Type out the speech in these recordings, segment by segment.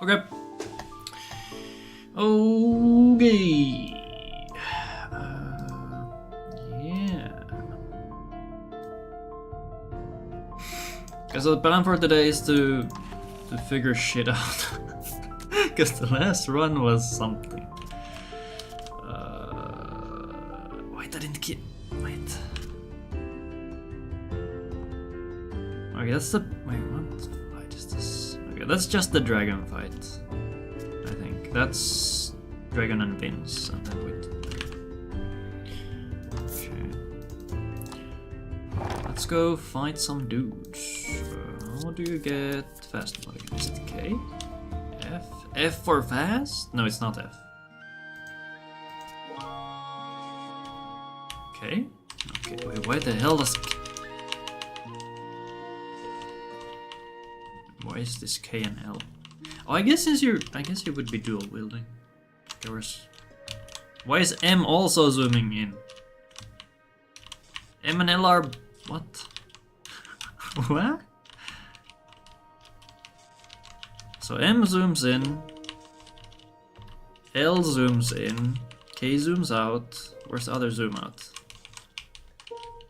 Okay. Okay. Yeah. Okay, so the plan for today is to figure shit out. Because the last run was something. Wait, I didn't get. Wait. Okay, that's the. Wait, what fight is this? Okay, that's just the dragon fight. I think that's dragon and Vince, and then wait. Okay. Let's go fight some dudes. How do you get fast mode again? Is it K? F? F for fast? No, it's not F. Okay. Okay. Wait, why the hell does? Why is this K and L? Oh, I guess since you're, I guess you would be dual wielding. There was. Why is M also zooming in? M and L are what? What? So M zooms in, L zooms in, K zooms out. Where's the other zoom out?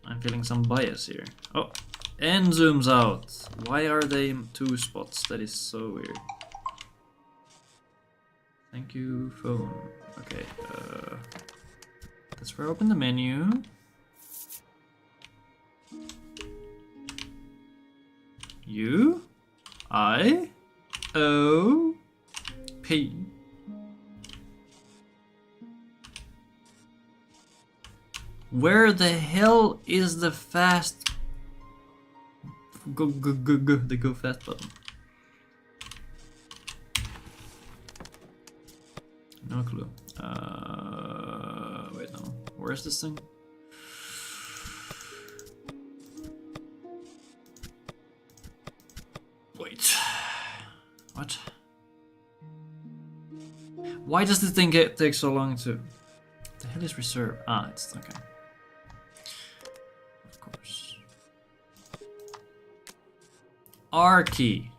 I'm feeling some bias here. Oh, N zooms out. Why are they in two spots? That is so weird. Thank you, phone. Okay, that's where I open the menu. U, I, O, P. Where the hell is the fast? Go, the go fast button. No clue. Wait, no. Where's this thing? Wait. What? Why does this thing take so long to... The hell is reserve? Ah, it's okay. Of course. R key.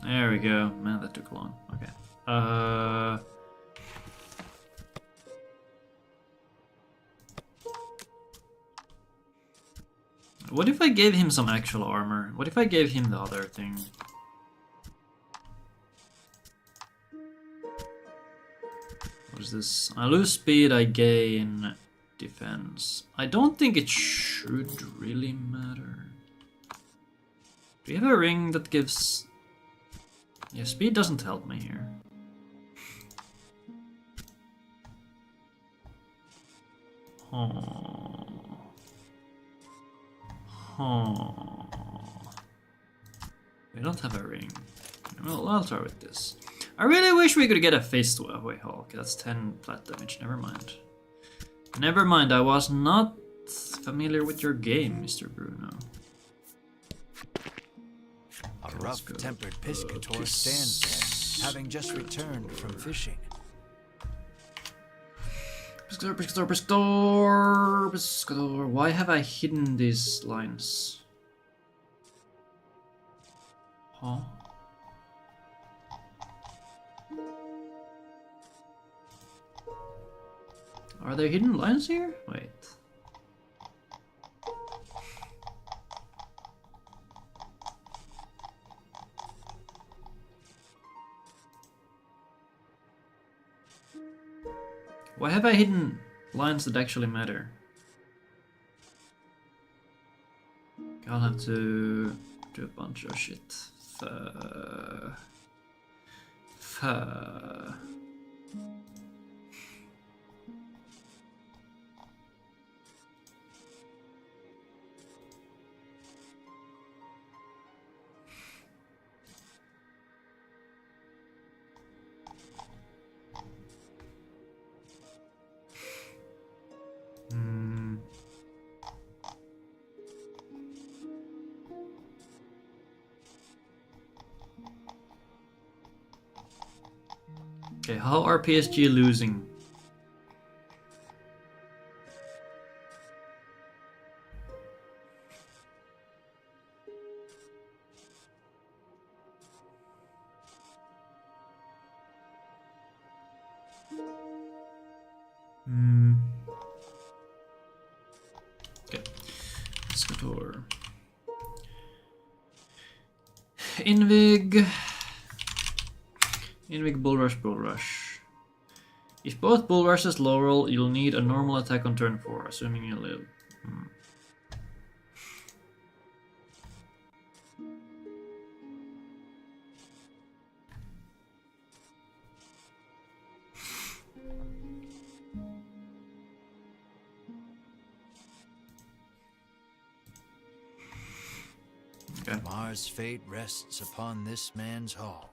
There we go. Man, that took long. Okay. What if I gave him some actual armor? What if I gave him the other thing? What is this? I lose speed, I gain defense. I don't think it should really matter. Do you have a ring that gives... Yeah, speed doesn't help me here. Oh. Oh. We don't have a ring. Well, I'll try with this. I really wish we could get a fist. Oh, wait, oh, okay, that's 10 flat damage. Never mind. Never mind, I was not familiar with your game, Mr. Bruno. A rough-tempered piscator stands there, having just returned from fishing. Piscator, piscator, piscator, piscator. Why have I hidden these lines? Huh? Are there hidden lines here? Wait. Why have I hidden lines that actually matter? I'll have to do a bunch of shit. Okay, how are PSG losing? Okay. Piscator. Invig. Invig, Bull Rush, Bull Rush. If both Bull Rushes low roll, you'll need a normal attack on turn 4, assuming you live. Okay. Mars' fate rests upon this man's hall.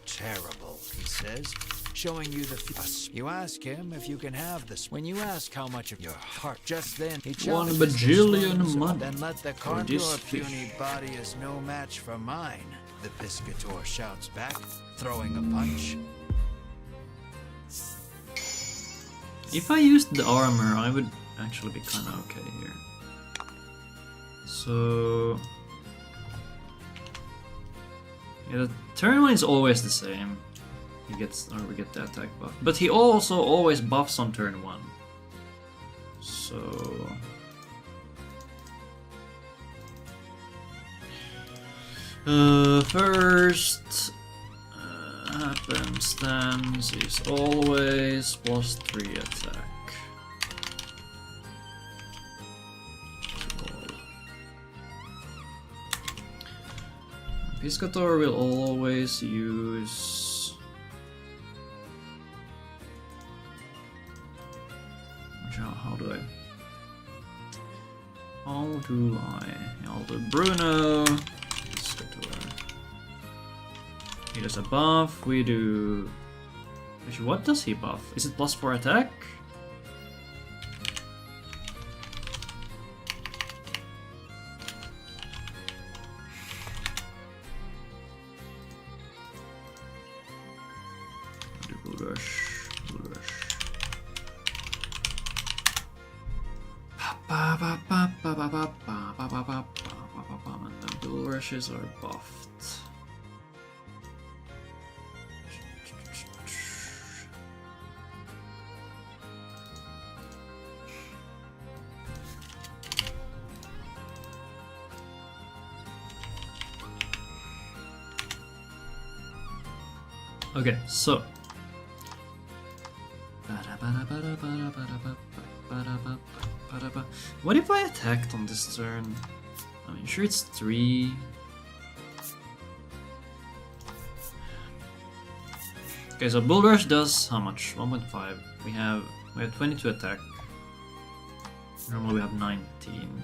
Terrible, he says, showing you the You ask him if you can have this. When you ask how much of your heart, just then he One challenges bajillion this money Then let the for carp. this Your fish. puny body is no match for mine, the Piscator shouts back, throwing a punch. If I used the armor, I would actually be kind of okay here. So... yeah, the turn 1 is always the same. He gets, or we get the attack buff. But he also always buffs on turn 1. So... first... happenstance is always +3 attack. Piscator will always use... how do I... I'll do Bruno. Piscator. He does a buff, we do... actually, what does he buff? Is it +4 attack? Bull Rush, Bull Rush. And the Bull Rushes are buffed. Okay, so what if I attacked on this turn? I mean, sure it's 3. Okay, so Bull Rush does how much? 1.5. We have 22 attack. Normally we have 19.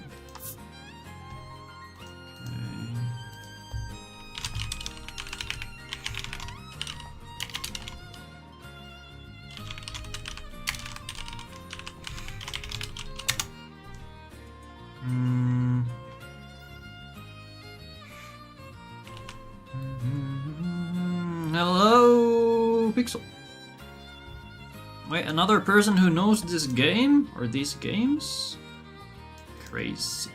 Hello, Pixel. Wait, another person who knows this game? Or these games? Crazy.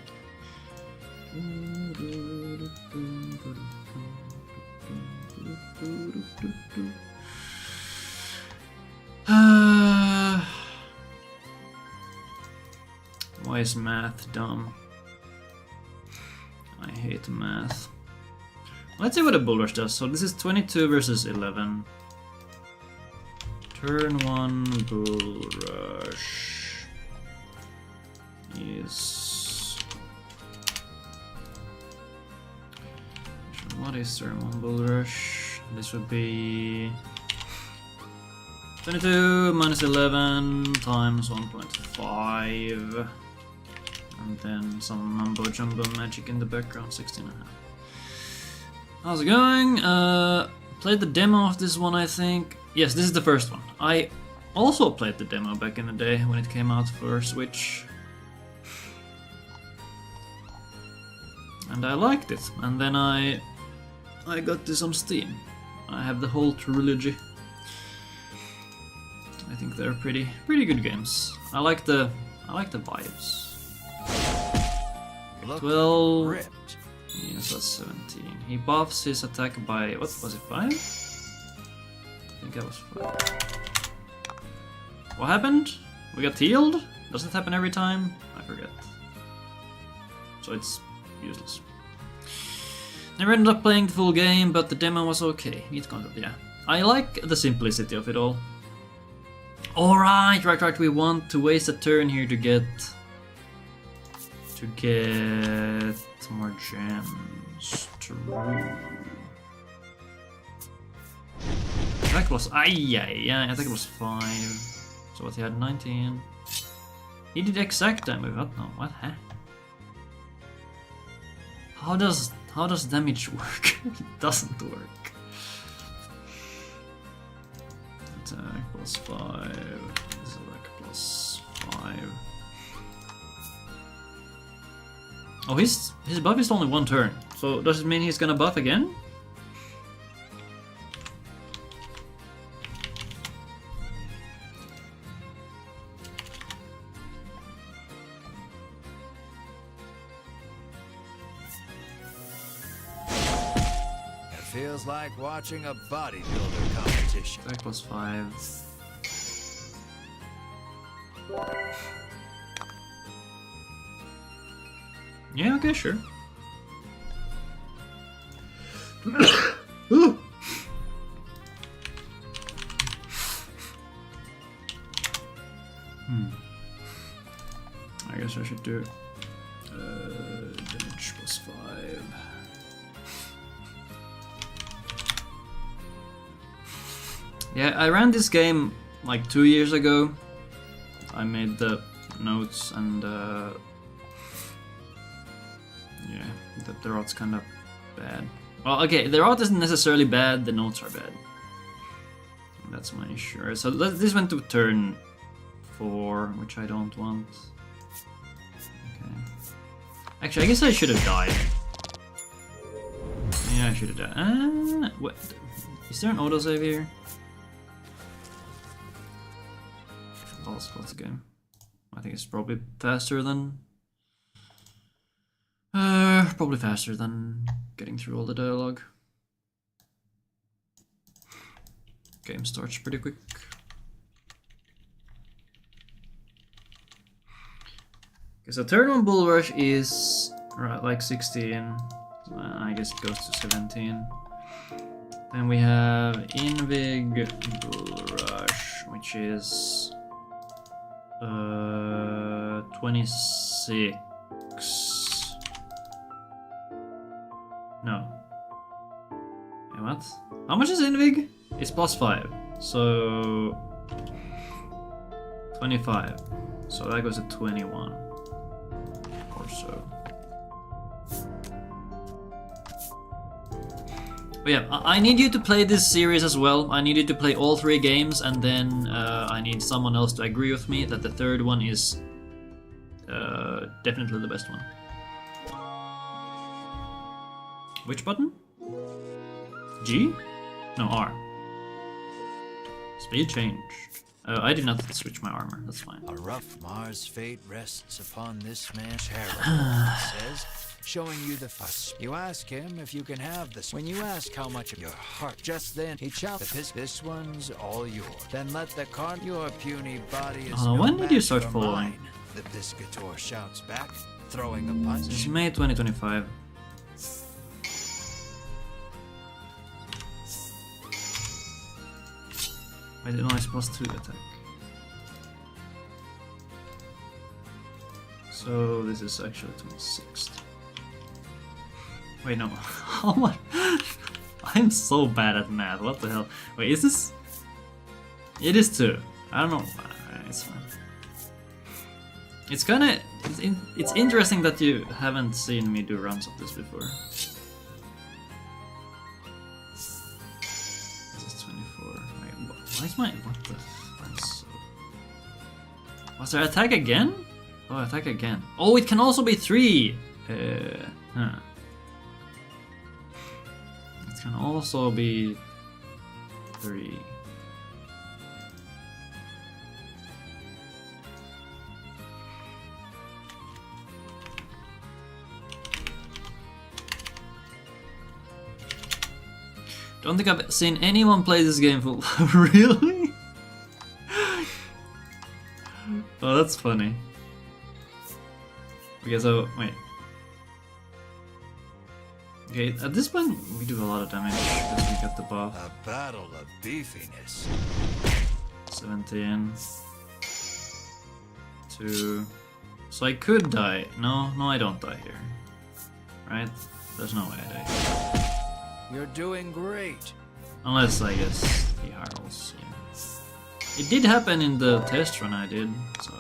Why is math dumb? I hate math. Let's see what a Bull Rush does. So this is 22 versus 11. Turn 1 Bull Rush is... what is turn 1 Bull Rush? This would be 22 minus 11 times 1.5. And then some mumbo jumbo magic in the background, 16.5. How's it going? Played the demo of this one, I think. Yes, this is the first one. I also played the demo back in the day when it came out for Switch. And I liked it. And then I got this on Steam. I have the whole trilogy. I think they're pretty good games. I like the vibes. Look 12. ripped. Yes, that's 17. He buffs his attack by, what was it, 5? I think that was 5. What happened? We got healed? Does it happen every time? I forget. So it's useless. Never ended up playing the full game, but the demo was okay. Neat concept, yeah. I like the simplicity of it all. Alright, right, we want to waste a turn here to get more gems. True. Attack was I think it was 5. So what, he had 19. He did exact damage. What? No, what? Huh? How does damage work? It doesn't work. Attack plus 5. Attack plus 5. Oh, his buff is only 1 turn. So does it mean he's gonna buff again? Feels like watching a bodybuilder competition. Attack plus 5. Yeah, okay, sure. I guess I should do damage plus 5. Yeah, I ran this game like 2 years ago. I made the notes and yeah, the rot's kind of bad. Well, okay, the rot isn't necessarily bad, the notes are bad. That's my issue. So this went to turn 4, which I don't want. Okay. Actually, I guess I should have died. Yeah, I should have died. What? Is there an autosave here? What's the game? I think it's probably faster than getting through all the dialogue. Game starts pretty quick. Okay, so turn 1 Bull Rush is right, like 16. I guess it goes to 17. Then we have Invig Bull Rush, which is 26. No. Wait, what? How much is Invig? It's plus 5. So 25. So that goes to 21 or so. But yeah, I need you to play this series as well. I need you to play all 3 games, and then I need someone else to agree with me that the third one is definitely the best one. Which button? G? No, R. Speed changed. I did not switch my armor, that's fine. A rough Mars fate rests upon this man. Terrible, he says, showing you the fuss. You ask him if you can have this. When you ask how much of your heart, just then he challenges. This one's all yours. Then let the card. Your puny body is no when did you match start for following? mine. The Biscuitor shouts back, throwing a punch. It's May 2025. Wait, no, it's plus 2 attack. So this is actually 26th. Wait, no. How much? I'm so bad at math. What the hell? Wait, is this? It is 2. I don't know. It's fine. It's kind of it's interesting that you haven't seen me do runs of this before. This is 24. Wait, why is my what the? So... Was there attack again? Oh, attack again. Oh, it can also be 3. Huh. It can also be 3. Don't think I've seen anyone play this game full. Really? Oh, that's funny. Okay, so wait. Okay, at this point we do a lot of damage because we get the buff. A battle of beefiness. 17. 2. So I could die. No, I don't die here. Right? There's no way I die here. You're doing great. Unless, I guess, he hurls. Yeah. It did happen in the test run I did, so...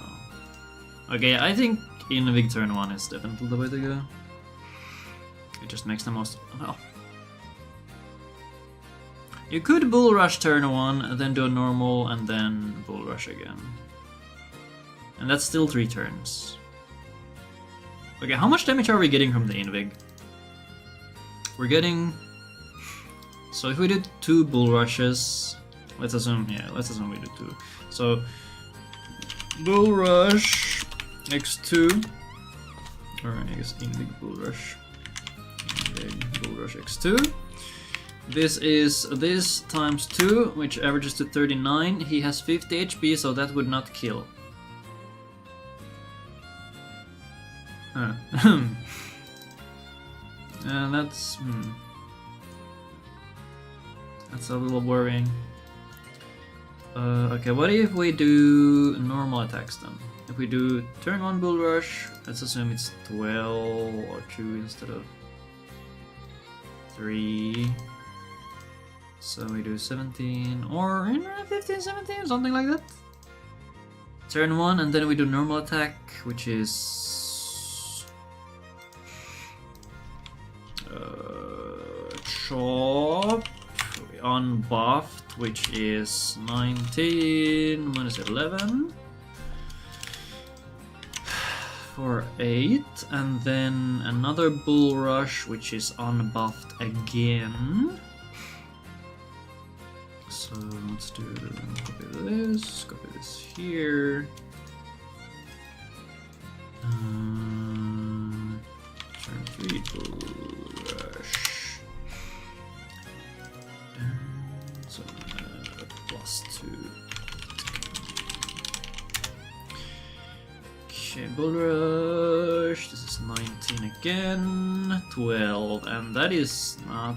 Okay, I think Invig turn 1 is definitely the way to go. It just makes the most... Well... You could Bull Rush turn 1, and then do a normal, and then Bull Rush again. And that's still 3 turns. Okay, how much damage are we getting from the Invig? We're getting... So if we did 2 Bull Rushes... Let's assume we do 2. So... Bull Rush... X2... Or I guess Invig Bull Rush. Invig Bull Rush X2. This is this times 2, which averages to 39. He has 50 HP, so that would not kill. And that's that's a little worrying. Okay, what if we do normal attacks then? If we do turn 1 Bull Rush, let's assume it's 12 or 2 instead of 3. So we do 17 or 15, 17, something like that. Turn 1, and then we do normal attack, which is chop unbuffed, which is 19 minus 11 for 8, and then another Bull Rush, which is unbuffed again. So let's do copy this here. Turn 3 Bull Rush. So +2. Okay, Bull Rush. This is 19 again. 12, and that is not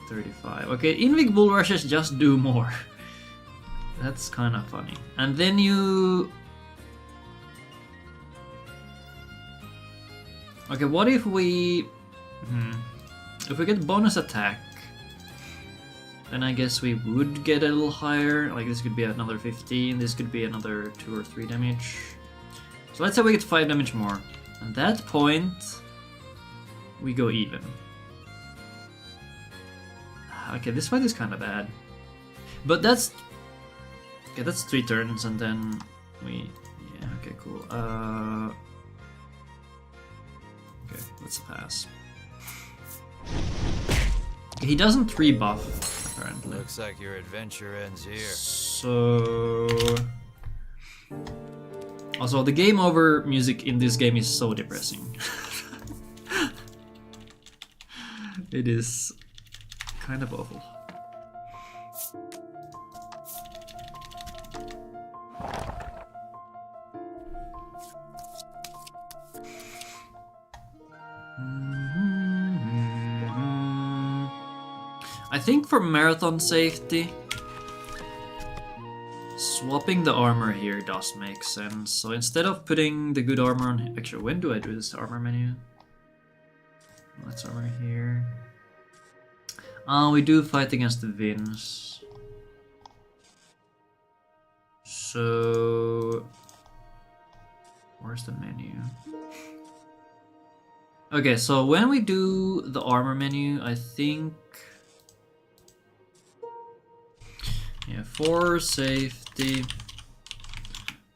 35. Okay, Invig Bull Rushes just do more. That's kind of funny. And then you... Okay, what if we... If we get bonus attack, then I guess we would get a little higher. Like this could be another 15, this could be another 2 or 3 damage. So let's say we get 5 damage more. At that point, we go even. Okay, this fight is kind of bad, but that's okay. That's 3 turns, and then we okay, cool. Okay, let's pass. Okay, he doesn't rebuff apparently. Looks like your adventure ends here. So also the game over music in this game is so depressing. It is kind of awful. I think for marathon safety, swapping the armor here does make sense. So instead of putting the good armor on... Actually, when do I do this armor menu? Let's armor here. We do fight against the Vins. So... Where's the menu? Okay, so when we do the armor menu, I think... Yeah, for safety,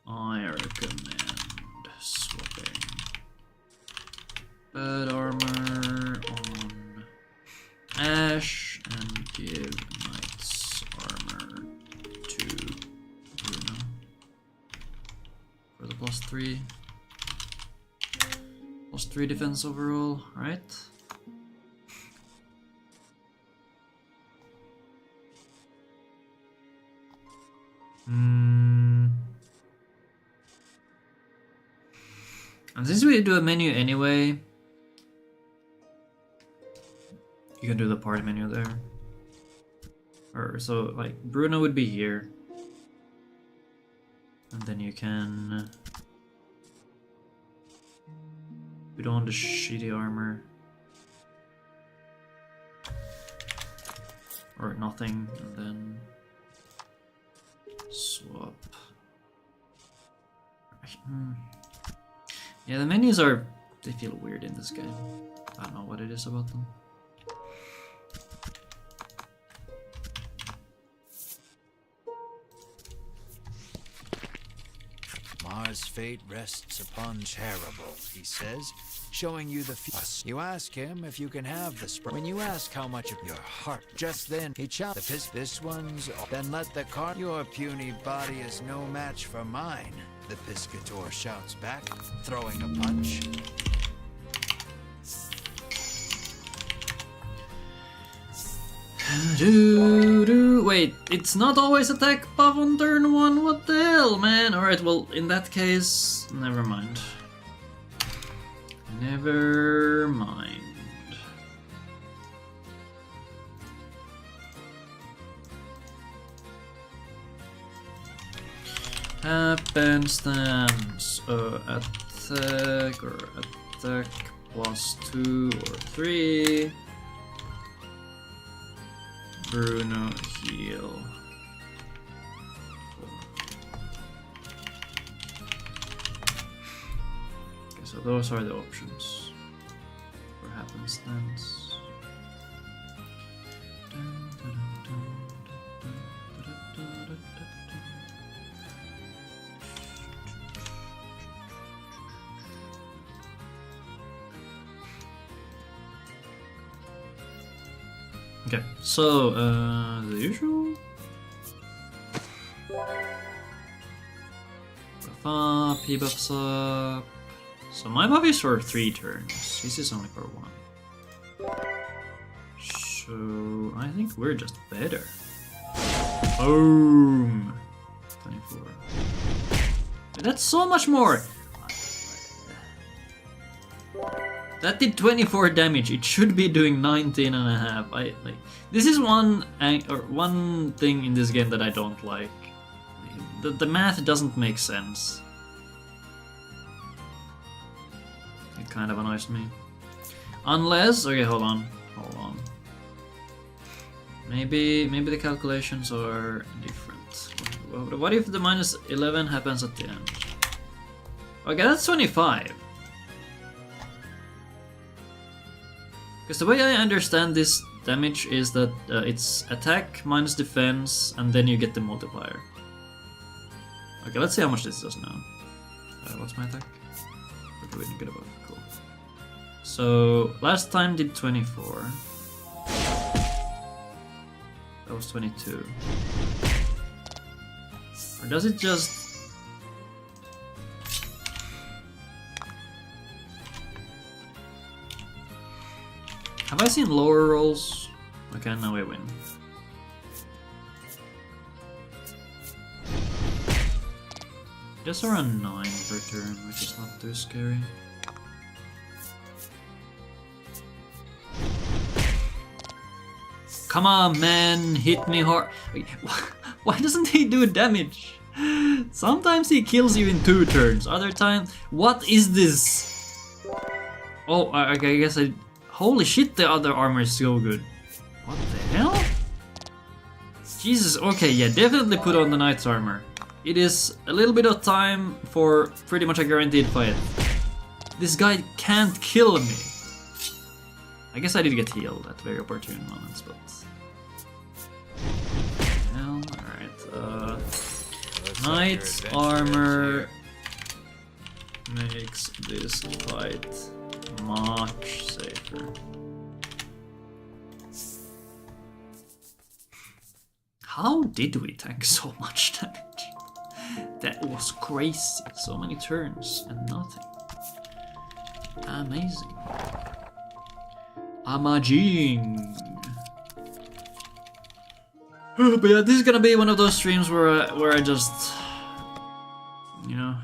I recommend swapping bad armor on Ash and give Knight's armor to Bruno for the +3. +3 defense overall, right? And since we do a menu anyway, you can do the party menu there. Or so like Bruno would be here. And then you can put on the shitty armor. Or nothing, and then swap. Yeah, the menus they feel weird in this game. I don't know what it is about them. Mars' fate rests upon Terrible, he says, showing you the You ask him if you can have the spring. When you ask how much of your heart, just then he chops the piss. This one's. Then let the cart. Your puny body is no match for mine. The Piscator shouts back, throwing a punch. Wait, it's not always attack buff on turn 1, what the hell, man? Alright, well, in that case, never mind. Never mind. Happenstance, attack or attack plus 2 or 3. Bruno heal. Okay, so those are the options for happenstance. Okay, so the usual. Buff up, he buffs up. So my buff is for 3 turns. His is only for 1. So I think we're just better. Boom! 24. That's so much more! That did 24 damage. It should be doing 19 and a half. This is one thing in this game that I don't like. The math doesn't make sense. It kind of annoys me. Unless, okay, hold on. Maybe the calculations are different. What if the minus 11 happens at the end? Okay, that's 25. Because the way I understand this damage is that it's attack minus defense, and then you get the multiplier. Okay, let's see how much this does now. What's my attack? Okay, we didn't get a buff. Cool. So last time did 24. That was 22. Or does it just... Have I seen lower rolls? Okay, now we win. Just around 9 per turn, which is not too scary. Come on, man, hit me hard. Why doesn't he do damage? Sometimes he kills you in 2 turns, other times... What is this? Oh, I guess I... Holy shit, the other armor is so good. What the hell? Jesus, okay, yeah, definitely put on the knight's armor. It is a little bit of time for pretty much a guaranteed fight. This guy can't kill me. I guess I did get healed at very opportune moments, but... Well, alright, knight's armor makes this fight much safer. How did we tank so much damage? That was crazy. So many turns and nothing. Amazing. Amazing. But yeah, this is gonna be one of those streams where I just, you know.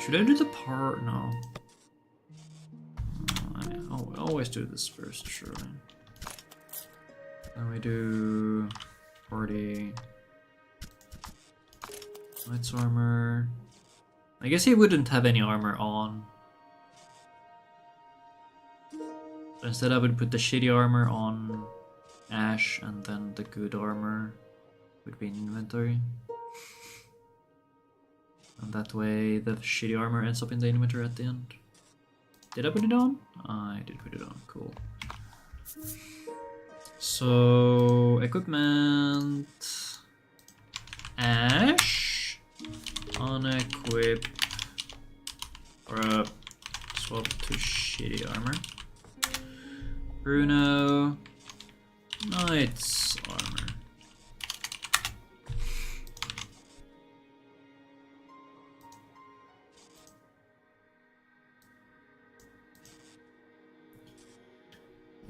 Should I do the part? No. I always do this first, surely. Then we do 40 Knight's armor. I guess he wouldn't have any armor on. So instead I would put the shitty armor on Ash and then the good armor would be in inventory. And that way the shitty armor ends up in the inventory at the end. Did I put it on? I did put it on, cool. So, equipment... Ash... Unequip... Or swap to shitty armor. Bruno... Knight's armor.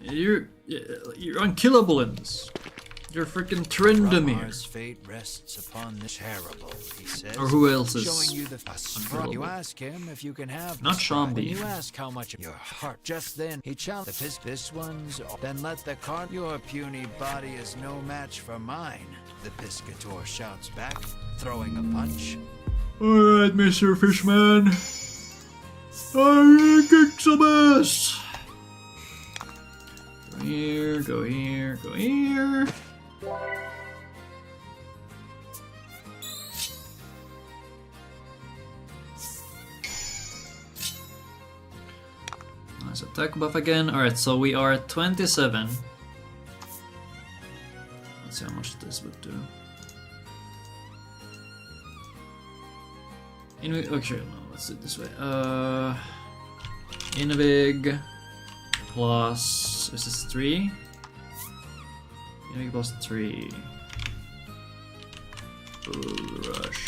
You're unkillable in this. You're freaking Trendemir. Fate rests upon this terrible, he says. Or who else is showing you the unkillable. You ask him if you can have not Shambi. You ask how much of your heart. Just then he challenged this one's. Then let the cart. Your puny body is no match for mine. The Piscator shouts back, throwing a punch. Alright, Mr. Fishman. I kick some ass. Go here, go here, go here. Nice attack buff again. Alright, so we are at 27. Let's see how much this would do. Okay, no, let's do it this way. Innovig plus, is this 3? Innovig plus 3. Bull Rush.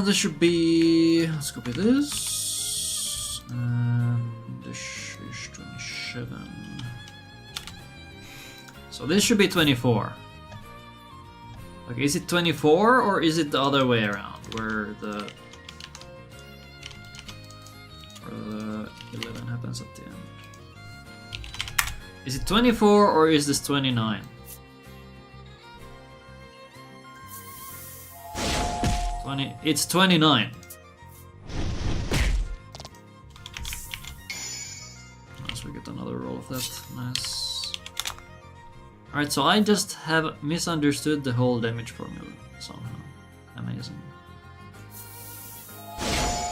This should be, let's copy this. And this is 27. So this should be 24. Okay, is it 24 or is it the other way around? Where the 11 happens at the end. Is it 24 or is this 29? 20, it's 29. Nice, we get another roll of that. Nice. Alright, so I just have misunderstood the whole damage formula somehow. Amazing.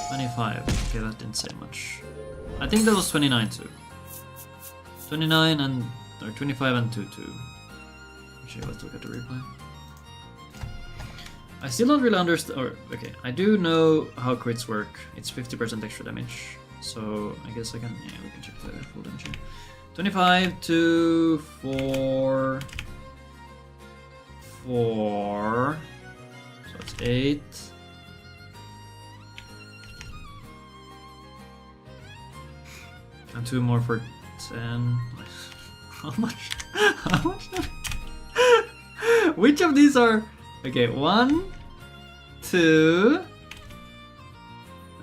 25. Okay, that didn't say much. I think that was 29 too. 29 and... or 25 and 2 too. Actually, let's look at the replay. I still don't really understand... or, okay, I do know how crits work. It's 50% extra damage. So, I guess I can... yeah, we can check the full damage here. 25 to 4... 4... So it's 8... and 2 more for 10. How much? How much? Which of these are... okay, 1, 2...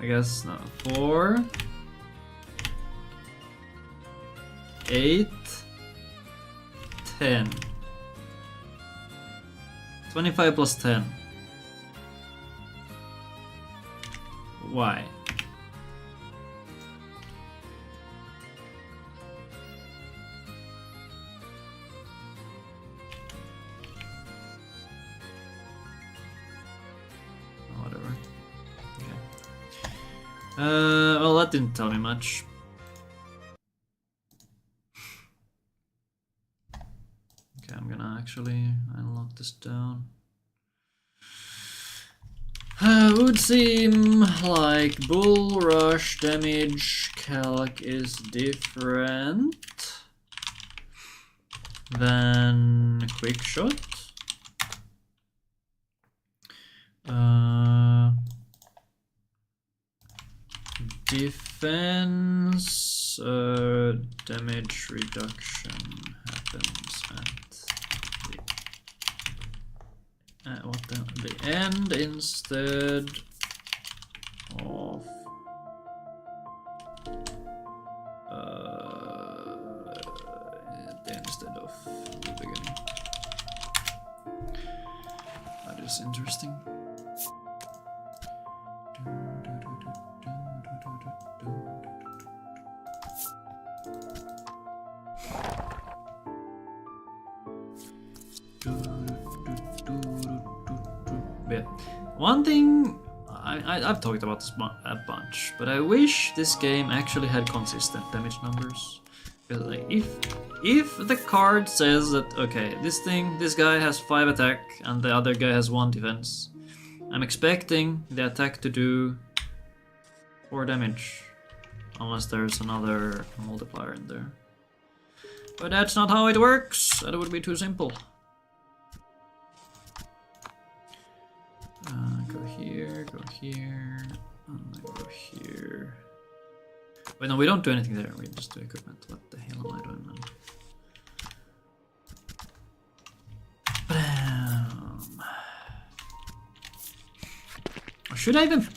I guess, no, 4... 8... 10... 25 plus 10. Why? Well, that didn't tell me much. Okay, I'm gonna actually unlock this down. Would seem like Bull Rush damage calc is different than Quick Shot. defense damage reduction happens at the end instead of the beginning. That is interesting. Yeah. One thing I've talked about this a bunch, but I wish this game actually had consistent damage numbers. Because like, if the card says that okay, this guy has 5 attack and the other guy has 1 defense, I'm expecting the attack to do 4 damage, unless there's another multiplier in there. But that's not how it works. That would be too simple. Go here, and then go here. Wait, no, we don't do anything there. We just do equipment. What the hell am I doing, man? Should I even...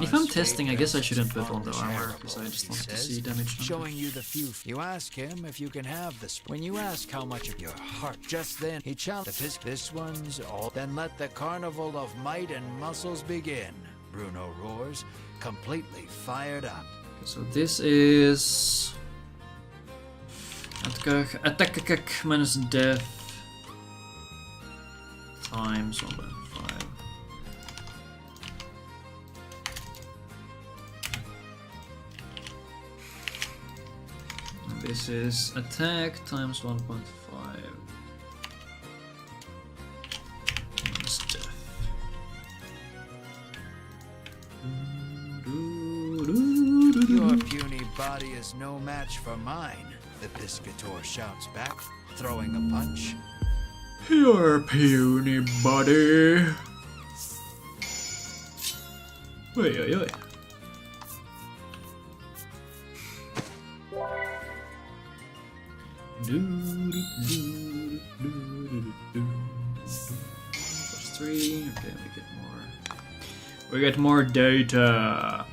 if I'm testing, I guess I shouldn't put on the armor, because I just want to see damage numbers. Showing you the few. You ask him if you can have this. When you ask how much of your heart, just then he challenges. This one's all. Then let the carnival of might and muscles begin. Bruno roars, completely fired up. Okay, so this is... attack minus death times 1.5. This is attack times 1.5 minus death. Your puny body is no match for mine, the Piscator shouts back, throwing a punch. Your puny body. Oi, oi, oi. +3, okay, we get more data.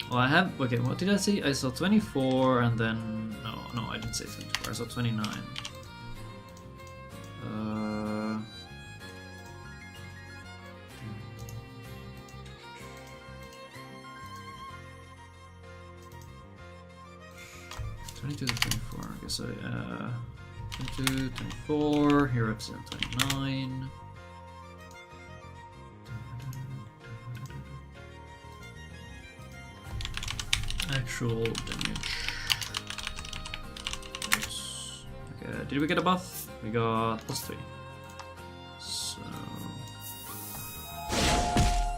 Well, I have, okay, what did I see? I saw 24 and then, no, I didn't say 24, I saw 29. 22 to 24, I guess 22, 24, here represent 29. Actual damage. Okay, did we get a buff? We got +3. So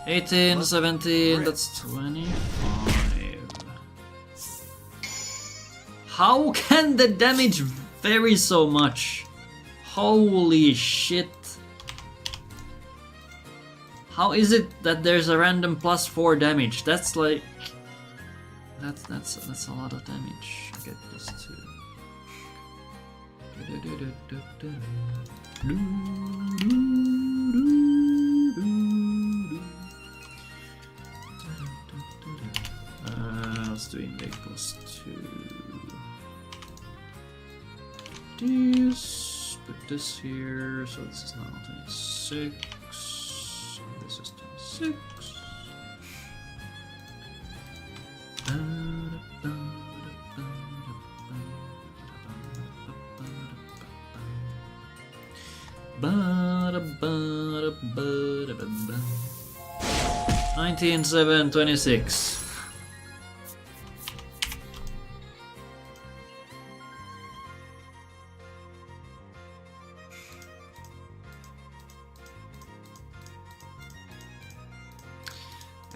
18, 17, that's 25. How can the damage vary so much? Holy shit. How is it that there's a random +4 damage? That's like... That's a lot of damage. I get +2. Let's do invade +2. This, put this here, so this is now 26. And this is 26. $19,726.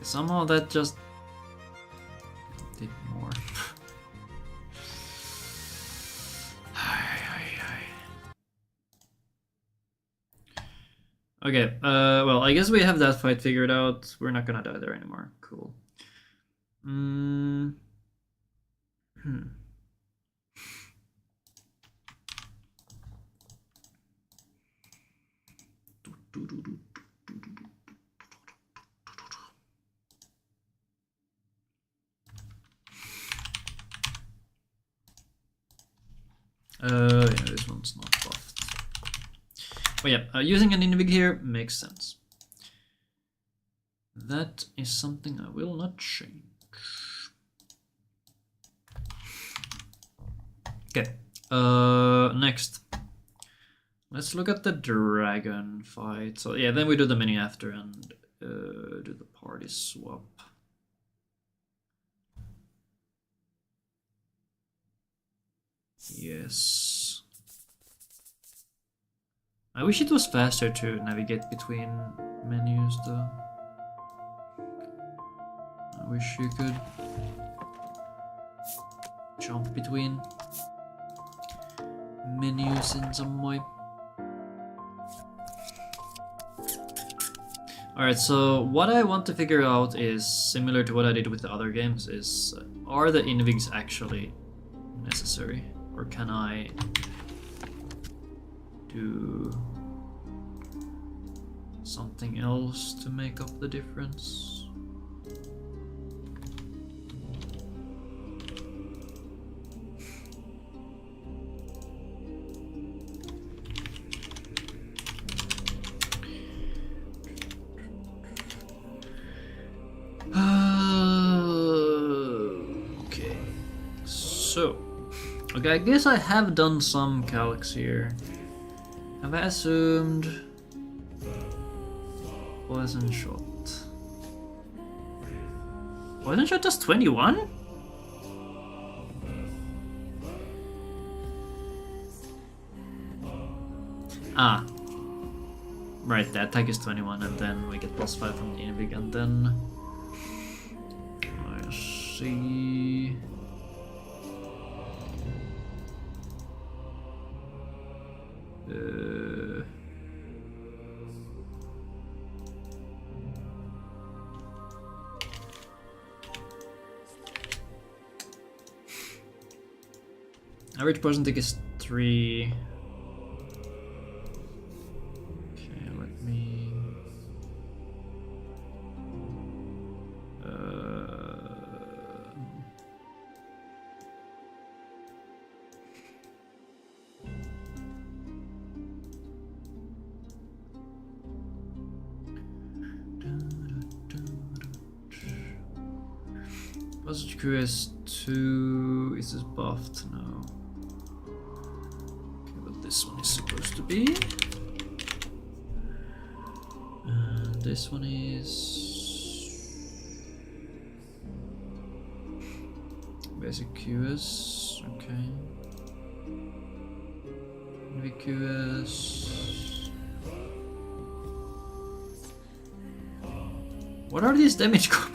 Somehow that just did more. Okay, well, I guess we have that fight figured out. We're not gonna die there anymore. Cool. Hmm. Yeah, this one's not buffed. But yeah, using an Invig here makes sense. That is something I will not change. Okay, next. Let's look at the dragon fight. So yeah, then we do the mini after and do the party swap. Yes. I wish it was faster to navigate between menus though. I wish you could jump between menus in some way. Alright, so what I want to figure out is, similar to what I did with the other games, is are the invigs actually necessary? Or can I do something else to make up the difference? Okay, so okay, I guess I have done some calcs here. Have I assumed poison shot? Poison shot does 21? Ah, right, the attack is 21 and then we get plus 5 from the Invig and then I see. Average poison tick is 3. Okay, let me. Positive QS2 is this buffed? No. Okay, but this one is supposed to be. And this one is basic QS. Okay. VQS. What are these damage combos?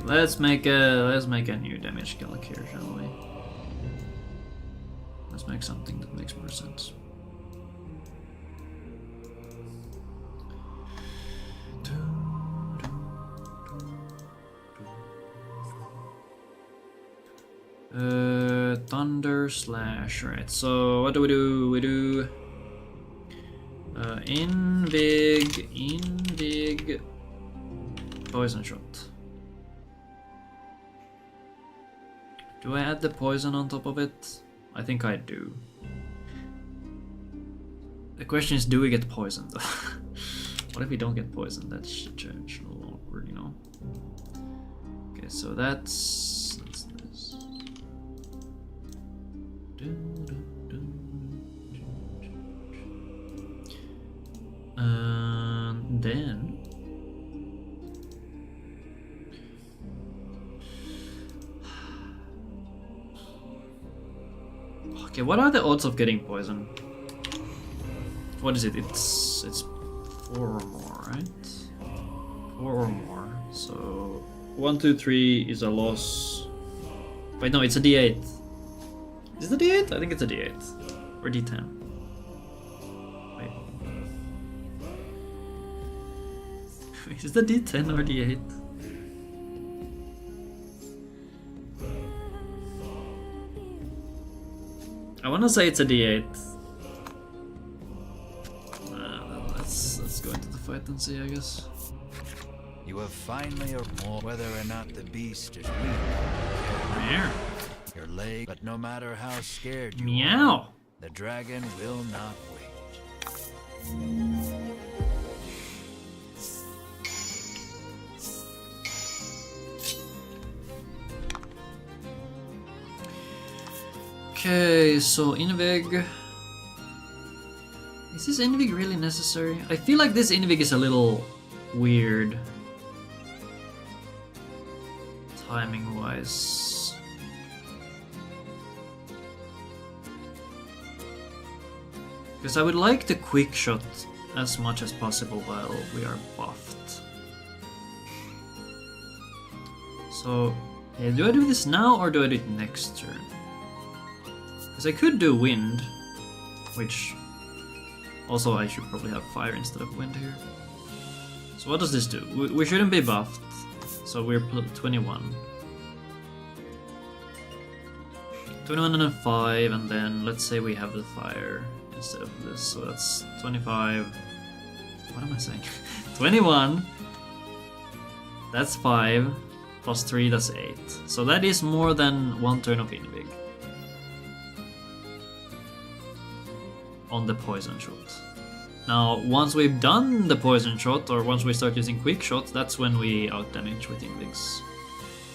Let's make a new damage calc here, shall we? Let's make something that makes more sense. Thunder slash. Right. So what do? We do invig, poison shot. Do I add the poison on top of it? I think I do. The question is, do we get poisoned? What if we don't get poisoned? That's a little awkward, you know. Okay, so that's this. And then Okay, what are the odds of getting poison? What is it? It's 4 or more, right? 4 or more. So 1, 2, 3 is a loss. Wait, no, it's a D8. Is it a D8? I think it's a D8 or D10. Wait, is it D10 or D8? I want to say it's a D8. Let's go into the fight and see, I guess. You have finally or more whether or not the beast is weak. Meow. Your leg, but no matter how scared you Meow. are, the dragon will not wait. Okay, so Invig. Is this Invig really necessary? I feel like this Invig is a little weird. Timing wise. Because I would like to quick shot as much as possible while we are buffed. So, yeah, do I do this now or do I do it next turn? Because I could do wind, which also I should probably have fire instead of wind here. So what does this do? We shouldn't be buffed, so we're 21. 21 and a 5, and then let's say we have the fire instead of this, so that's 25. What am I saying? 21. That's 5 plus 3, that's 8. So that is more than one turn of Invig on the poison shot. Now, once we've done the poison shot, or once we start using quick shot, that's when we outdamage with Invigs,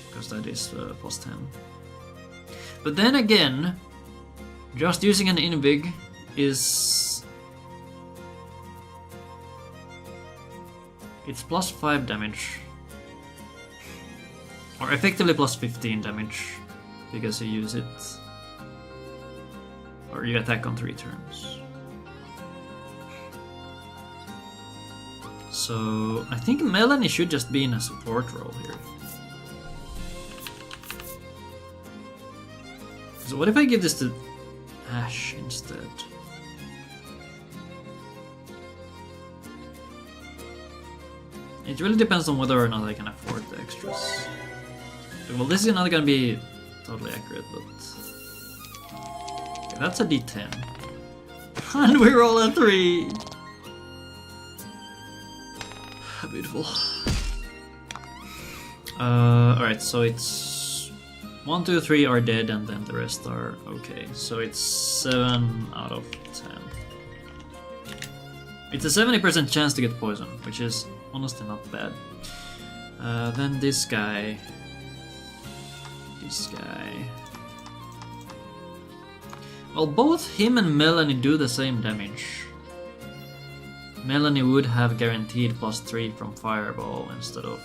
because that is plus 10. But then again, just using an Invig is... it's plus 5 damage. Or effectively plus 15 damage, because you use it... or you attack on 3 turns. So I think Melanie should just be in a support role here. So what if I give this to Ash instead? It really depends on whether or not I can afford the extras. Well, this is not gonna be totally accurate, but... okay, that's a D10. And we roll a 3! Beautiful. Alright, so it's 1, 2, 3 are dead and then the rest are okay. So it's 7 out of 10. It's a 70% chance to get poison, which is honestly not bad. Then this guy. Well, both him and Melanie do the same damage. Melanie would have guaranteed plus 3 from Fireball instead of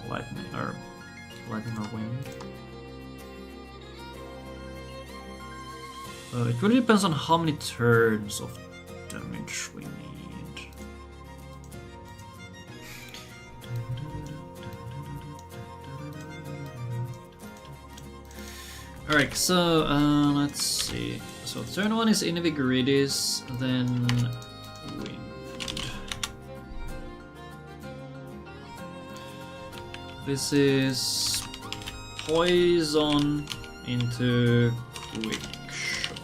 lightning or wind. It really depends on how many turns of damage we need. Alright, so let's see. So turn 1 is Invigridis, then wind. This is poison into quick shot.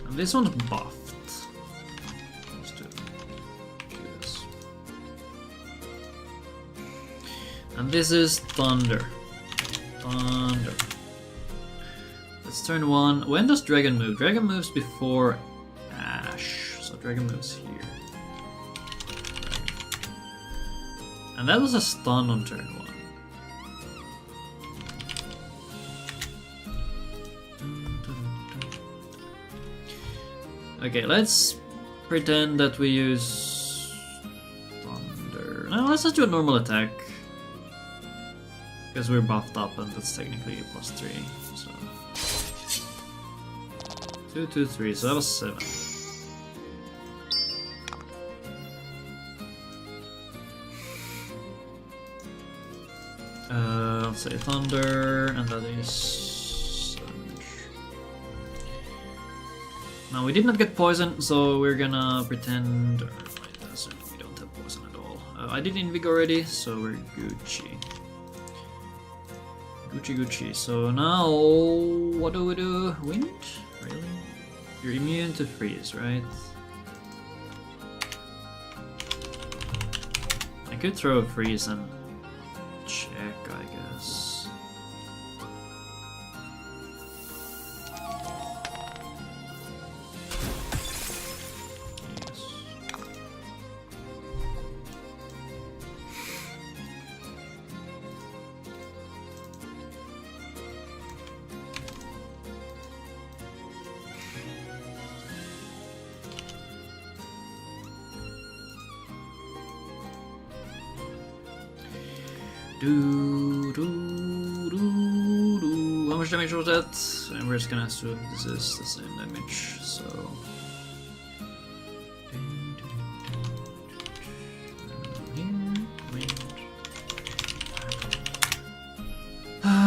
And this one's buffed. Just to do this. And this is thunder. Let's turn 1. When does Dragon move? Dragon moves before Ash. So Dragon moves here. And that was a stun on turn 1. Okay, let's pretend that we use thunder. No, let's just do a normal attack. Because we're buffed up and that's technically +3, so... 2, 2, 3, so that was 7. Let's say Thunder, and that is... Now we did not get poison, so we're gonna pretend... Or it doesn't, we don't have poison at all. I did Invig already, so we're Gucci. Gucci. So now, what do we do? Wind? Really? You're immune to freeze, right? I could throw a freeze and check, I guess. Yes. How much damage was that? And we're just gonna assume this is the same damage, so...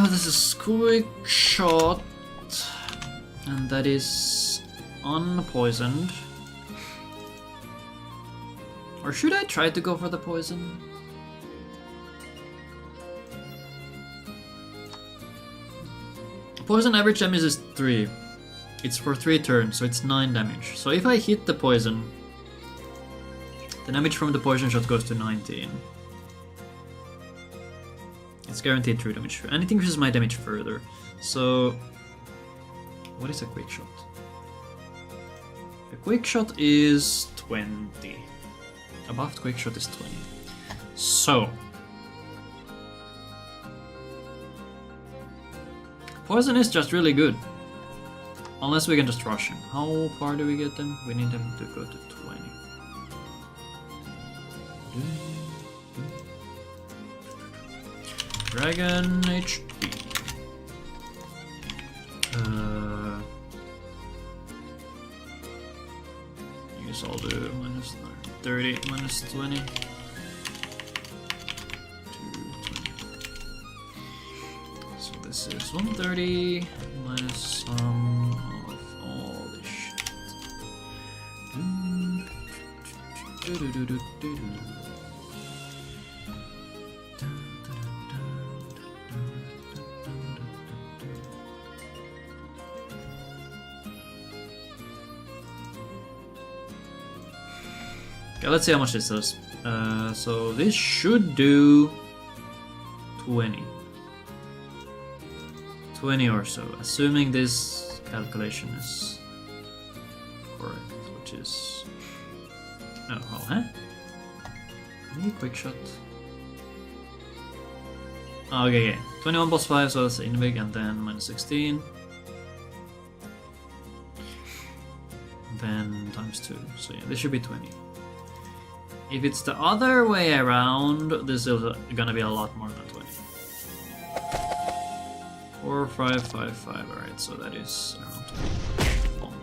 This is quick shot, and that is unpoisoned. Or should I try to go for the poison? Poison average damage is 3. It's for 3 turns, so it's 9 damage. So if I hit the poison, the damage from the poison shot goes to 19. It's guaranteed 3 damage, and it increases my damage further. So, what is a quick shot? A quick shot is 20. A buffed quick shot is 20. So, poison is just really good. Unless we can just rush him. How far do we get them? We need them to go to 20. Dragon HP. I guess I'll do minus 30, minus 20. This is 130 minus some of all this shit. Okay, let's see how much this does. So this should do 20. 20 or so, assuming this calculation is correct, which is... Oh, huh? Maybe quick shot. Oh, okay. 21 plus 5, so that's Invig, and then minus 16. Then times 2, so yeah, this should be 20. If it's the other way around, this is gonna be a lot more than 20. 4, 5, 5, 5. Alright, so that is around 20.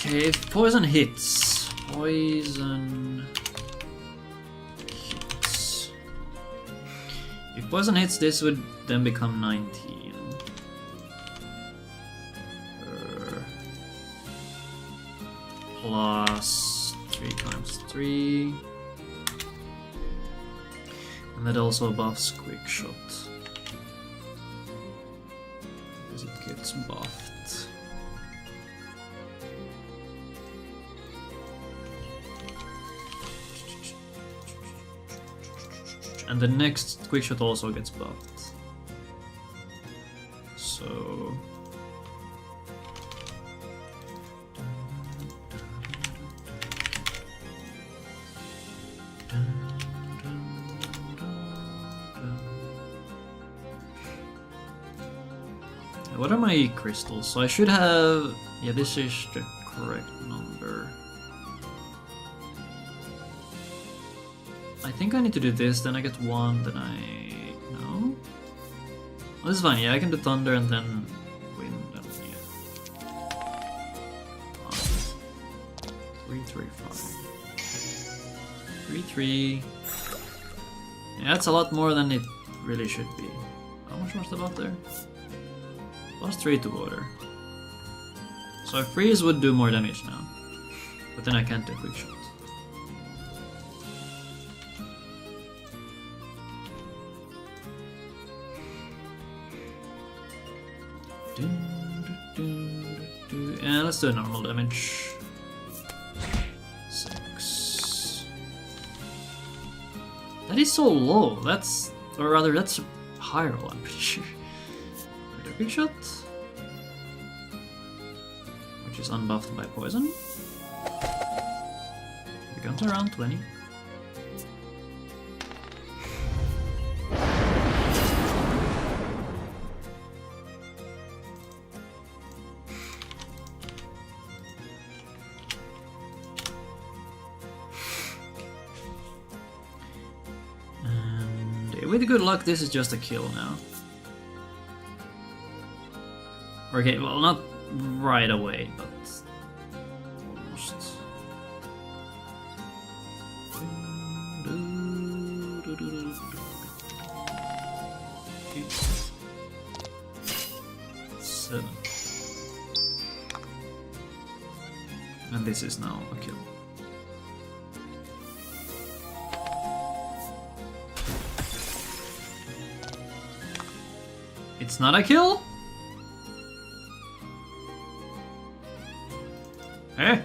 Okay, if poison hits. If poison hits, this would then become 19. Plus 3 times 3. And that also buffs quick shot. Because it gets buffed. And the next quick shot also gets buffed. So what are my crystals? So I should have... Yeah, this is the correct number. I think I need to do this, then I get one, then I... No? Oh, this is fine, yeah, I can do thunder and then wind and yeah. 3, 3, 5. 3, 3. Yeah, that's a lot more than it really should be. How much was the buff there? Plus 3 to water. So a freeze would do more damage now. But then I can't do a quick shot. Yeah, let's do normal damage. 6. That is so low. That's... or rather, that's a high roll, I'm pretty sure. Wait, a quick shot? Which is unbuffed by poison. Becomes around 20. With good luck, this is just a kill now. Okay, well, not right away, but almost. 7. And this is now a kill. It's not a kill? Eh?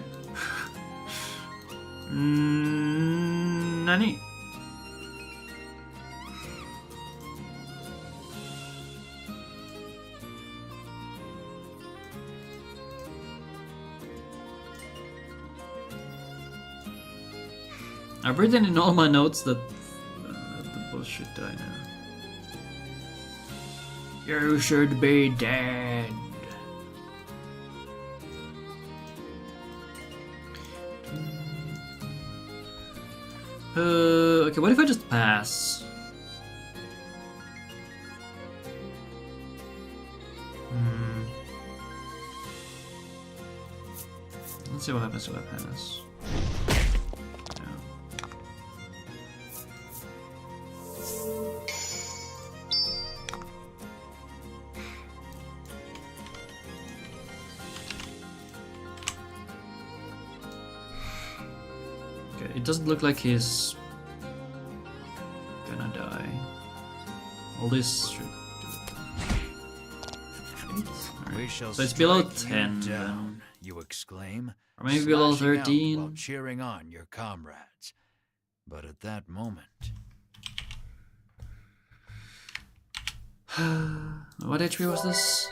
Nani? I've written in all my notes that the boss should die now. You should be dead. Okay, what if I just pass? Let's see what happens if I pass. It doesn't look like he's gonna die. All this should do it. Right. So it's below 10 down, you exclaim, or maybe below slashing out 13. while cheering on your comrades. But at that moment, what HP was this?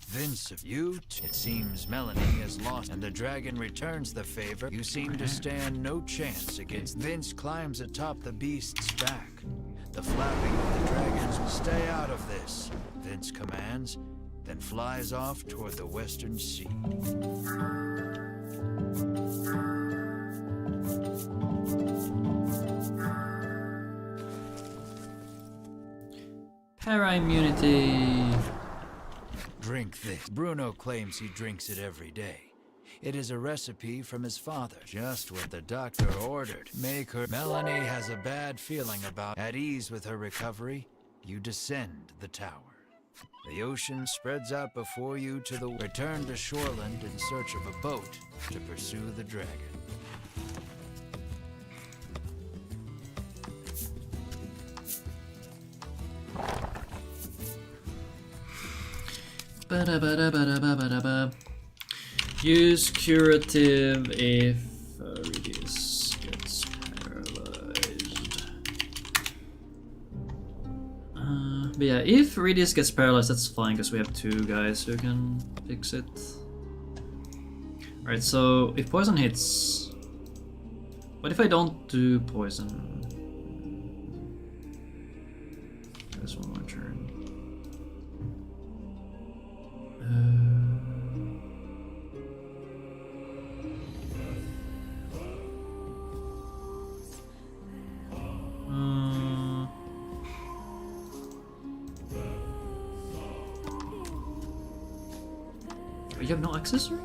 Vince, of you, it seems Melanie has lost, and the dragon returns the favor. You seem to stand no chance against. Vince climbs atop the beast's back. The flapping of the dragons will stay out of this, Vince commands, then flies off toward the western sea. Para-immunity. Drink this. Bruno claims he drinks it every day. It is a recipe from his father, just what the doctor ordered. Make her... Melanie has a bad feeling about... At ease with her recovery, you descend the tower. The ocean spreads out before you to the... Return to shoreland in search of a boat to pursue the dragon. Use curative if Redis gets paralyzed. But yeah, if Radius gets paralyzed, that's fine, because we have 2 guys who can fix it. Alright, so if poison hits... What if I don't do poison? There's one more turn. You have no accessory?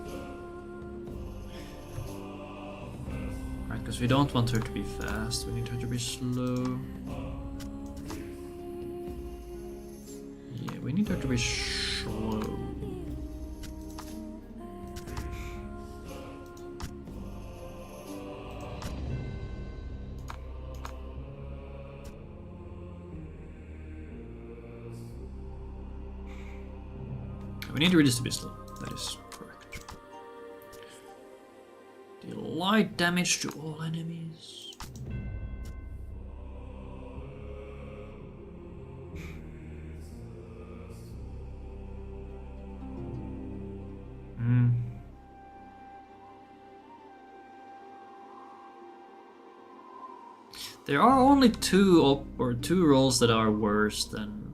Right, because we don't want her to be fast, we need her to be slow. Yeah, we need her to be slow. We need Radius to be slow. That is correct. Deal light damage to all enemies. There are only 2 rolls that are worse than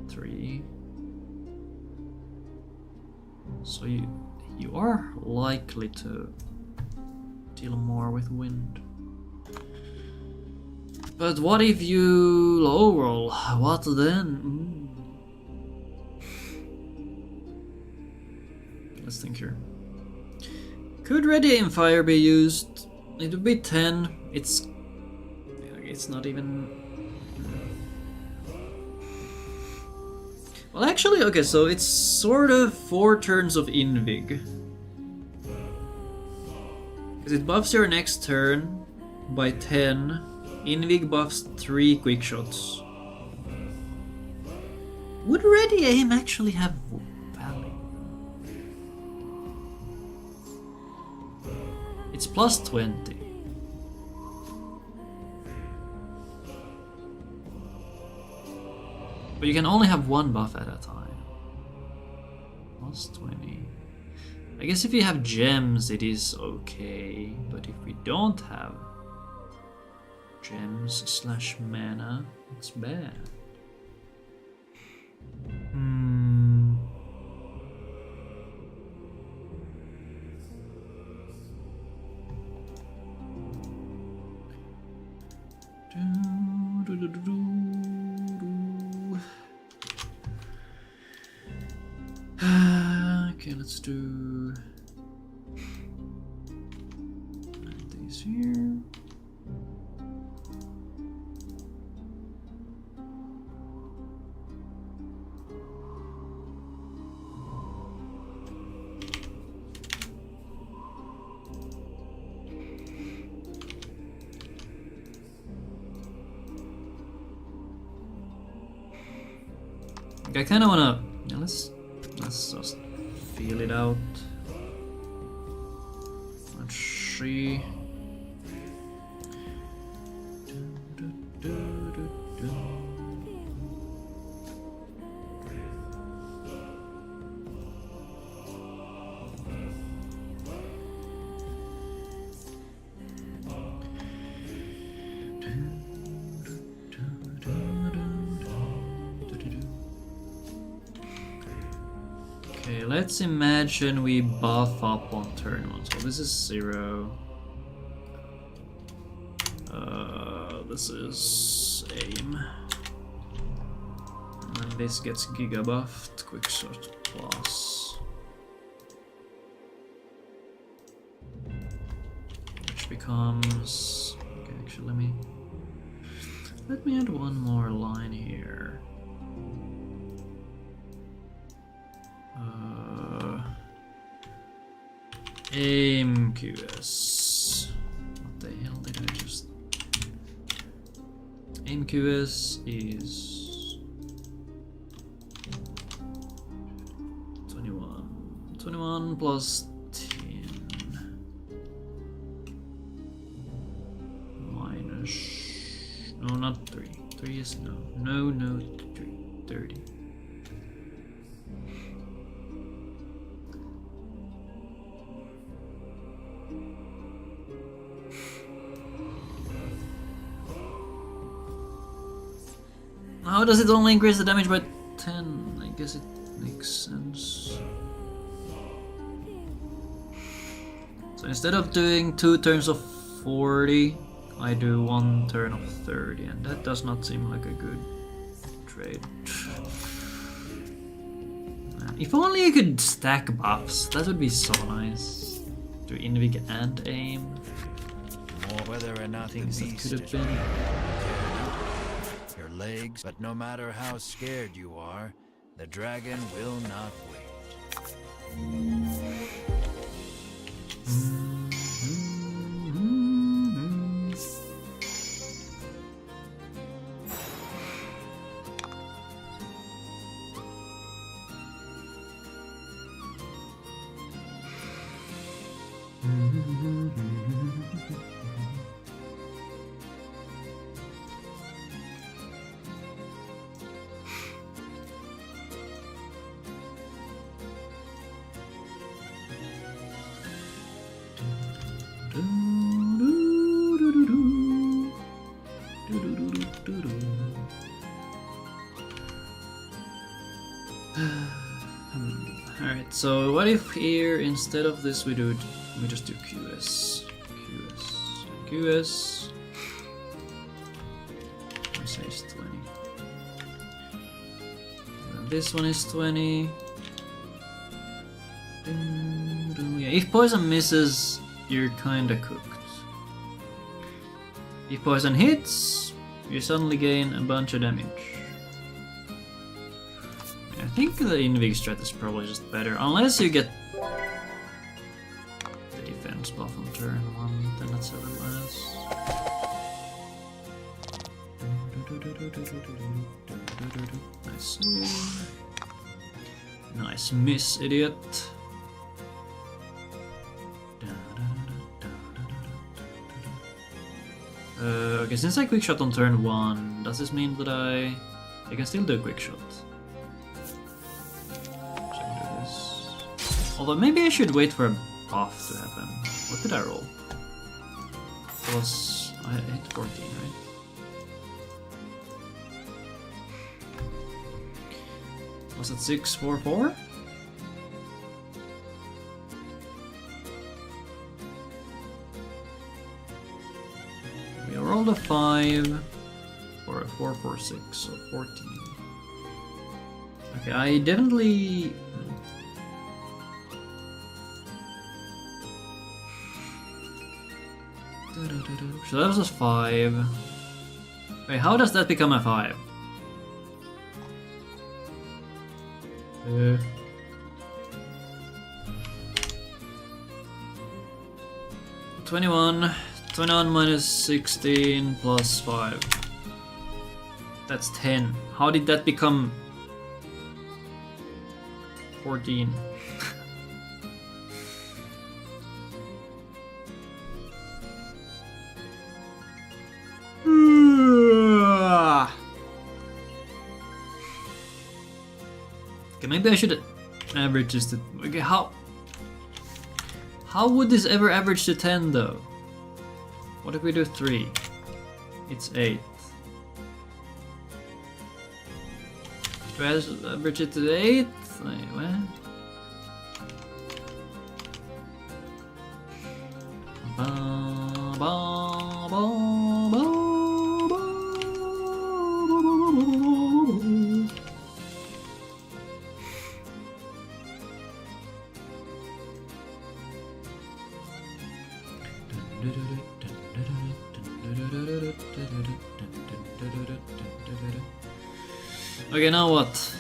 3. So you are likely to deal more with wind. But what if you low roll? What then? Let's think here. Could Radiant Fire be used? It would be 10. It's not even... Well, actually, okay, so it's sort of 4 turns of Invig. Because it buffs your next turn by 10. Invig buffs 3 quick shots. Would Ready Aim actually have value? It's plus 20. But you can only have 1 buff at a time. Plus 20. I guess if you have gems, it is okay. But if we don't have gems / mana, it's bad. Okay, let's do these here. I kind of wanna. Yeah, let's just feel it out. Let's see. Okay, let's imagine we buff up on turn 1. So this is 0. This is aim. And then this gets giga buffed, quick shot plus. Which becomes... Okay, actually let me add one more line here. Aim QS. What the hell did I just... Aim QS is 21. 21 plus 10 minus... No, not 3. 3 is no. No, 3. 30. How does it only increase the damage by 10? I guess it makes sense. So instead of doing 2 turns of 40, I do 1 turn of 30, and that does not seem like a good trade. If only you could stack buffs, that would be so nice. Do Invig and aim. Whether or not the Things that beast could have is been. your legs, but no matter how scared you are, the dragon will not wait. Alright, so what if here instead of this we just do QS. QS. Let's say it's 20. And this one is 20. Yeah, if poison misses, you're kinda cooked. If poison hits, you suddenly gain a bunch of damage. I think the Invig strat is probably just better, unless you get the defense buff on turn 1, then that's a little less. Nice. Nice miss, idiot. Okay, since I quick shot on turn 1, does this mean that I can still do a quick shot? Although maybe I should wait for a buff to happen. What did I roll? It was... I hit 14, right? Was it 6, 4, 4? We rolled a 5 or a 4, 4, 6, so 14. Okay, I definitely... So that was a 5. Wait, how does that become a 5? 21 minus 16 plus 5. That's 10. How did that become 14? Okay, maybe I should average this to... Okay, how would this ever average to 10 though? What if we do 3? It's 8. Do I average it to 8? Wait, what? Ba, ba, ba, ba, ba. Okay, now what?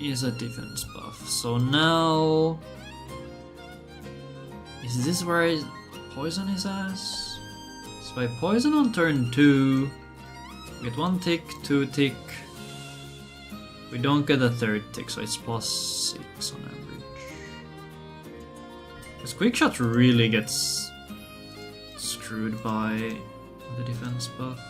Is a defense buff. So now, is this where I poison his ass? So I poison on turn 2. We get 1 tick, 2 tick. We don't get a 3rd tick, so it's plus 6 on average. This quick shot really gets screwed by the defense buff.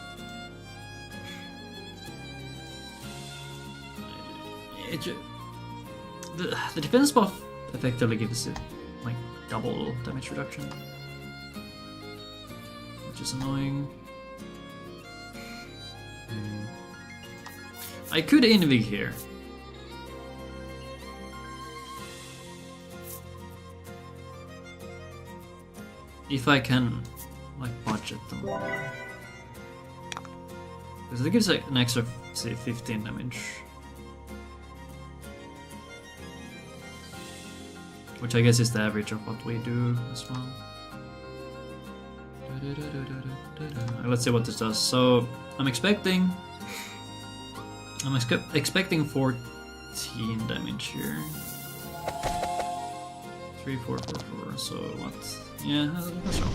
the defense buff effectively gives it like double damage reduction, which is annoying. I could invig here. If I can, like, budget them more. Because it gives like, an extra, say, 15 damage. Which I guess is the average of what we do as well. Let's see what this does. So, I'm expecting 14 damage here. 3, 4, 4, 4. So what? Yeah, that's wrong.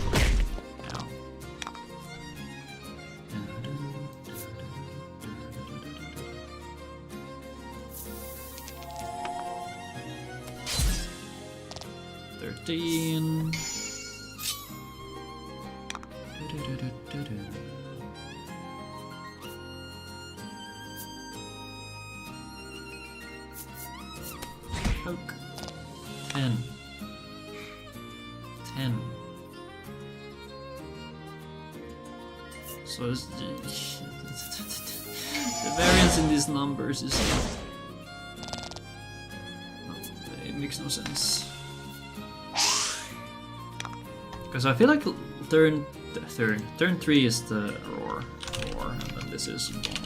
Ow. 13. Poke. 10. 10. So the variance in these numbers is it makes no sense. Because I feel like turn 3 is the roar, and then this is bonk.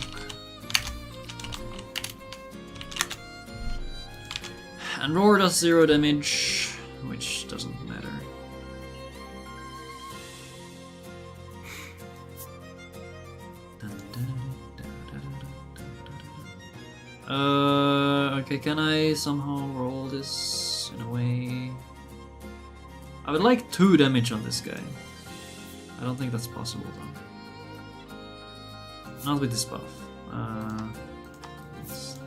And roar does 0 damage, which doesn't matter. Okay, can I somehow roll this in a way? I would like 2 damage on this guy. I don't think that's possible though. Not with this buff. Let's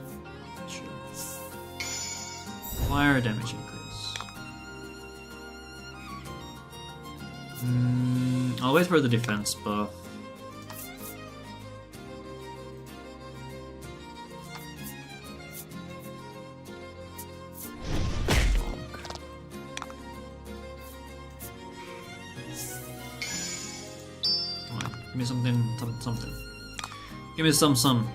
fire damage increase. I'll wait for the defense buff. Give me something. Give me some.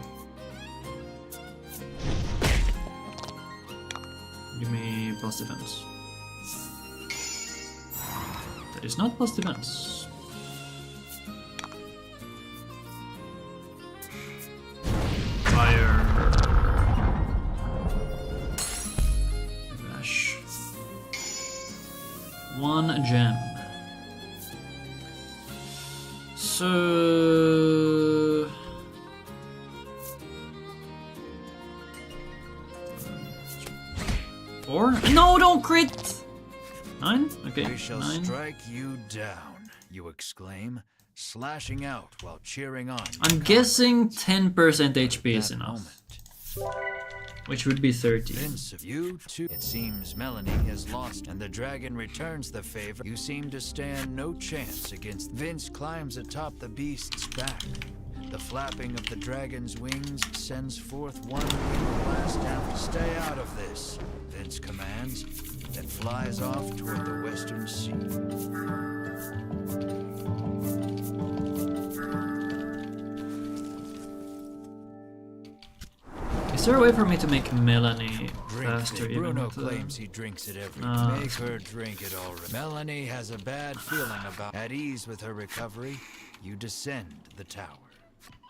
Give me plus defense. That is not plus defense. Fire. Rash. 1 gem. So 4? No, don't crit! 9? Okay, We shall 9. strike you down, you exclaim, slashing out while cheering on. I'm guessing 10% HP is That enough. moment. Which would be 30. Vince, you too. It seems Melanie has lost, and the dragon returns the favor. You seem to stand no chance against. Vince climbs atop the beast's back. The flapping of the dragon's wings sends forth one blast down. Stay out of this, Vince commands, then flies off toward the western sea. Is there a way for me to make Melanie Drink faster it. even Bruno with the... claims he drinks it every Ah. Make her drink it already. Melanie has a bad feeling about. At ease with her recovery, you descend the tower.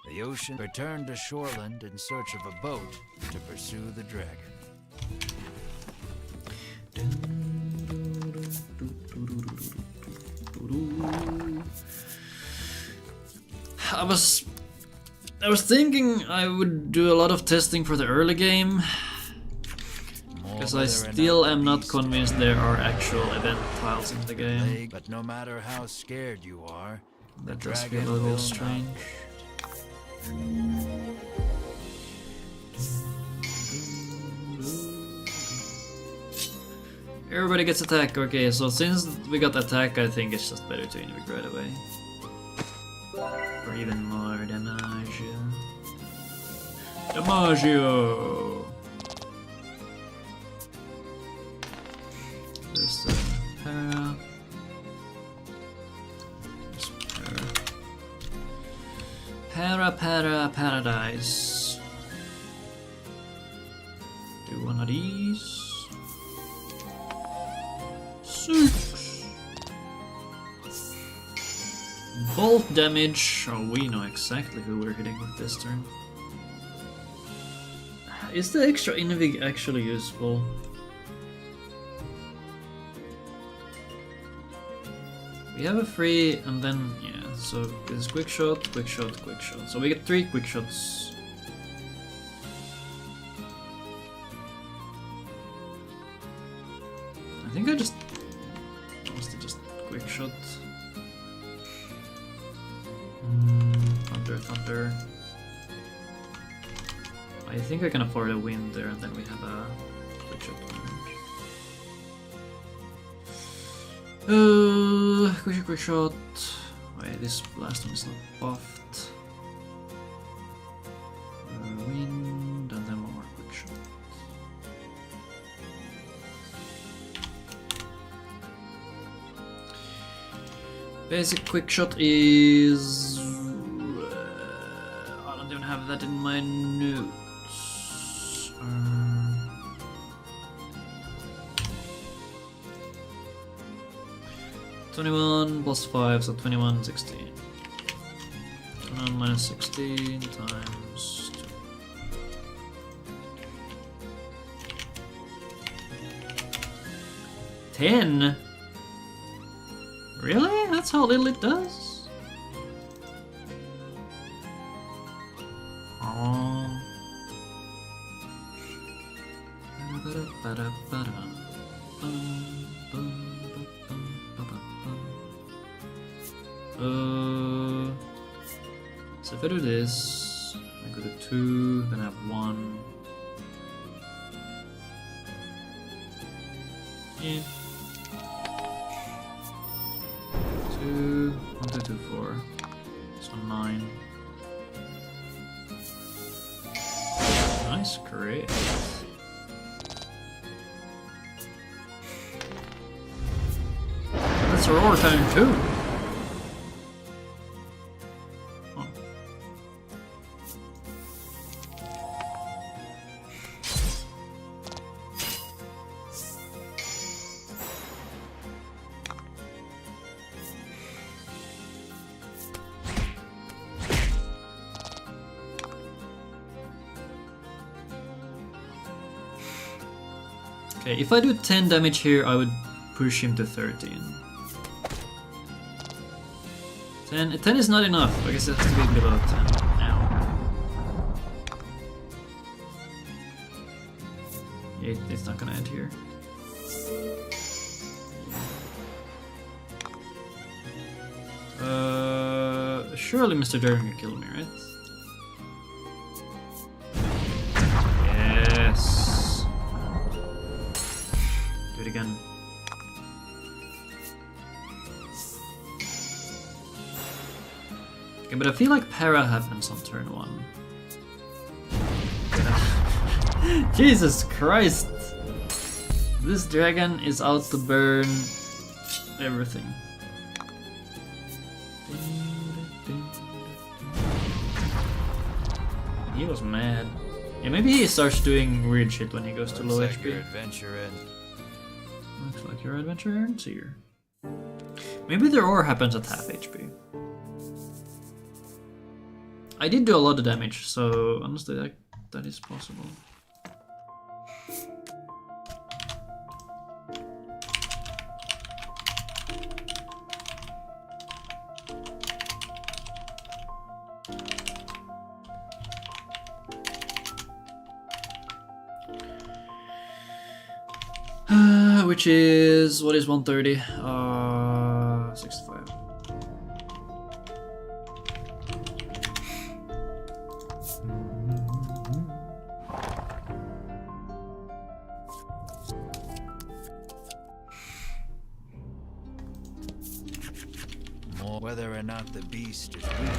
The ocean return to shoreland in search of a boat to pursue the dragon. I was thinking I would do a lot of testing for the early game, because I still am not convinced there are actual event tiles in the game. But no matter how scared you are, That the does feel dragon a little will strange. Everybody gets attack. Okay, so since we got attack, I think it's just better to invig right away. For even more damage. Damagio! Paradise. Do one of these. 6. Bolt damage. Oh, we know exactly who we're hitting with this turn. Is the extra Invig actually useful? We have a free, and then, yeah, so this is quick shot, quick shot, quick shot. So we get 3 quick shots. I think I just mostly just quick shot. Thunder. I think I can afford a win there, and then we have a quick shot damage. Quick shot. Wait, this last one is not buffed. Wind, and then one more quick shot. Basic quick shot is. I don't even have that in my notes. 21 plus 5, so 21, 16. 21 minus 16 times 2. $10? Really? That's how little it does? Oh. So if I do this, I go to 2, then I have 1. Yeah. 2, 1, 2, 2, 4. So 9. Nice, great. That's a roar time too. Oh. Okay, if I do 10 damage here, I would push him to 13. 10 is not enough. I guess it has to be below 10 now. It's not gonna end here. Surely Mr. Durham can kill me, right? Yes. Do it again. Okay, but I feel like para happens on turn 1. Jesus Christ! This dragon is out to burn everything. He was mad. Yeah, maybe he starts doing weird shit when he goes to low HP. Your adventure ends. Looks like your adventure ends here. Maybe the roar happens at half HP. I did do a lot of damage, so honestly that is possible. Which is, what is 130? 65. Whether or not the beast is weak,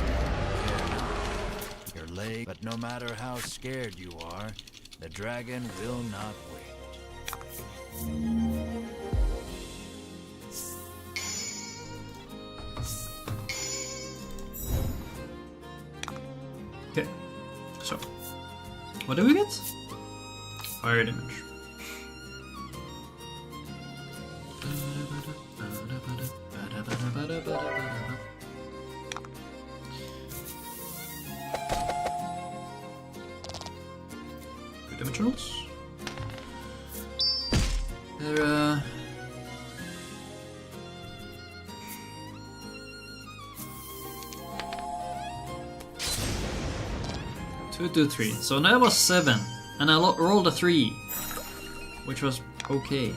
your leg, but no matter how scared you are, the dragon will not wait. So, what do we get? Fire damage. Good damage rolls. There, 2, 2, 3. So that was 7, and I rolled a 3, which was okay.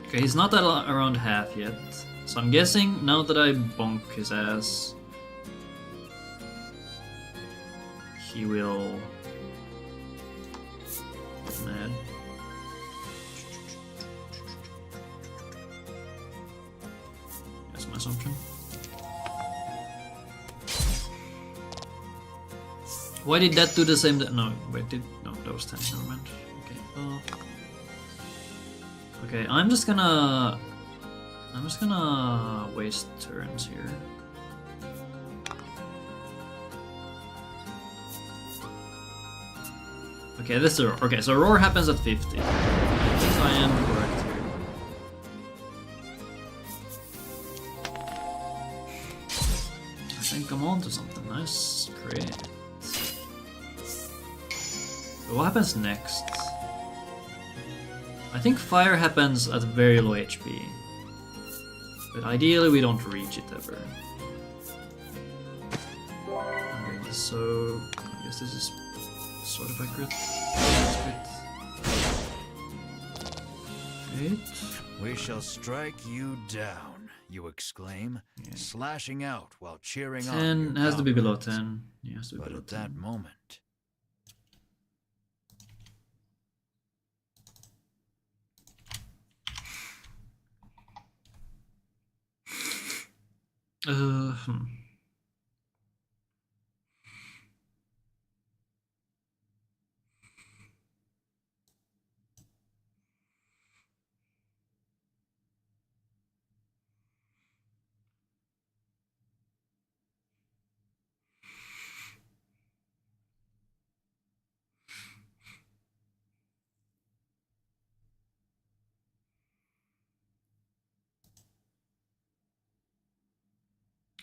Okay, he's not around half yet, so I'm guessing now that I bonk his ass, he will get mad. That's my assumption. Why did that do the same? No, wait, no, that was 10. Never mind. Okay. Okay, I'm just gonna waste turns here. Okay, this is a roar. Okay, so roar happens at 50. I think I am correct here. I think I'm on to something nice. Great. So what happens next? I think fire happens at very low HP, but ideally we don't reach it ever. Okay, so I guess this is sort of accurate. We shall strike you down, you exclaim, slashing out while cheering on. 10 has to be below 10. Yeah, has to be but below at 10. that moment.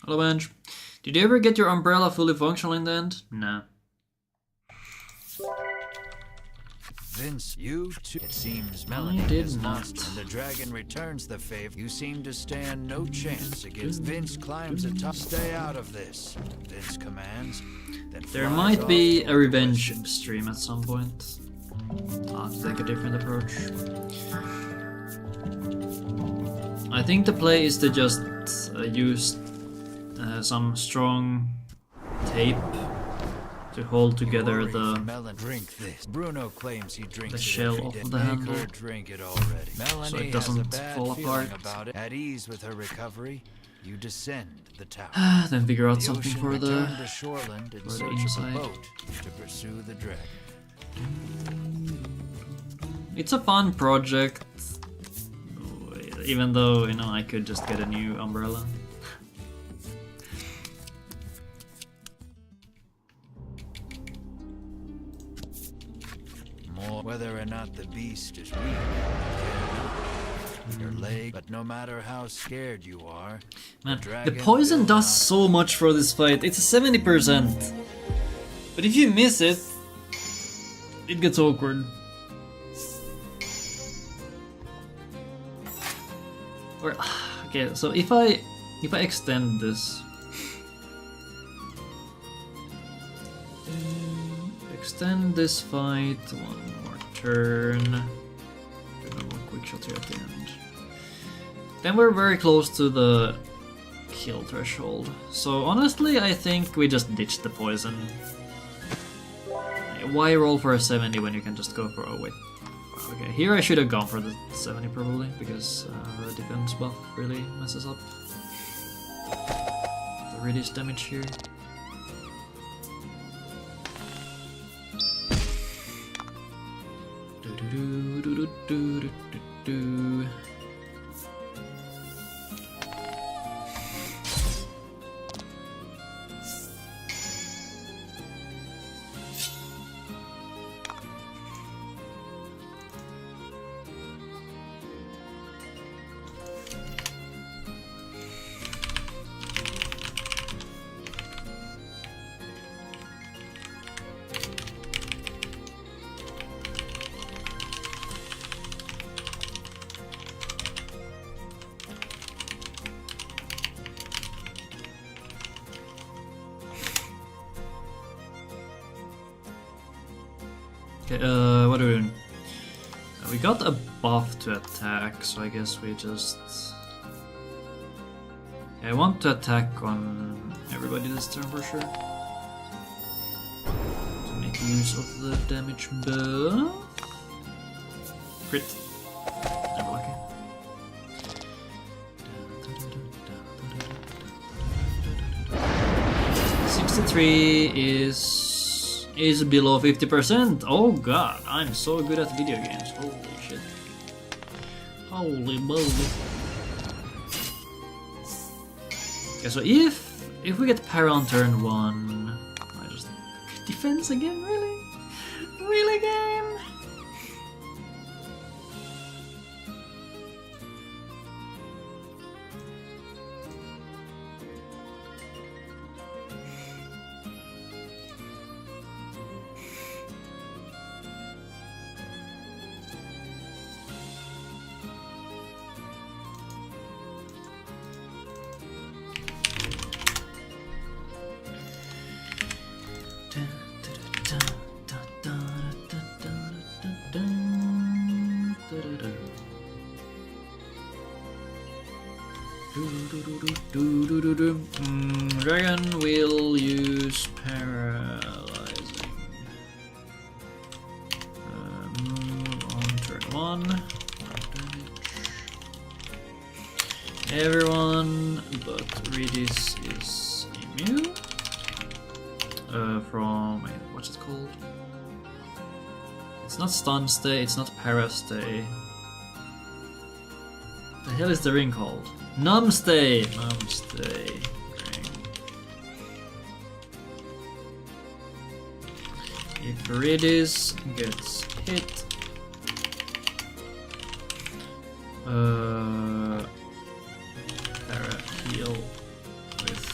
Hello, Benj. Did you ever get your umbrella fully functional in the end? Nah. Vince, you too. It seems Melanie is lost, and the dragon returns the favor. You seem to stand no chance against. Vince climbs atop. Stay out of this. Vince commands. There might be a revenge stream at some point. I'll take a different approach. I think the play is to just use some strong tape to hold together the Bruno claims he drinks the shell of the handle, drink it already. so it doesn't fall apart. About it. At ease with her recovery, you descend the tower. Then figure out The something ocean for returned the to shoreland in for the search inside. of a boat to pursue the dragon. It's a fun project, even though, you know, I could just get a new umbrella. Whether or not the beast is weak, your leg, but no matter how scared you are, Man, the poison does so much for this fight. It's 70%. But if you miss it, it gets awkward. Or okay, so if I extend this, extend this fight one more turn. Do one more quick shot here at the end. Then we're very close to the kill threshold. So honestly, I think we just ditch the poison. Why roll for a 70 when you can just go for, oh wait, Okay, here I should have gone for the 70 probably, because the defense buff really messes up the reduced damage here. Do. Okay, what are we doing? We got a buff to attack, so I guess we just... Yeah, I want to attack on everybody this turn for sure. To make use of the damage buff. Crit. Never lucky. 63 is below 50%. Oh god, I'm so good at video games. Holy shit. Holy moly. Okay, so if we get para on turn 1, I just defense again, really? Really game? Dragon will use paralyzing. Move on turn 1. Everyone but Redis is immune. From what's it called? It's not stun stay, it's not para stay. The hell is the ring called? Numb stay! Numb stay. Ring. If Redis gets hit, para heal with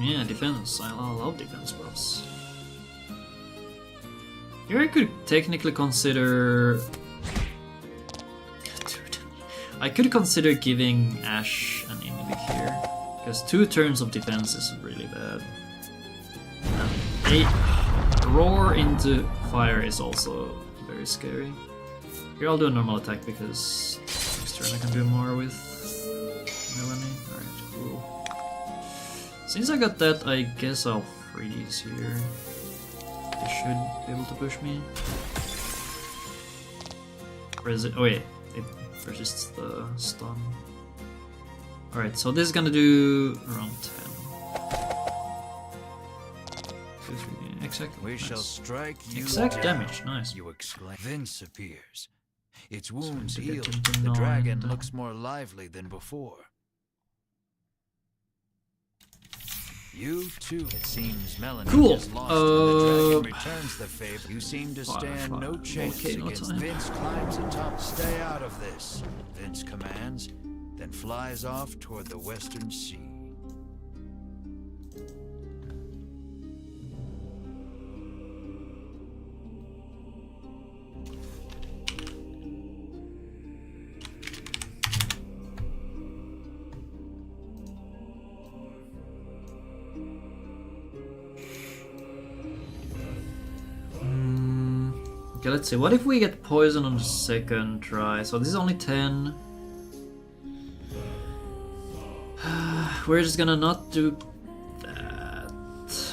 yeah, defense. I love defense buffs. Here I could technically consider... Dude. I could consider giving Ash an inhibic here, because 2 turns of defense is really bad. And a roar into fire is also very scary. Here I'll do a normal attack because next turn I can do more with Melanie. Alright, cool. Since I got that, I guess I'll freeze here. They should be able to push me. Oh wait, it resists the stun. Alright, so this is gonna do around 10. 2, 3, exact. We shall strike you exact down. Damage, nice. You exclaim. Vince appears. Its wounds So to get healed. into The dragon 9, looks more lively than before. You too. It seems Melanie Cool. is lost when the dragon returns the favor. You seem to stand no chance Okay, no against time. Vince climbs atop. Stay out of this. Vince commands, then flies off toward the western sea. Okay, let's see. What if we get poison on the second try? So this is only 10. we're just gonna not do that.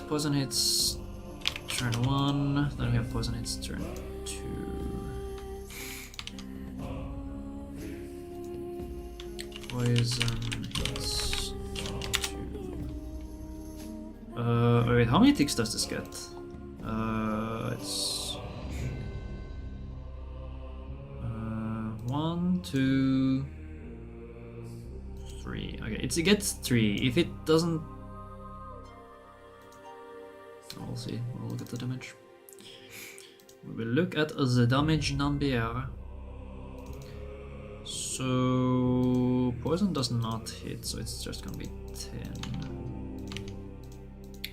Poison hits turn 1, then we have poison hits turn 2. Poison hits 2. Wait, how many ticks does this get? It's 1, 2, 3. Okay, it gets 3. If it doesn't, we'll see. We'll look at the damage. We will look at the damage number. So poison does not hit, so it's just gonna be 10.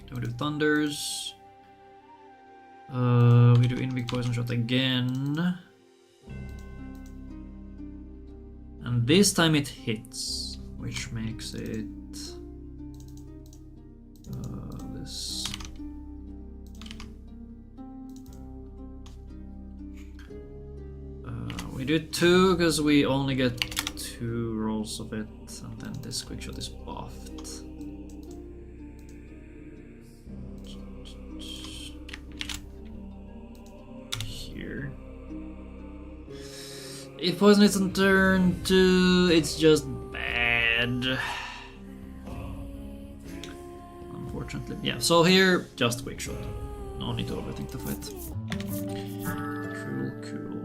Then we do thunders. We do Invig poison shot again. And this time it hits, which makes it this. We do 2 because we only get 2 rolls of it, and then this quick shot is buffed. Here. If poison is on turn 2, it's just bad. Unfortunately. Yeah, so here, just quick shot. No need to overthink the fight. Cool.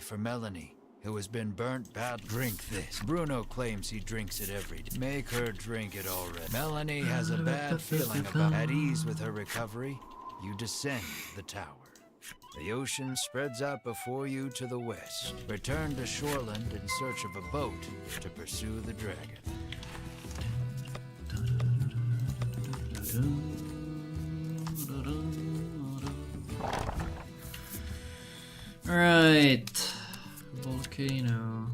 For Melanie, who has been burnt bad. Drink this. Bruno claims he drinks it every day. Make her drink it already. Melanie has a bad feeling about at ease with her recovery. You descend the tower. The ocean spreads out before you to the west. Return to Shoreland in search of a boat to pursue the dragon. Right. Volcano.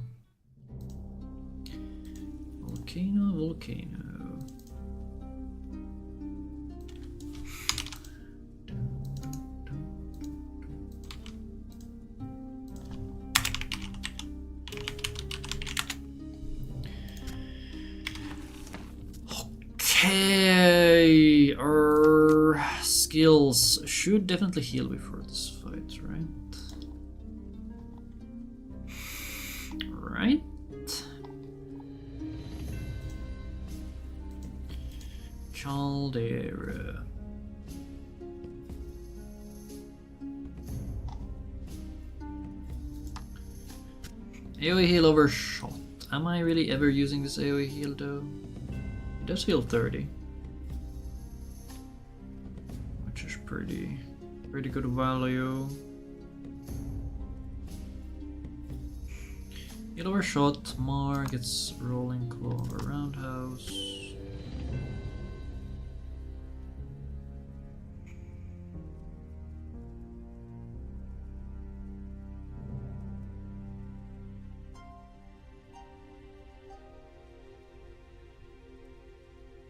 Okay, our skills should definitely heal before this fight, right? Right? Caldera. AoE heal overshot. Am I really ever using this AoE heal though? It does heal 30. Which is pretty good value. Heal overshot, Mar gets rolling claw of a roundhouse.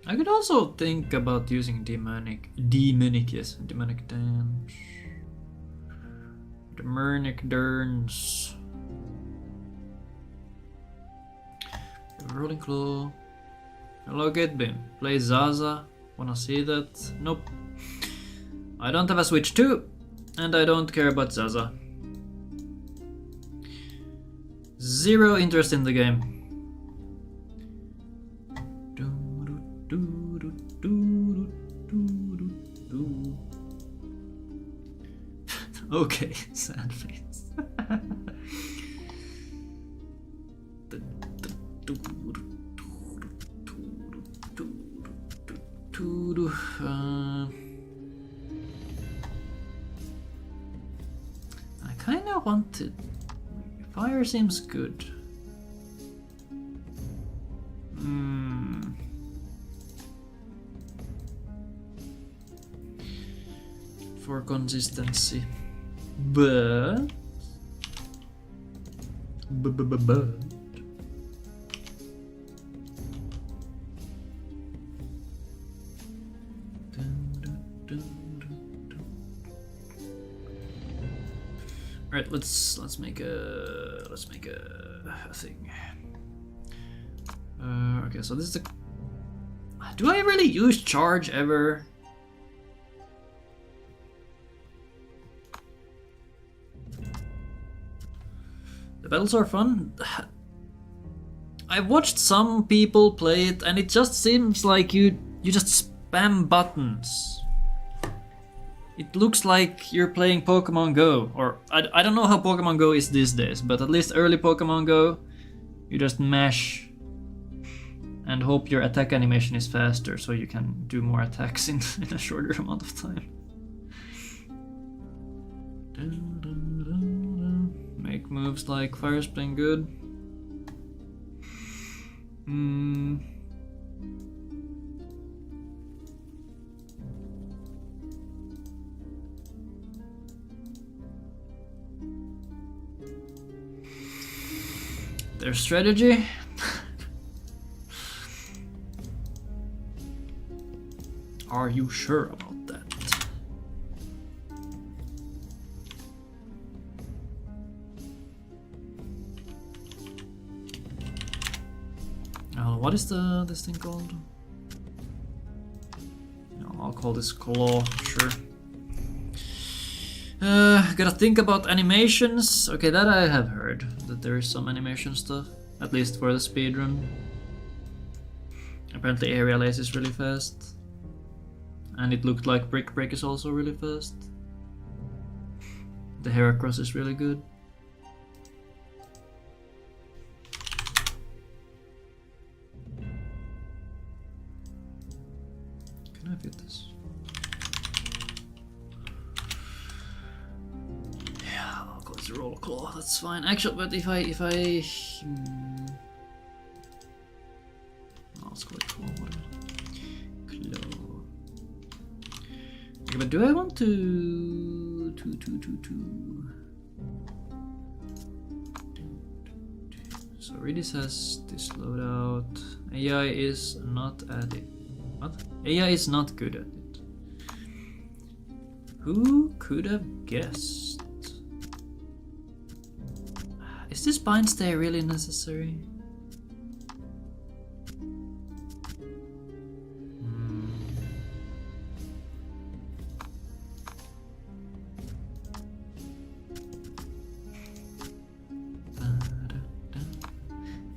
I could also think about using demonic dance. Demonic Derns. Rolling claw. Hello, Getbin. Play Zaza. Wanna see that? Nope. I don't have a Switch 2, and I don't care about Zaza. Zero interest in the game. Okay, sad face. I kinda wanted. Fire seems good. For consistency. But Right, let's make a thing. Okay, so this is the. Do I really use charge ever? The battles are fun. I've watched some people play it, and it just seems like you just spam buttons. It looks like you're playing Pokemon Go, or I don't know how Pokemon Go is these days, but at least early Pokemon Go, you just mash and hope your attack animation is faster so you can do more attacks in a shorter amount of time. Make moves like Fire Spin good. Their strategy. Are you sure about that? What is this thing called? No, I'll call this claw, sure. Gotta think about animations. Okay, that I have heard, that there is some animation stuff, at least for the speedrun. Apparently Aerial Ace is really fast. And it looked like Brick Break is also really fast. The Heracross is really good. Can I fit this? Yeah, I'll go with Roll Claw, that's fine. Actually, but if I let's go with Claw, whatever. Claw. Okay, but do I want to So Redis has this loadout. AI is not at it. What? AI is not good at it. Who could have guessed? Is this bind stay really necessary?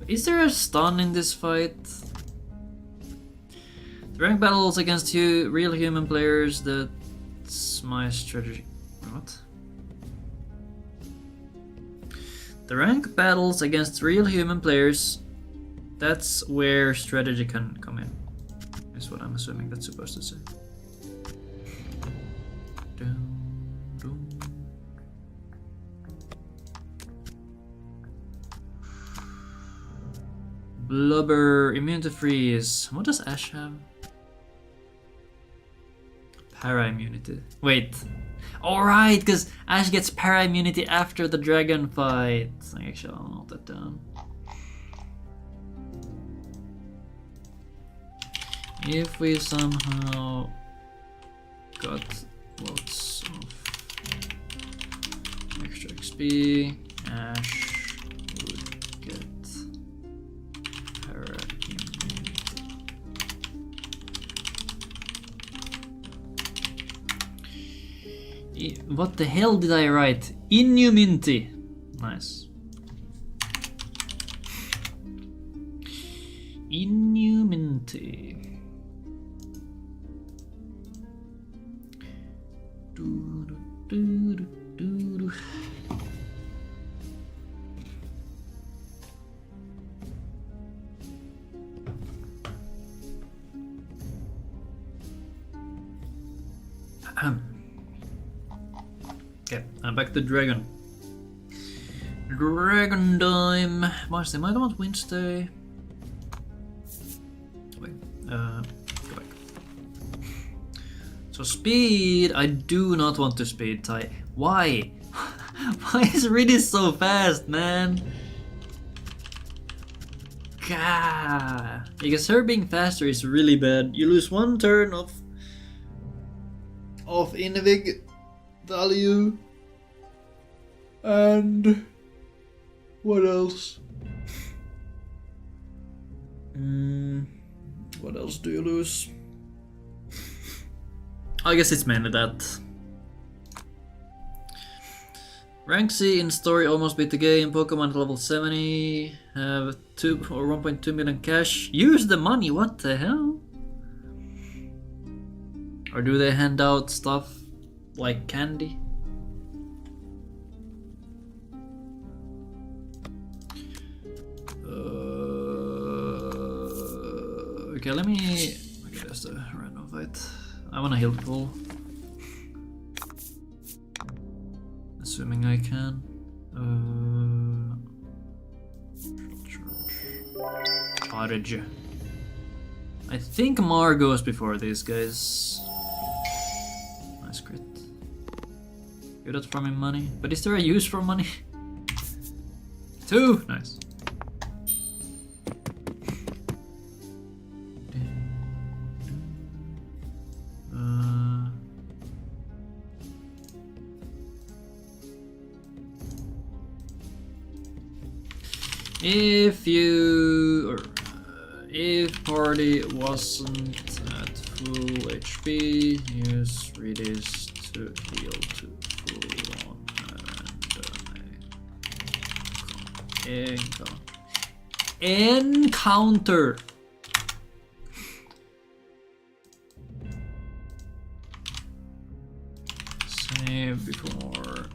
Is there a stun in this fight? The rank battles against real human players, that's my strategy. What? The rank battles against real human players, that's where strategy can come in. Is what I'm assuming that's supposed to say. Blubber, immune to freeze. What does Ash have? Para immunity. Wait. Alright, because Ash gets para immunity after the dragon fight. Actually, I'll note that down. If we somehow got lots of extra XP, Ash would get para immunity. What the hell did I write? Innuminty. Nice. Innuminty. Okay, I'm back to Dragon. Dragon time. Mars, they might want Wednesday. Wait, go back. So speed, I do not want to speed tie. Why? Why is Redis so fast, man? God. Because her being faster is really bad. You lose 1 turn of Invig value. And what else? What else do you lose? I guess it's mainly that. Rank C in story almost beat the game. Pokemon at level 70. Have 2 or 1.2 million cash. Use the money, what the hell? Or do they hand out stuff like candy? Okay, let me... Okay, that's the random fight. I wanna heal people. Assuming I can. Cottage. I think Mar goes before these guys. Nice crit. Good at farming money. But is there a use for money? 2! Nice. If party wasn't at full HP, use Redis to heal to full on encounter. Save before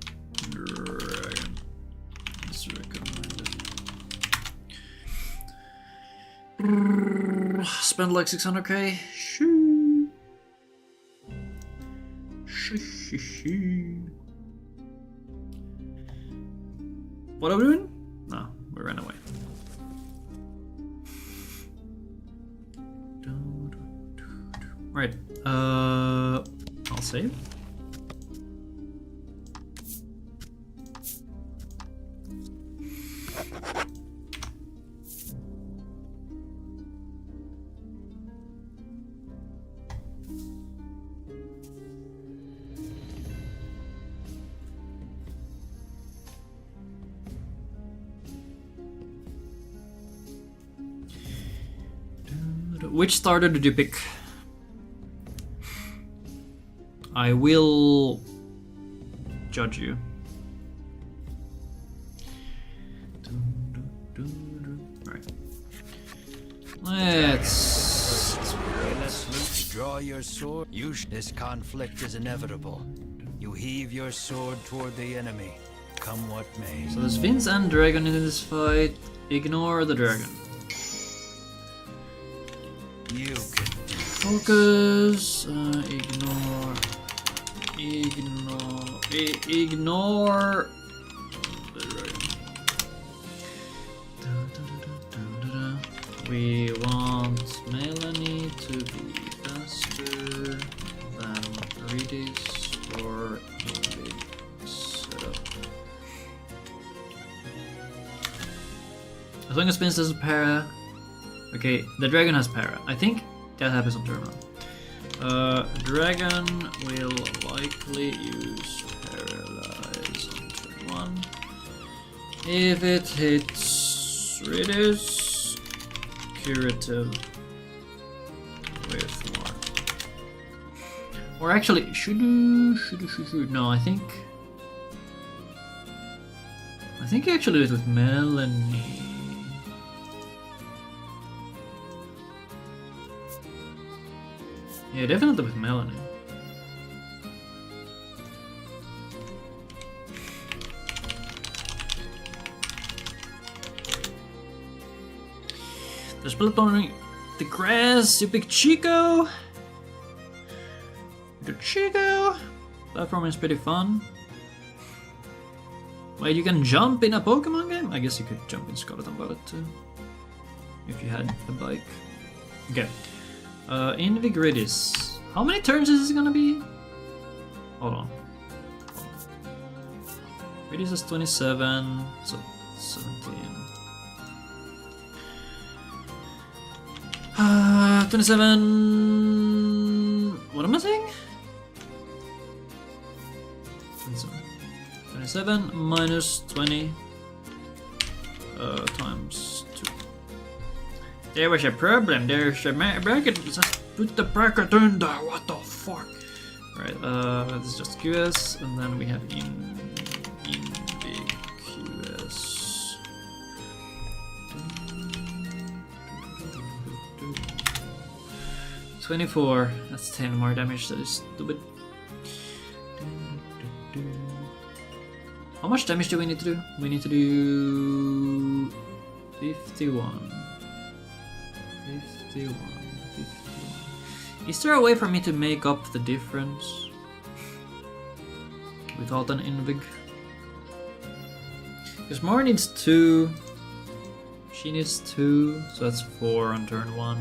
dragon. It's recommended. Spend like 600k. Shoo. What are we doing? No, we ran away. Right. I'll save. Which starter did you pick? I will judge you. Alright. Let's draw your sword. This conflict is inevitable. You heave your sword toward the enemy, come what may. So there's Vince and Dragon in this fight. Ignore the dragon. You can focus. Ignore the dragon. We want Melanie to be faster than Redis for Invig setup. As long as Vince doesn't para. Okay, the dragon has para. I think that happens on turn 1. Dragon will likely use paralyze on turn 1. If it hits Redis, curative with more. Or actually, should. No, I think you actually do it with Melanie. Yeah, definitely with Melanie. There's split on the grass. You pick Chico. The Chico. Platform is pretty fun. Wait, you can jump in a Pokemon game? I guess you could jump in Scarlet and Violet too. If you had a bike. Okay. Invig Redis. How many turns is this gonna be? Hold on. Redis is 27, so 17. 27. What am I saying? 27 minus 20 times 2. There was a problem. There's a bracket. Just put the bracket in there. What the fuck? Right. This is just QS, and then we have in big QS. 24. That's 10 more damage. That is stupid. How much damage do we need to do? We need to do 51. 51. Is there a way for me to make up the difference without an invig? Because Mara needs 2. She needs 2, so that's 4 on turn 1.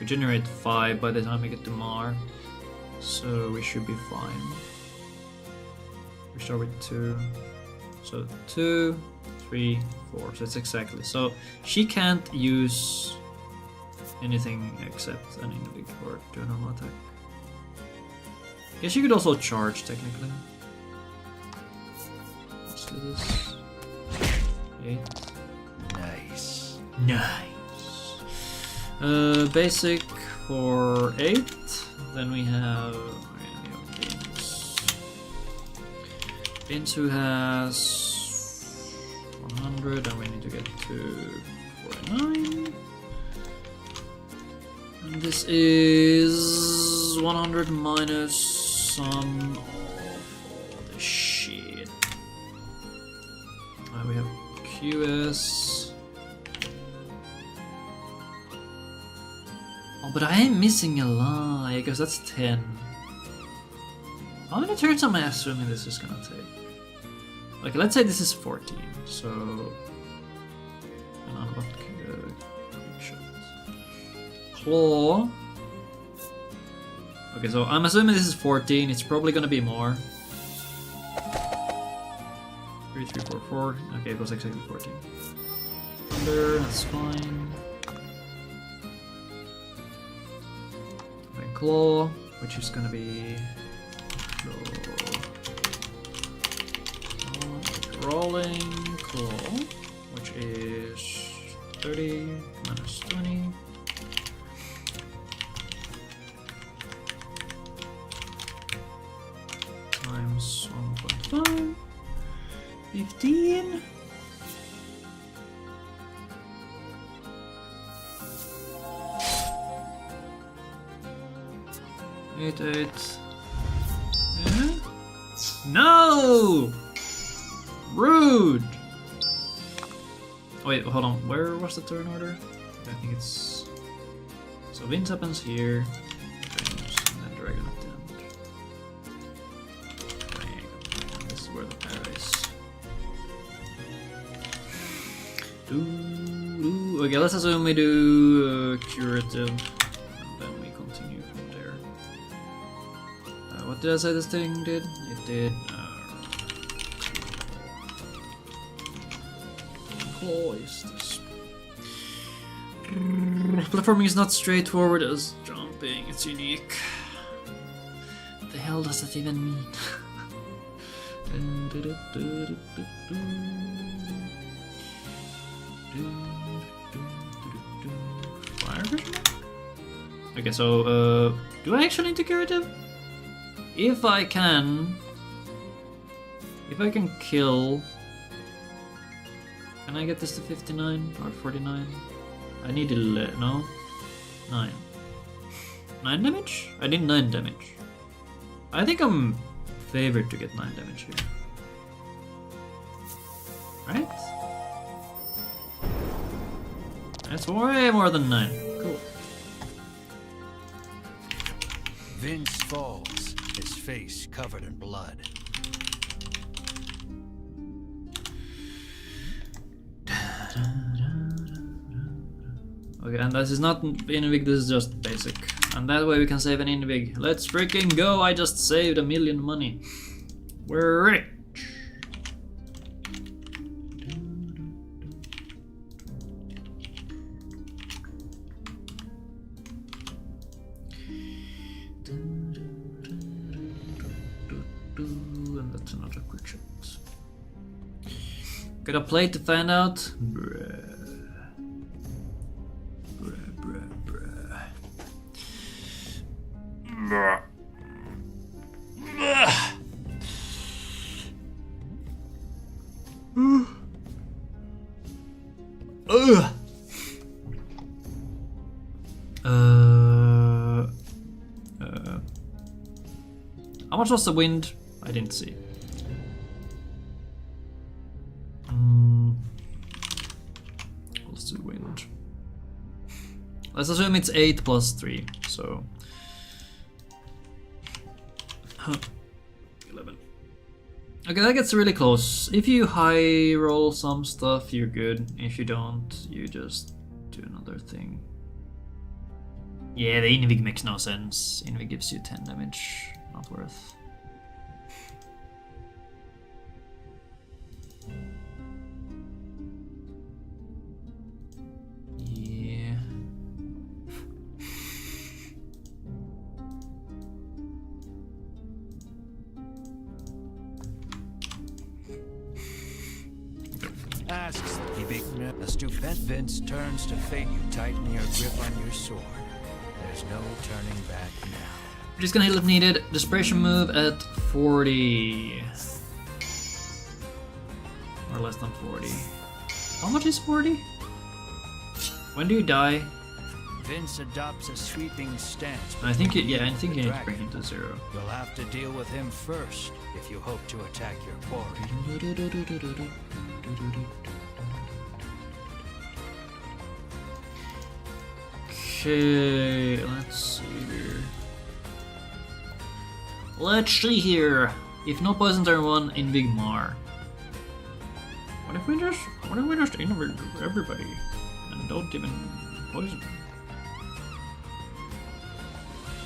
We generate 5 by the time we get to Mar, so we should be fine. We start with 2. So 2, 3, 4. So it's exactly. So she can't use anything except an invig or do a normal attack. Guess she could also charge technically. Let's do this. 8. Nice. Nice. Basic for 8. Then we have Vince who has 100, and we need to get to 49. And this is 100 minus some of all this shit. We have QS. Oh, but I am missing a lie, because that's 10. How many turns am I assuming this is gonna take? Okay, let's say this is 14, so... And I'm about quick shot. Claw. Okay, so I'm assuming this is 14, it's probably gonna be more. 3, 3, 4, 4. Okay, it was exactly 14. Thunder, that's fine. Then Claw, which is gonna be... Rolling Claw, which is 30 minus 20. Times 1.5. 15. Eight. No! Rude! Oh, wait, hold on. Where was the turn order? I think it's... So Vince happens here. Vince, and then Dragon at the end. This is where the pair is. Okay, let's assume we do curative. And then we continue from there. What did I say this thing did? It did... Claw is this. Platforming is not straightforward as jumping, it's unique. What the hell does that even mean? Fire version? Okay, so do I actually need to curative? If I can kill. Can I get this to 59 or 49? I need 11, no? 9. 9 damage? I need 9 damage. I think I'm favored to get 9 damage here. Right? That's way more than 9. Cool. Vince falls, his face covered in blood. Okay, and this is not invig, this is just basic. And that way we can save an invig. Let's freaking go! I just saved $1 million money. We're rich! That's another quick shot. Gotta play to find out. Bruh. Bruh, bruh, bruh. Bruh. Ugh. How much was the wind? I didn't see. Let's do wind. Let's assume it's 8 plus 3, so 11. Okay, that gets really close. If you high roll some stuff, you're good. If you don't, you just do another thing. Yeah, the Invig makes no sense. Invig gives you 10 damage. Not worth. Yeah. Asks he big a stupid Vince turns to fate. You tighten your grip on your sword. There's no turning back now. We're just gonna heal if needed. Desperation move at 40. Or less than 40. How much is 40? When do you die? Vince adopts a sweeping stance. I think it, yeah, I think you need to dragon. bring him to 0. You'll have to deal with him first if you hope to attack your quarry. Okay, let's see here. Let's see here. If no poison turn 1, Invig Mar. What if we just invig everybody and don't even poison?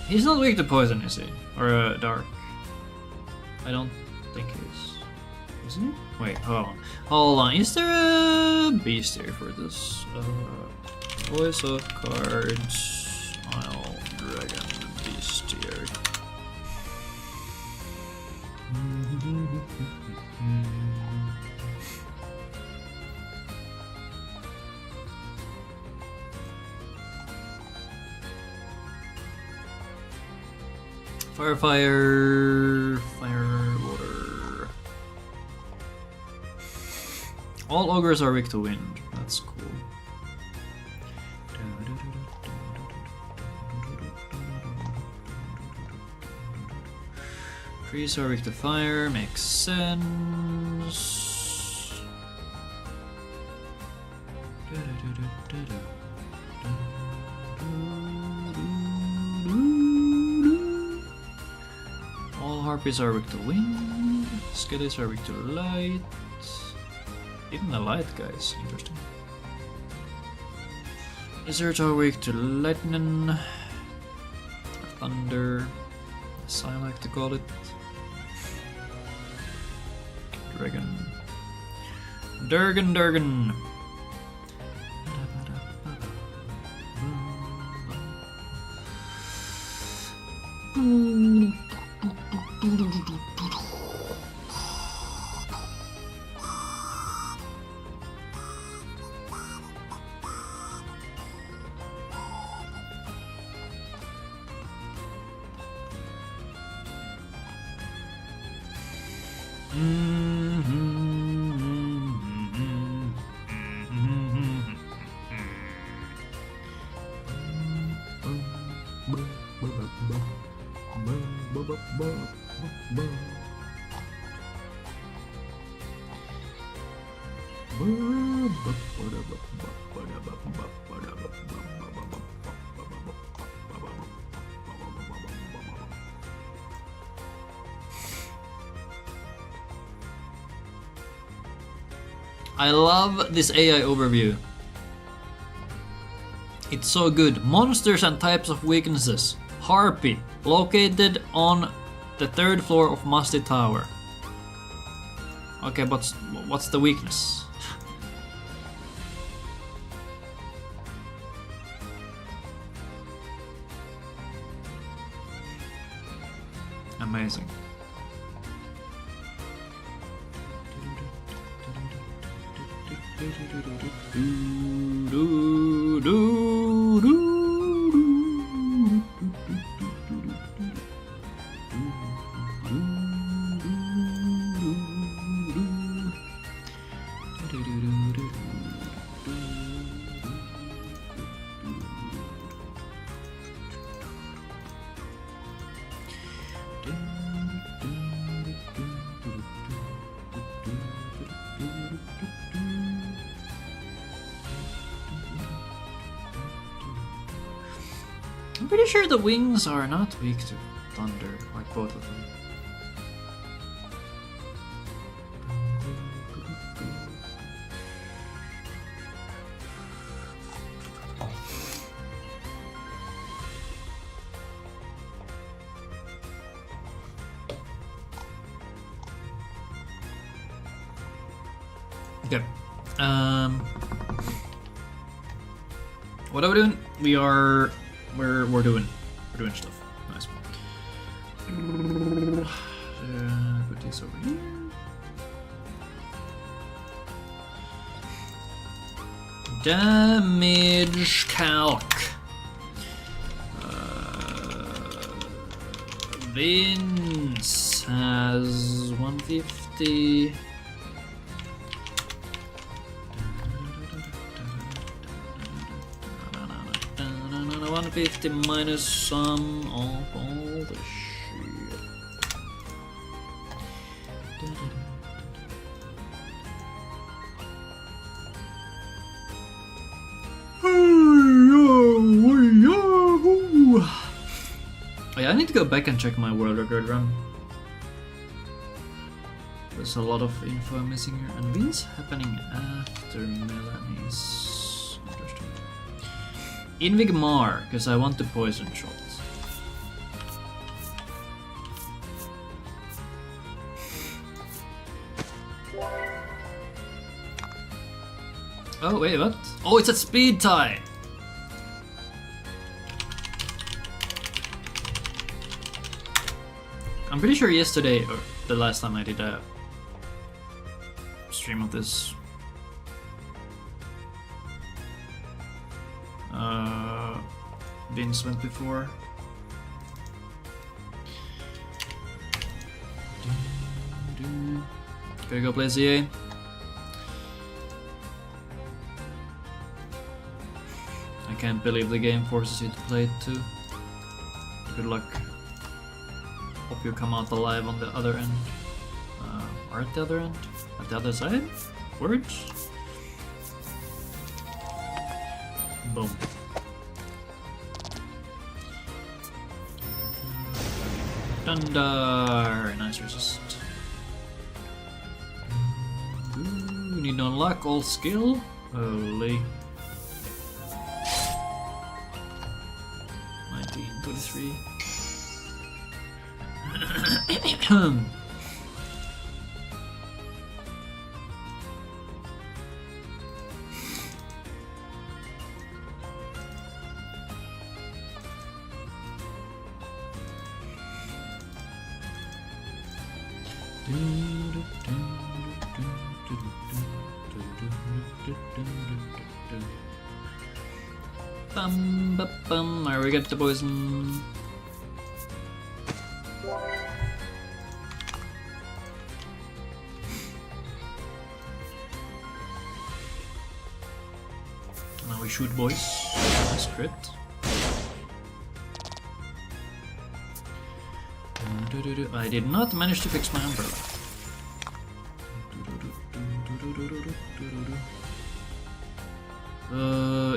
He's not weak to poison, is he? Or dark? I don't think he is. Is he? Wait, hold on. Hold on. Is there a bestiary for this? Voice of cards. Isle Dragon bestiary. Fire, water. All ogres are weak to wind. That's cool. Trees are weak to fire. Makes sense. All harpies are weak to wind. Skellies are weak to light. Even the light guys, interesting. Lizards are weak to lightning. Or thunder, as I like to call it. Dragon. Durgan. I love this AI overview. It's so good. Monsters and types of weaknesses. Harpy, located on the 3rd floor of Musty Tower. Okay, but what's the weakness? Amazing. I'm pretty sure the wings are not weak to thunder, like both of them. Okay. What are we doing? We're doing stuff. Nice. Put this over here. Damage calc. Vince has 150. 150 minus some of all the shit. Oh yeah, I need to go back and check my world record run. There's a lot of info missing here. And Vin's happening after Melanie's. Interesting. Invigmar, because I want the poison shots. Oh wait, what? Oh, it's at speed tie! I'm pretty sure yesterday, or the last time I did a stream of this, Vince went before. Gotta go play ZA. I can't believe the game forces you to play it too. Good luck. Hope you come out alive on the other end. Or at the other end? At the other side? Words? Boom. Thunder! Nice resist. Ooh, need to unlock all skill? Holy. 1923. Bum ba bum. Alright, we got the poison. Now we shoot boys. Nice crit. I did not manage to fix my umbrella.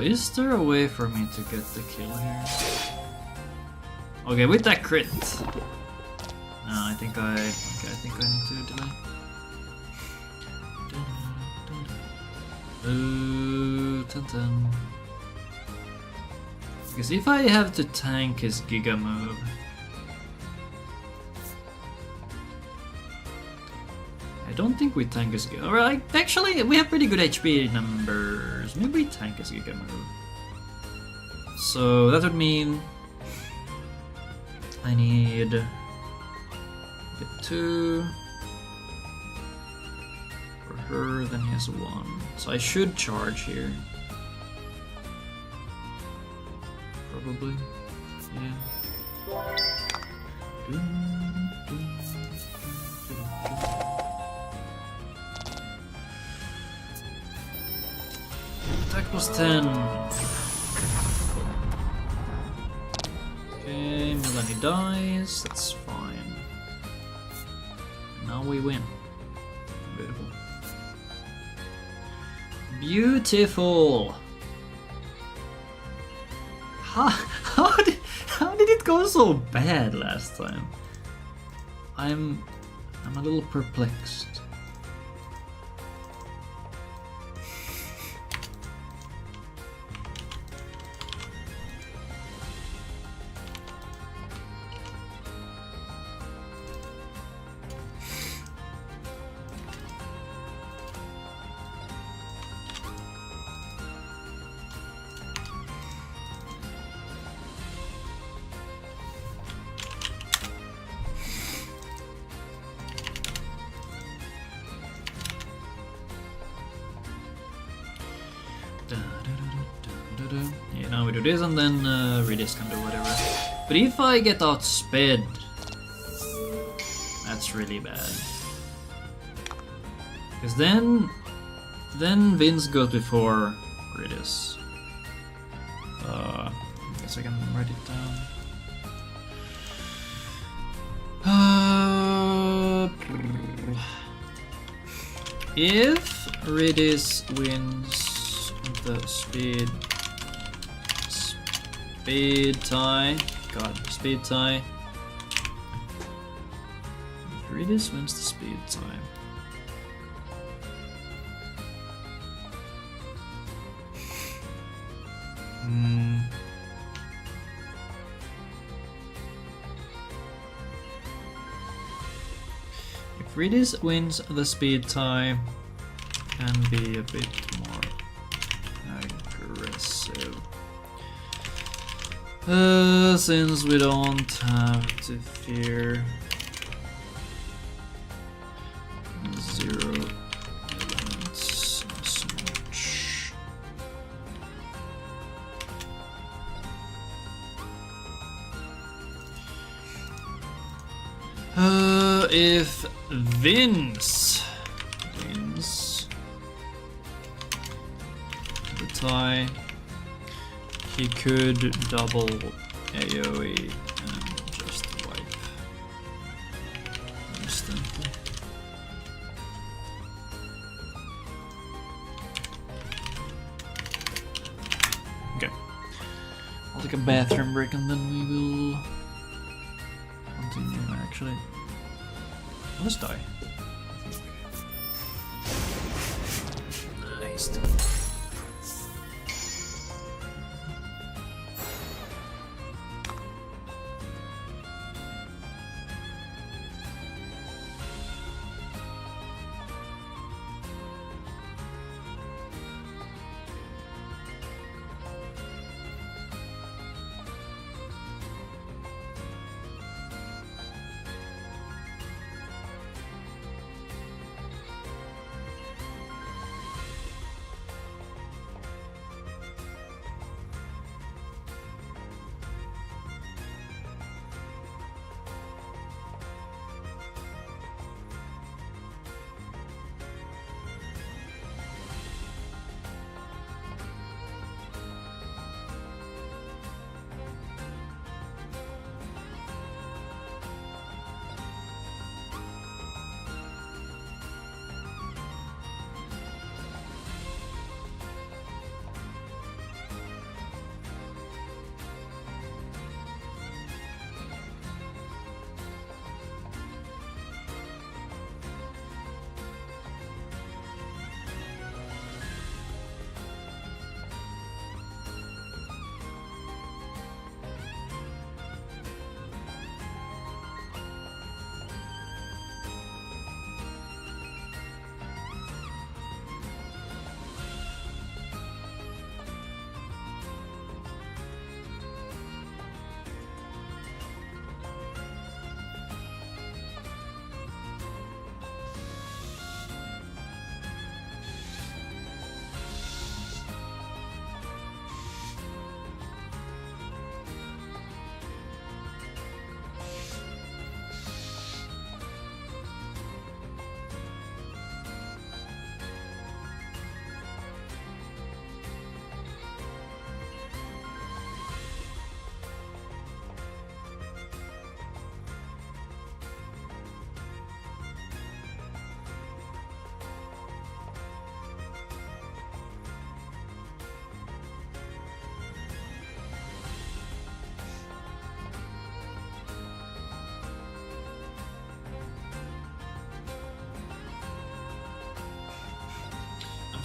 Is there a way for me to get the kill here? Okay, with that crit. No, I think I need to delay. 10-10. Because if I have to tank his Giga move, I don't think we tank his Giga. Alright, actually, we have pretty good HP numbers. Maybe we tank his Giga move. So that would mean I need get 2 for her, then he has 1. So I should charge here. Probably. Yeah. Attack plus 10. Okay, Melanie dies. That's fine. Now we win. Beautiful. Beautiful. How did it go so bad last time? I'm a little perplexed. Yeah, now we do this and then Redis can do whatever. But if I get outsped, that's really bad. Because then Vince goes before Redis. I guess I can write it down. If Redis wins the speed tie, speed tie. If Redis wins the speed tie. If Redis wins the speed tie, can be a bit more aggressive. Since we don't have to fear 0 elements so much. If Vince wins the tie, he could double AoE and just wipe instantly. Okay. I'll take a bathroom break and then we will continue. Actually, let's die. Nice.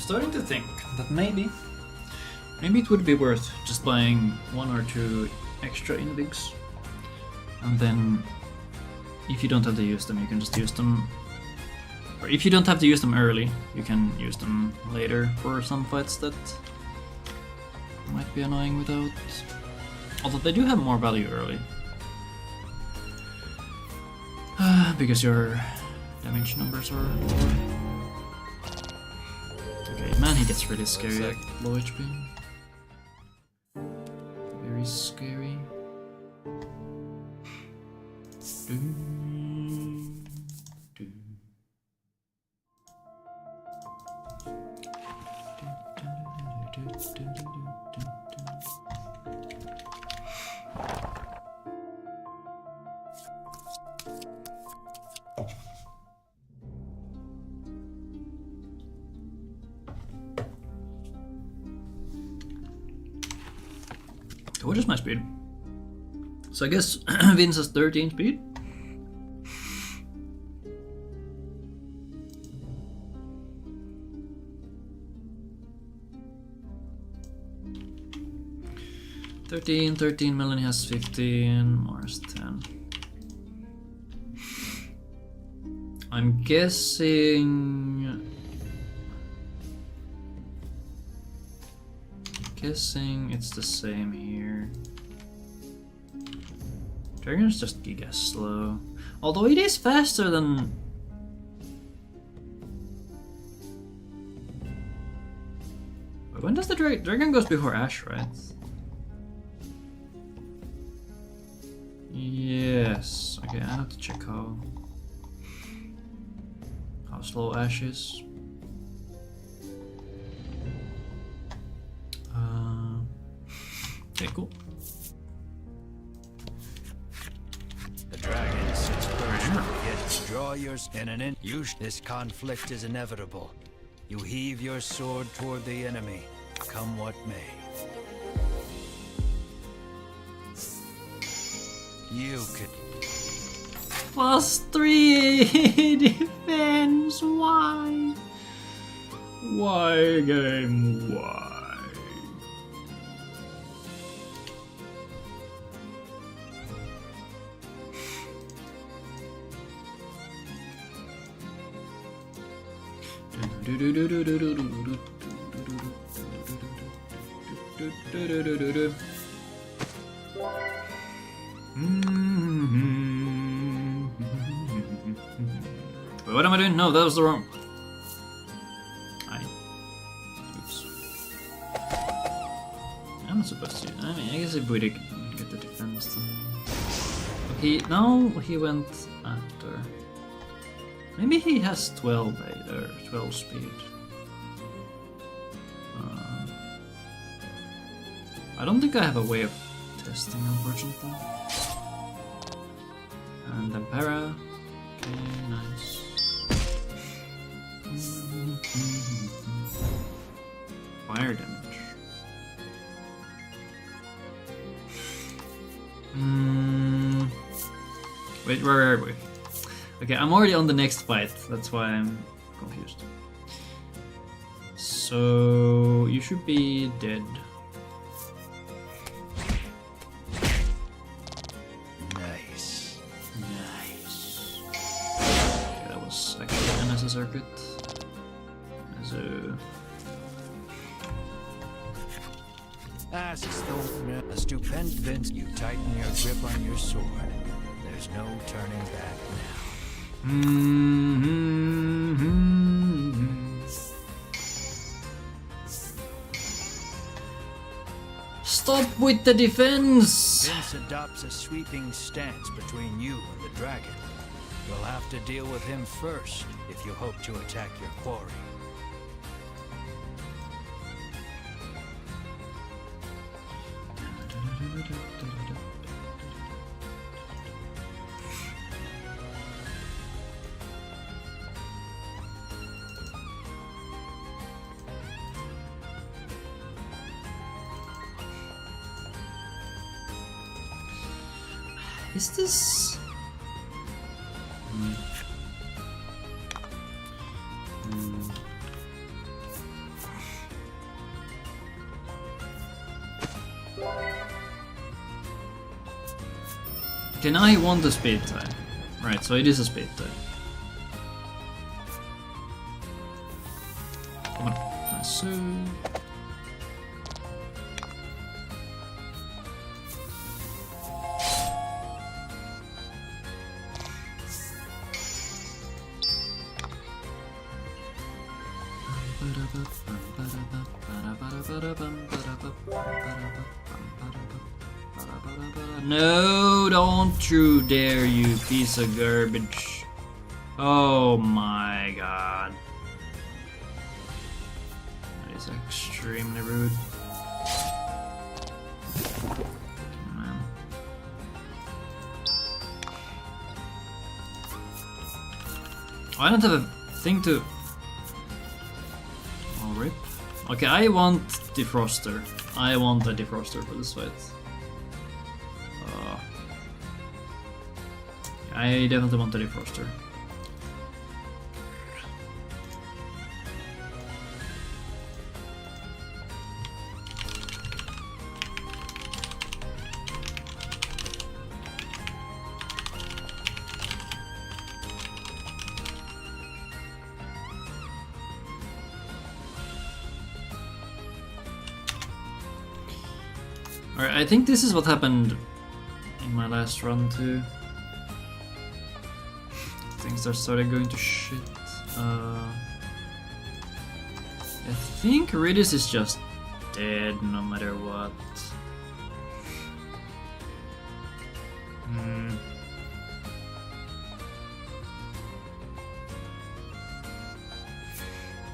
starting to think that maybe it would be worth just buying 1 or 2 extra invigs, and then if you don't have to use them, you can just use them. Or if you don't have to use them early, you can use them later for some fights that might be annoying without. Although they do have more value early. Because your damage numbers are lower. Okay, man, he gets really scary at low HP. Very scary. What is my speed? So I guess Vince has 13 speed. Melanie has 15, Mars 10. I'm guessing it's the same here. Dragon's just giga slow. Although it is faster than... When does the dragon goes before Ash, right? Yes. Okay, I have to check how slow Ash is. Okay, cool. The dragon sits perched, yet draw yours in an in. This conflict is inevitable. You heave your sword toward the enemy, come what may. You could. +3 defense. Why? Why, game? Why? Wait, what am I doing? No, that was the wrong. Oops. I'm not supposed to. I mean, I guess if we did get the defense, then. No, he went after. Maybe he has 12 or 12 speed. I don't think I have a way of testing, unfortunately. And then para. Okay, nice. Fire damage. Wait, where are we? Okay, I'm already on the next fight, that's why I'm confused. So you should be dead. Nice. Nice. Okay, that was actually an NS circuit. So a stupendous Vince, you tighten your grip on your sword. There's no turning back now. Stop with the defense! Vince adopts a sweeping stance between you and the dragon. You'll have to deal with him first if you hope to attack your quarry. Is this... Okay, now he won the speed tie. Right, so it is a speed tie. Come on. Nice. No, don't you dare, you piece of garbage. Oh my god. That is extremely rude. Man. Oh, I don't have a thing to... Oh, rip. Okay, I want defroster. I want a defroster for this fight. I definitely want a defroster. Alright, I think this is what happened in my last run too. Things are started going to shit. I think Ridis is just dead no matter what.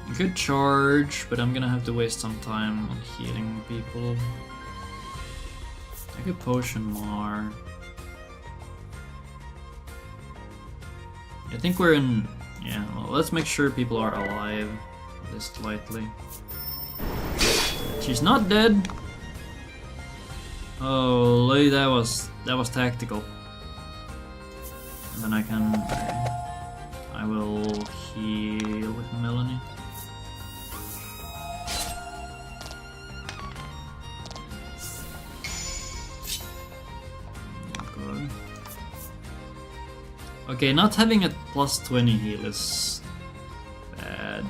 I could charge, but I'm gonna have to waste some time on healing people. I could potion more. I think we're in... Yeah, well, let's make sure people are alive, at least lightly. She's not dead! Oh, look, that was tactical. And then I can... I will heal with Melanie. Good. Okay, not having a plus 20 heal is bad.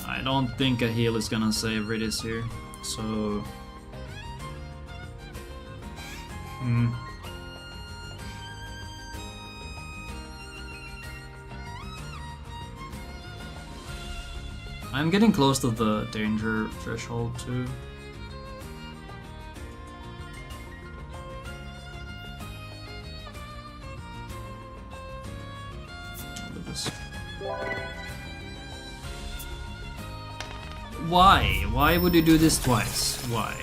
I don't think a heal is gonna save Ridis here, so... I'm getting close to the danger threshold too. Why? Why would you do this twice? Why?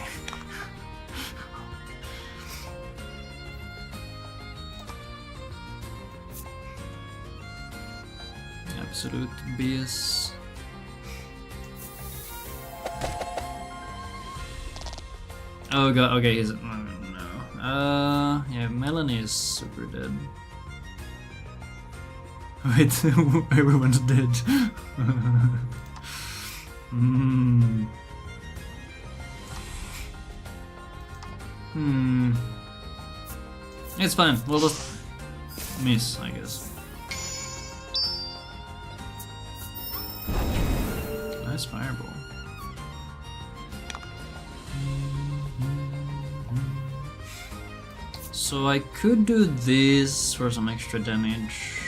Absolute BS. Oh god, okay, he's... no. Yeah, Melanie is super dead. Wait, everyone's dead. It's fine, we'll just miss, I guess. Nice fireball. So I could do this for some extra damage.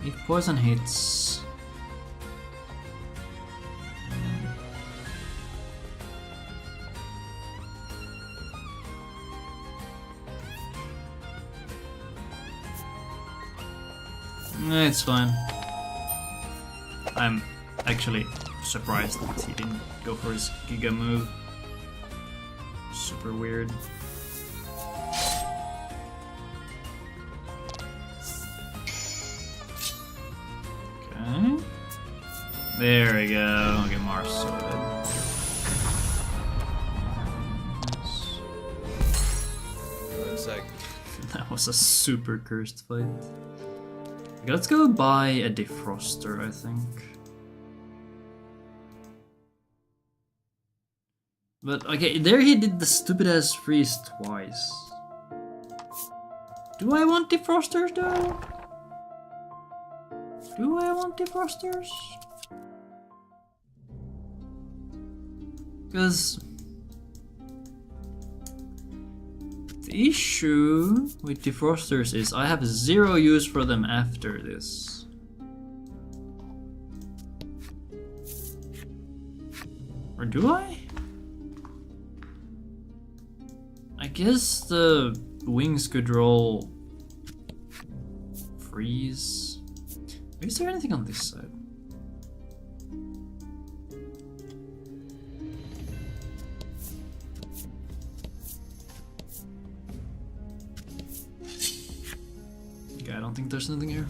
If poison hits... It's fine. I'm actually surprised that he didn't go for his Giga move. Super weird. Okay. There we go. Okay, Mars sorted. Looks like that was a super cursed fight. Okay, let's go buy a defroster, I think. But okay, there he did the stupid ass freeze twice. Do I want defrosters though? Do I want defrosters? Because the issue with defrosters is I have zero use for them after this. Or do I? I guess the wings could roll freeze. Is there anything on this side? Okay, I don't think there's anything here.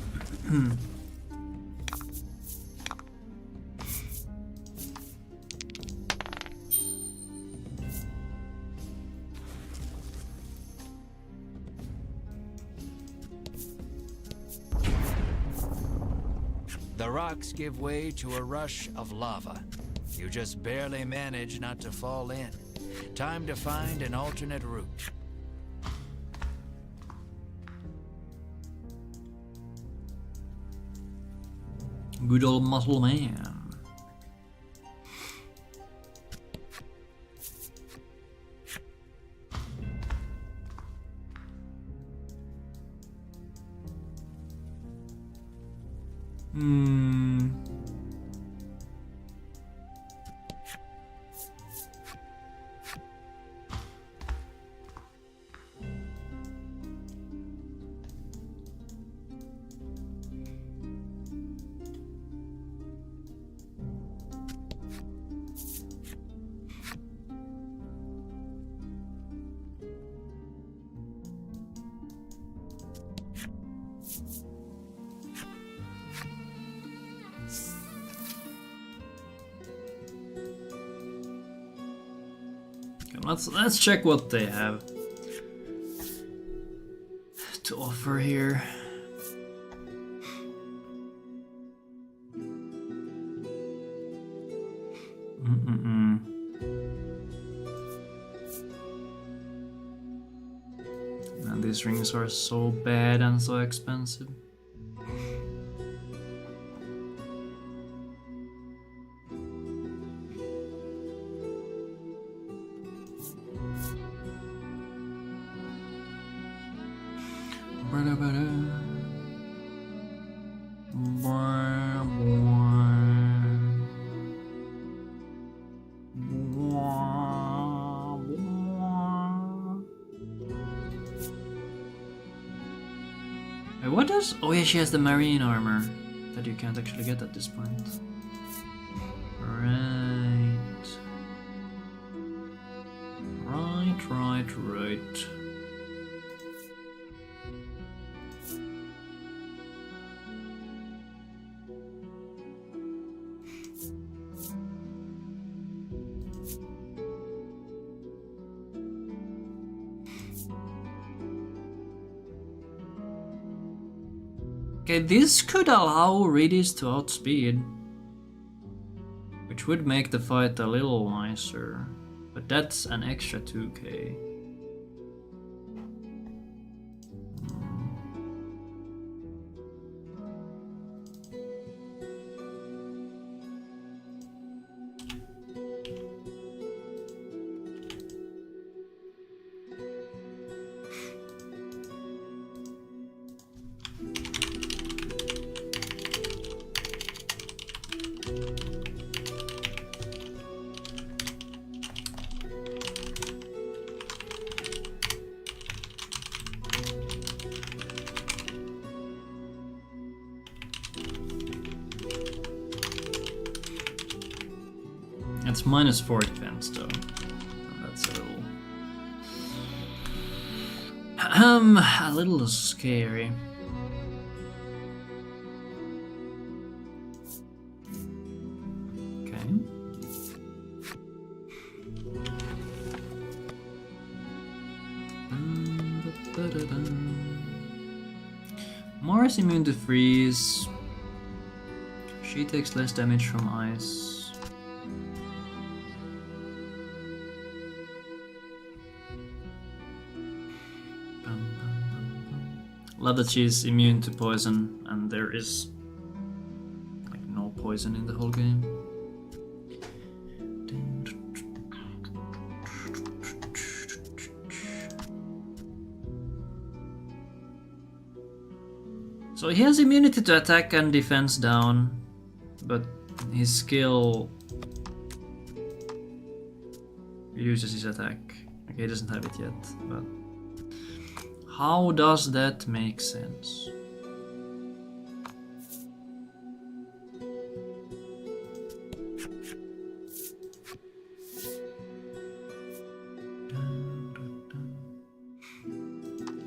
The rocks give way to a rush of lava. You just barely manage not to fall in. Time to find an alternate route. Good old muscle man. Let's check what they have to offer here. And these rings are so bad and so expensive. What does... Oh yeah, she has the marine armor that you can't actually get at this point. Right. Right. Okay, this could allow Redis to outspeed, which would make the fight a little nicer, but that's an extra 2k. It's -4 defense though. That's a little scary. Okay. Mars immune to freeze. She takes less damage from ice. Love that she's immune to poison, and there is like no poison in the whole game. So he has immunity to attack and defense down, but his skill uses his attack. Okay, he doesn't have it yet, but how does that make sense?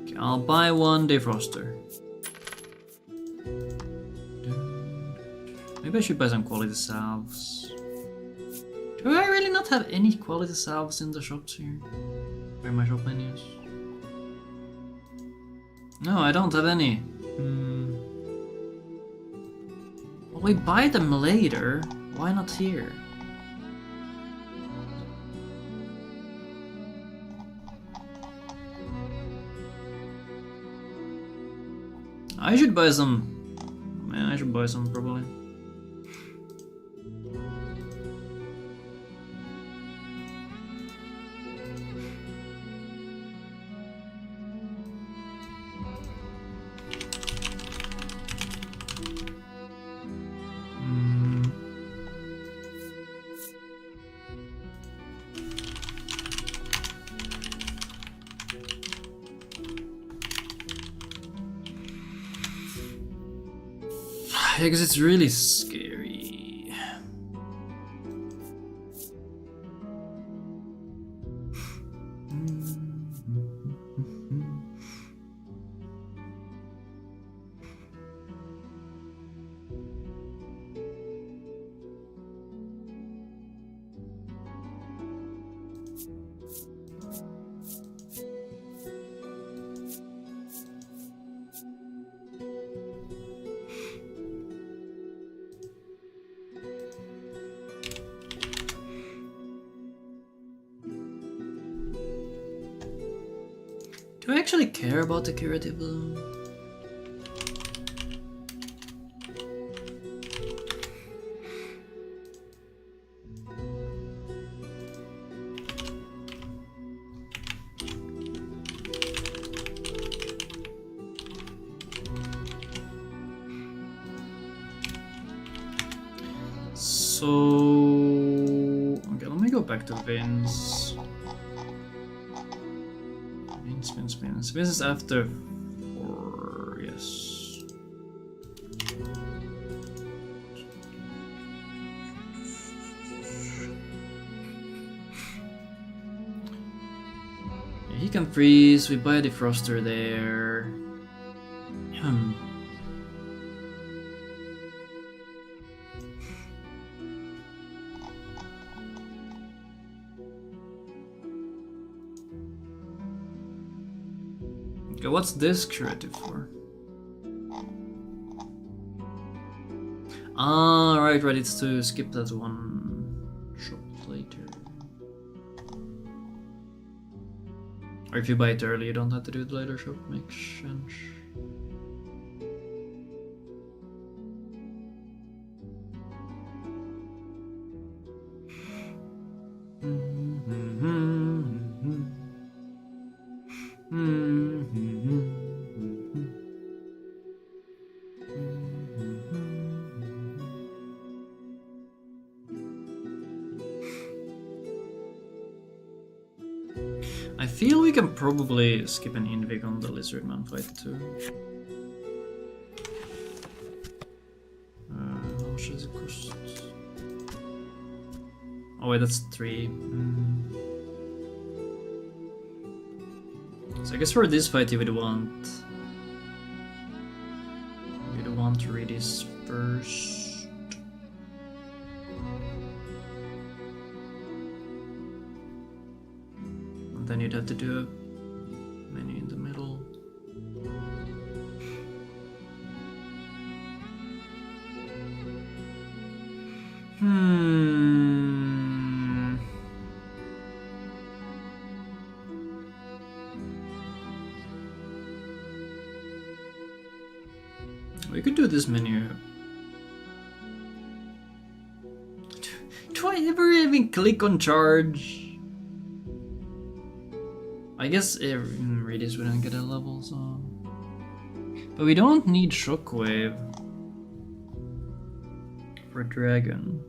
Okay, I'll buy one defroster. Maybe I should buy some quality salves. Do I really not have any quality salves in the shops here? Where are my shop menus? No, I don't have any. Well, we buy them later. Why not here? I should buy some. Man, I should buy some probably. Yeah, because it's really scary. Do I actually care about the curative bloom? So okay, let me go back to Vince. Vince is after 4, yes. Yeah, he can freeze, we buy a defroster there. Okay, what's this curative for? Ah, right, it's to skip that one shop later. Or if you buy it early, you don't have to do the later shop, makes sense. I feel we can probably skip an Invig on the Lizardman fight too. How much does it cost? Oh wait, that's 3. So I guess for this fight you would want... You'd want to read this first. Then you'd have to do a menu in the middle. could do this menu. Do I ever even click on charge? I guess Radius wouldn't get a level, so... But we don't need Shockwave for Dragon.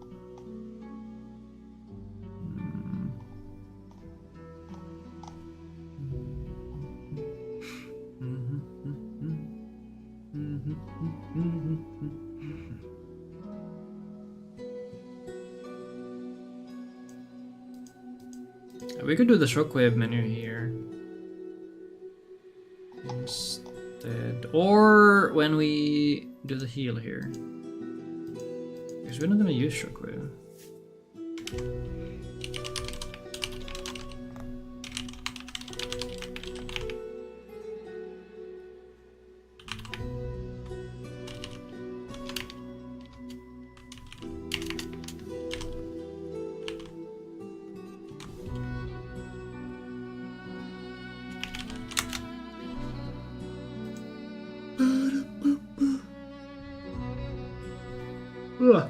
We could do the Shockwave menu here instead, or when we do the heal here, because we're not gonna use Shockwave. Ugh.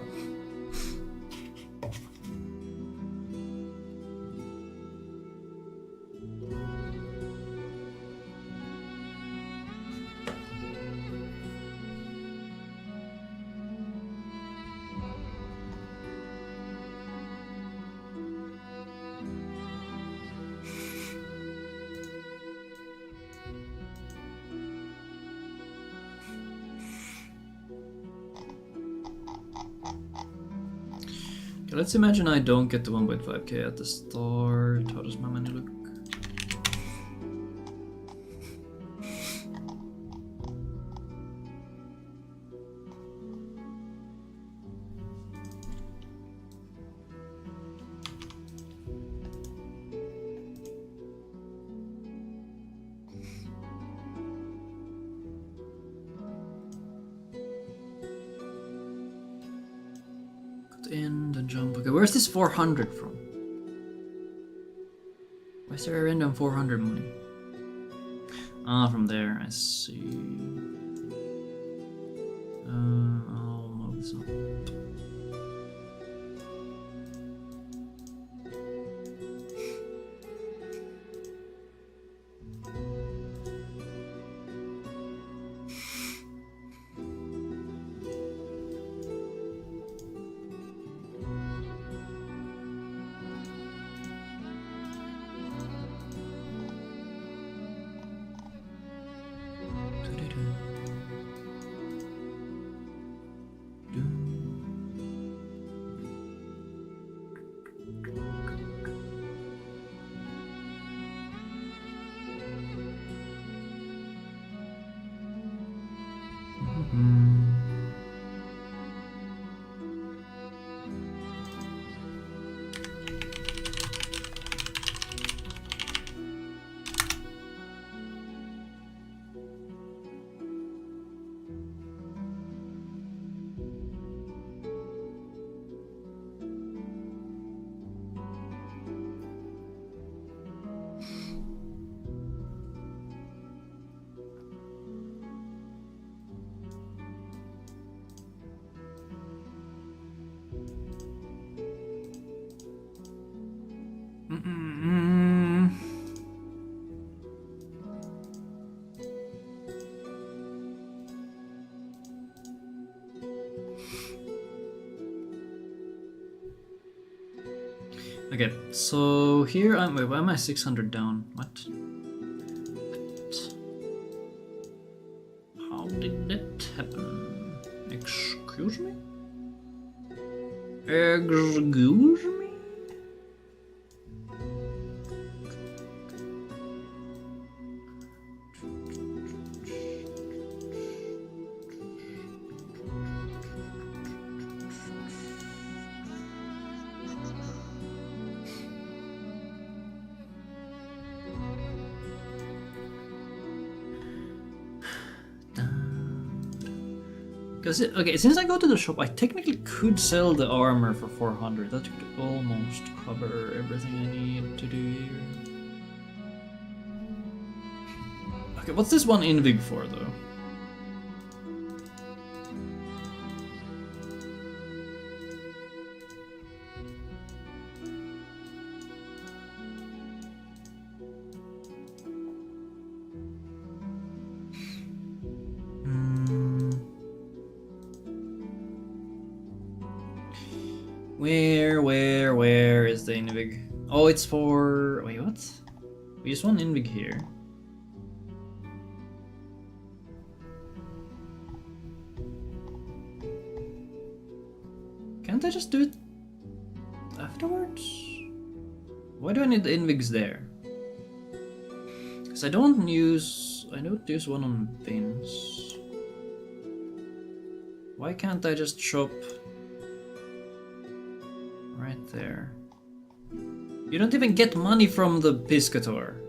Let's imagine I don't get the 1.5k at the start. How does my money look? In the jump. Okay, where's this 400 from? Why is there a random 400 money? Ah, from there, I see. I'll move this up. Okay, so here I'm. Wait, why am I 600 down? What? How did that happen? Excuse me? Excuse me? Because okay, since I go to the shop, I technically could sell the armor for 400. That could almost cover everything I need to do here. Okay, what's this one invig for though? Where is the invig? Oh, it's for... Wait, what? We use one invig here. Can't I just do it afterwards? Why do I need the invigs there? Because I don't use one on Vince. Why can't I just shop right there? You don't even get money from the Piscator.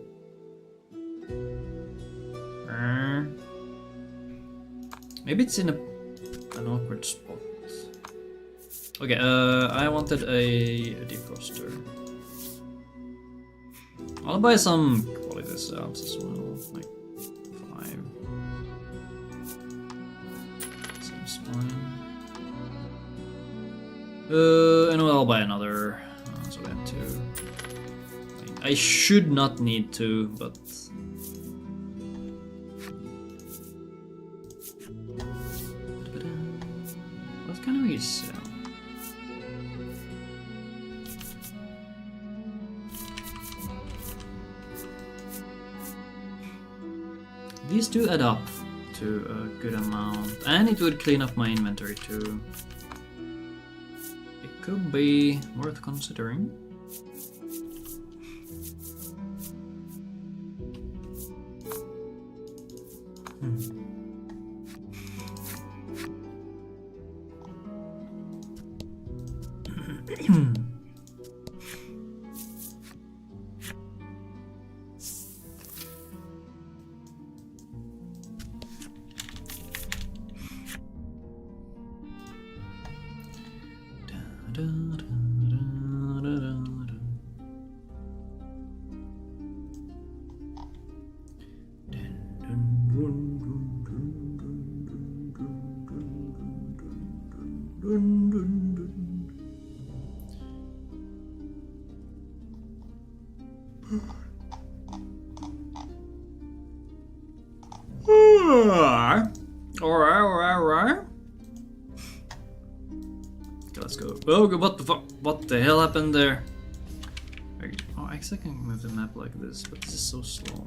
Maybe it's in an awkward spot. Okay, I wanted a defroster. I'll buy some quality salves as well, like 5. Seems fine. And I'll buy another. So we have 2. I should not need 2, but. What can we sell? These 2 add up to a good amount, and it would clean up my inventory too. It could be worth considering. Alright. Okay, let's go. Oh, what the fuck? What the hell happened there? Oh, I guess I can move the map like this, but this is so slow.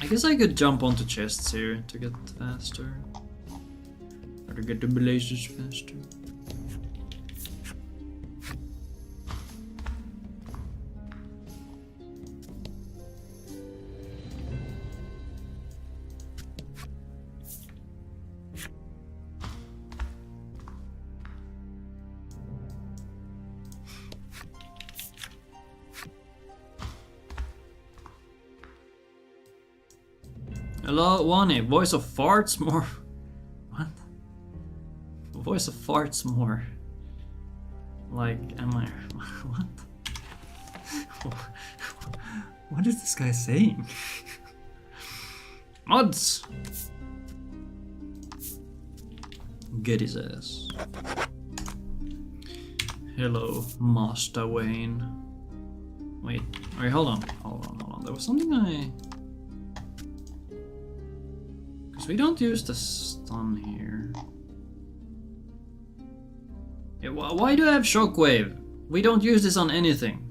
I guess I could jump onto chests here to get faster. Or to get the blazers faster. Hello, Wani. Voice of farts more. What? Voice of farts more. Like, am I? What? What is this guy saying? Mods! Get his ass. Hello, Master Wayne. Wait, hold on. There was something I... Because we don't use the stun here. Yeah, why do I have shockwave? We don't use this on anything.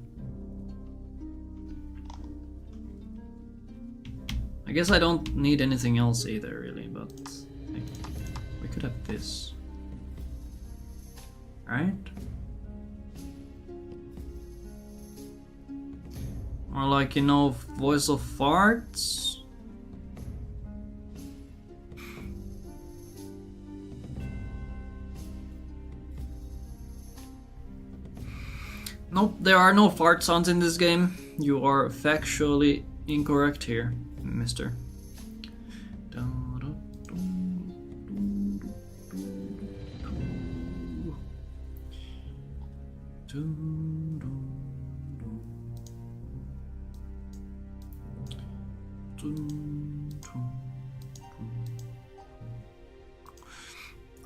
I guess I don't need anything else either, really, but like, we could have this. Right? Or like, you know, voice of farts? Nope, there are no fart sounds in this game. You are factually incorrect here, mister.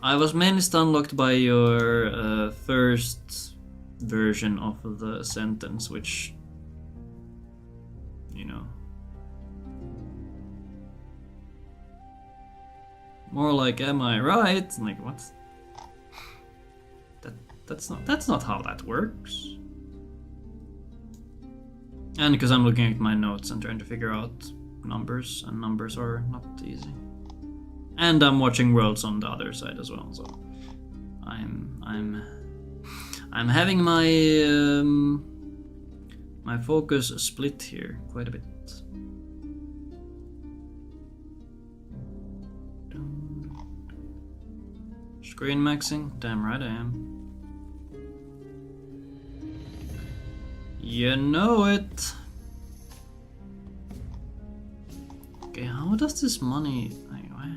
I was mainly stunlocked by your first version of the sentence, which you know. More like, am I right? Like, what? That's not how that works. And because I'm looking at my notes and trying to figure out numbers, and numbers are not easy. And I'm watching Worlds on the other side as well, so I'm having my my focus split here quite a bit. Screen maxing? Damn right I am. You know it. Okay, how does this money... Anyway.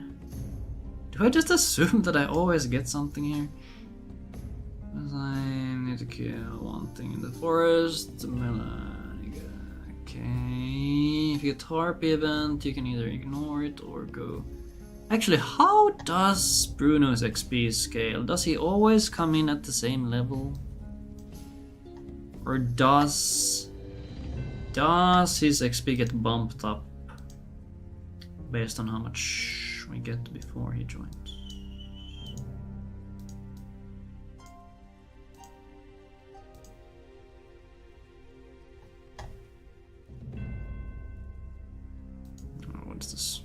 Do I just assume that I always get something here? Because I need to kill one thing in the forest. Okay. If you get Harpy event, you can either ignore it or go... Actually, how does Bruno's XP scale? Does he always come in at the same level? Or does his XP get bumped up based on how much we get before he joins? Oh, what is this?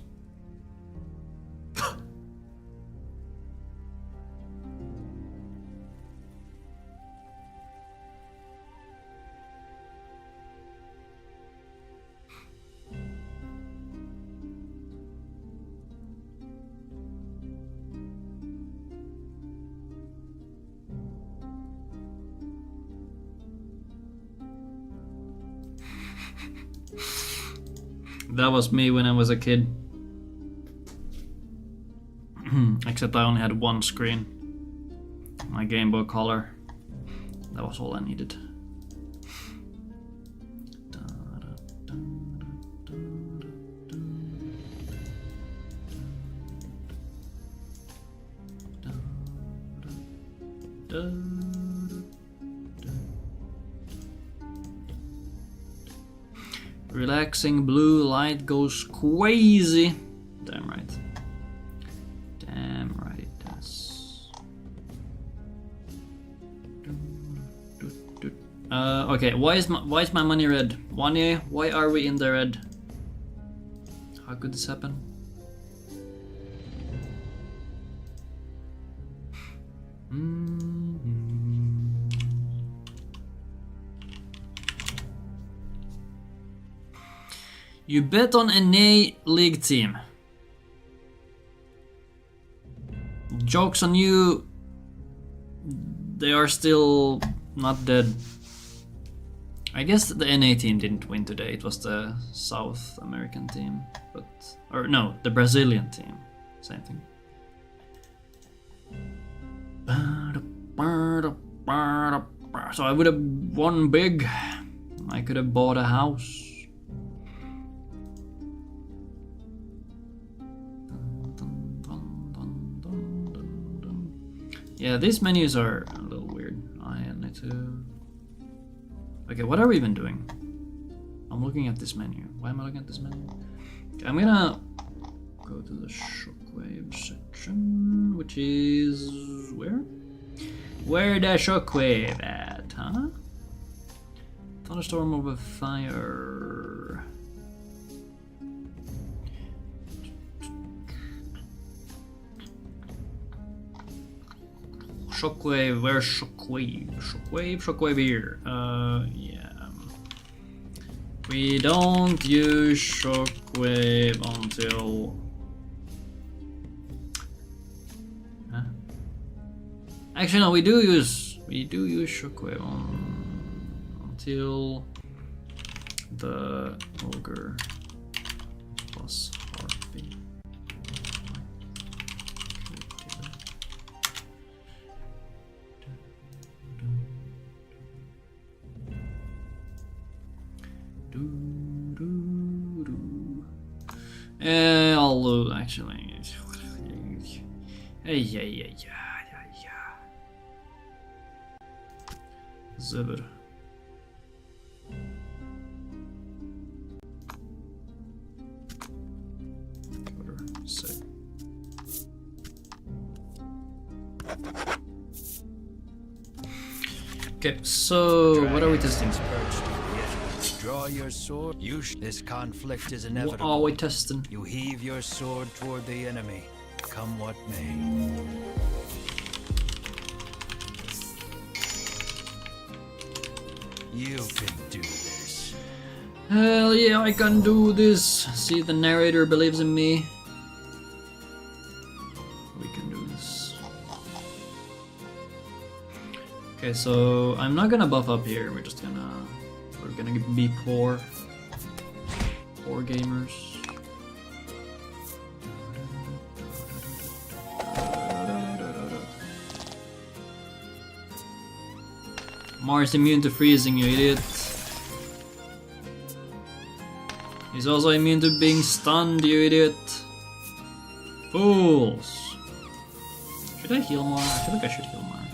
That was me when I was a kid. Except I only had one screen. My Game Boy Color. That was all I needed. Relaxing blue light goes crazy. Damn right. Damn right it does. Okay, why is my money red? Wanye, why are we in the red? How could this happen? You bet on a NA league team. Joke's on you. They are still not dead. I guess the NA team didn't win today. It was the South American team, or no, the Brazilian team. Same thing. So I would have won big. I could have bought a house. Yeah, these menus are a little weird. I need to... Okay, what are we even doing? I'm looking at this menu. Why am I looking at this menu? Okay, I'm gonna go to the shockwave section, which is... where? Where the shockwave at, huh? Thunderstorm over fire... Shockwave, where's Shockwave? Shockwave here. Yeah. We don't use Shockwave until... Huh? Actually, no, we do use Shockwave until the Ogre plus Harpy. I'll actually. Yeah. Zibber. So. Okay, so what are we testing? Draw your sword. This conflict is inevitable. What are we testing? You heave your sword toward the enemy, come what may. You can do this. Hell yeah, I can do this. See, the narrator believes in me. We can do this. Okay, so I'm not gonna buff up here. We're gonna be poor gamers. Mars immune to freezing, you idiot. He's also immune to being stunned, you idiot. Fools. Should I heal more? I feel like I should heal more.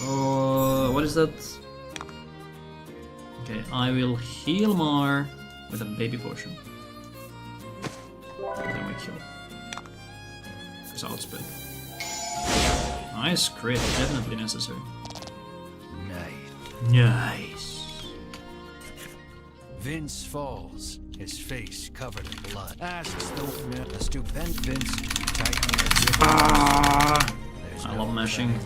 Oh, what is that? Okay, I will heal more with a baby potion. And then we kill. Because outsped. Nice crit, definitely necessary. Nice. Vince falls, his face covered in blood. Asks the stupend Vince, tightening his grip. I love mashing.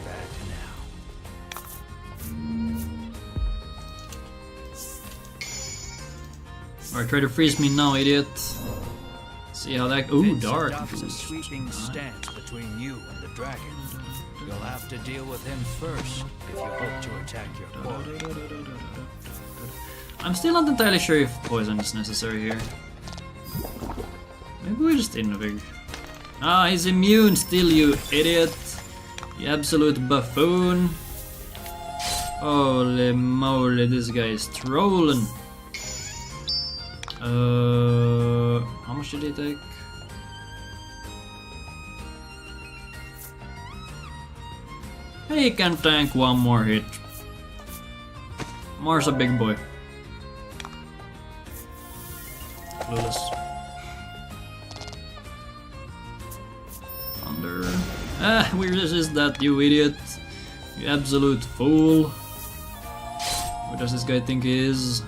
Alright, try to freeze me now, idiot. See how that. Ooh, Vince dark. adopts a sweeping stance between you and the dragon. You'll have to deal with him first if you hope to attack your quarry. I'm still not entirely sure if poison is necessary here. Maybe we just invig. Ah, he's immune still, you idiot. You absolute buffoon. Holy moly, this guy is trolling. How much did he take? He can tank one more hit. Mars a big boy. Clueless. Thunder. Ah, we resist that, you idiot. You absolute fool. What does this guy think he is?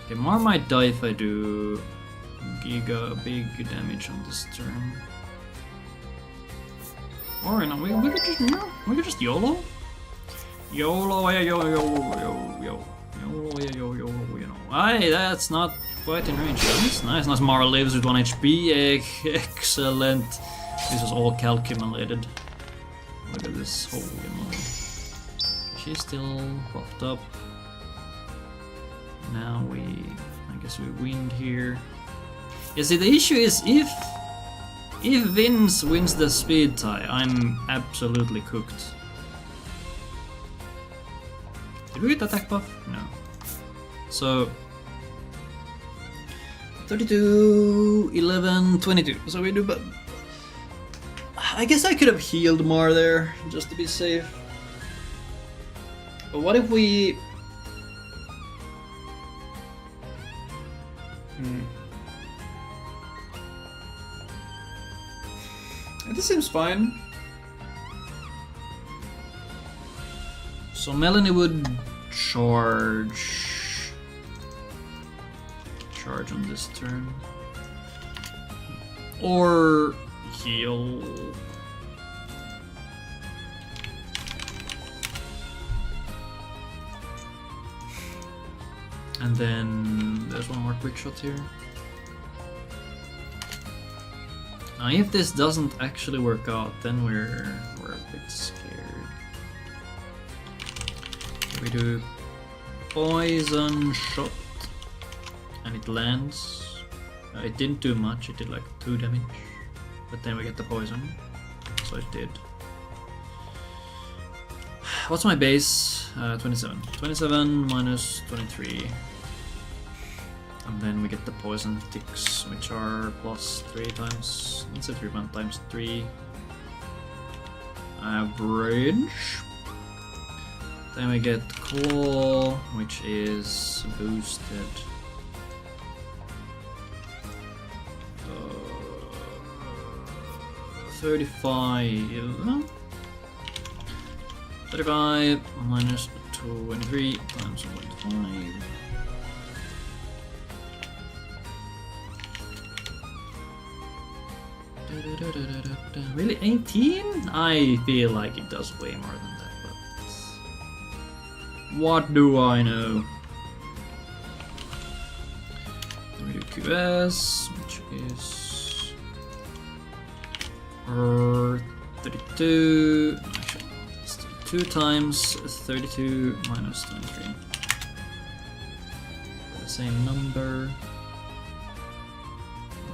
Okay, Mar might die if I do big damage on this turn. Or no, we could just YOLO. YOLO, yeah, YOLO, you know. Aye, that's not quite in range. That's nice. Nice. Mara lives with 1 HP. Excellent. This was all calculated. Look at this. Holy moly. She's still buffed up. Now I guess we win here. You see, the issue is if Vince wins the speed tie, I'm absolutely cooked. Did we get attack buff? No. So 32, 11, 22. So we do, but I guess I could have healed more there just to be safe. But what if we? This seems fine. So Melanie would charge on this turn, or heal. And then there's one more quick shot here. Now, if this doesn't actually work out, then we're a bit scared. We do poison shot, and it lands. It didn't do much. It did like 2 damage, but then we get the poison, so it did. What's my base? 27. 27 minus 23. And then we get the poison ticks, which are plus 3 times. Let's say 3 times 3. Average. Then we get Claw, which is boosted. 35. 35 minus 23 times 1.5. Really, 18? I feel like it does way more than that, but what do I know? Then we do QS, which is 32. Actually, let's do 2 times 32 minus 23. The same number.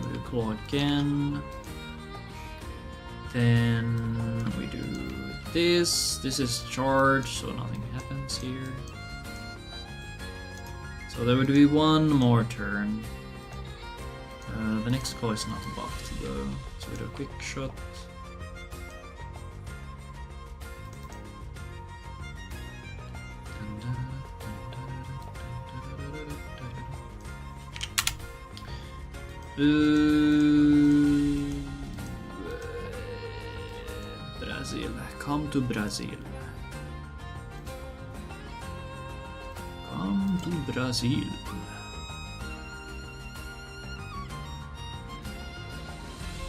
We do claw again. Then we do this. This is charged, so nothing happens here. So there would be one more turn. The next claw is not buffed though, so we do a quick shot. Brazil, come to Brazil. Come to Brazil.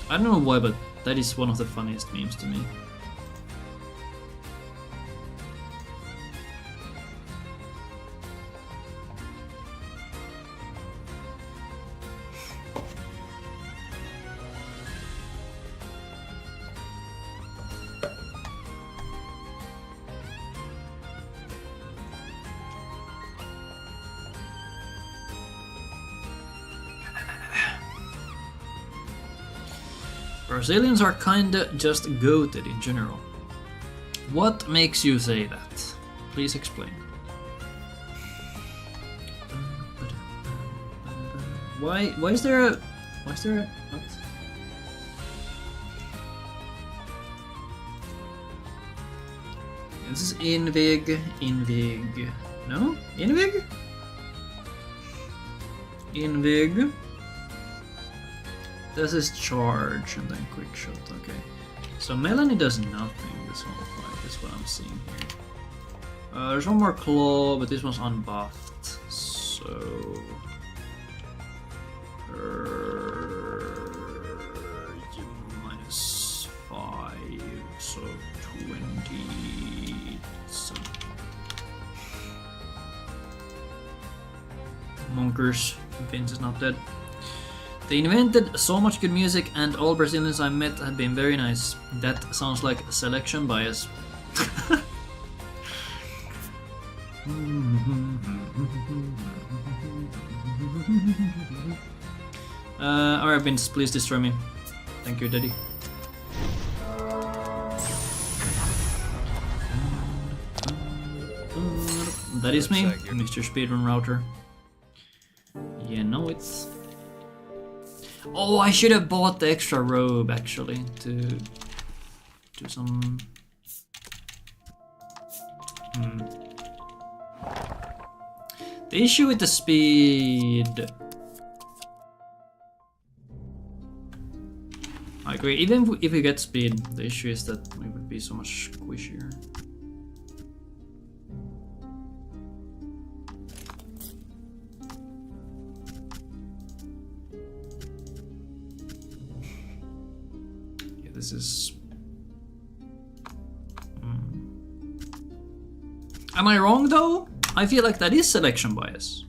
I don't know why, but that is one of the funniest memes to me. Brazilians are kinda just goated in general. What makes you say that? Please explain. Why is there a what? This is Invig. No? Invig? This is charge and then quick shot, okay. So Melanie does nothing this whole fight, is what I'm seeing here. There's one more claw, but this one's unbuffed, so... minus 5, so 20... Monkers, Vince is not dead. They invented so much good music and all Brazilians I met have been very nice. That sounds like selection bias. Alright Vince, please destroy me. Thank you, Daddy. That is me, Mr. Speedrun Router. You know it. Oh, I should have bought the extra robe actually to do some. The issue with the speed. I agree. Even if we get speed, the issue is that it would be so much squishier. This is... Am I wrong though? I feel like that is selection bias.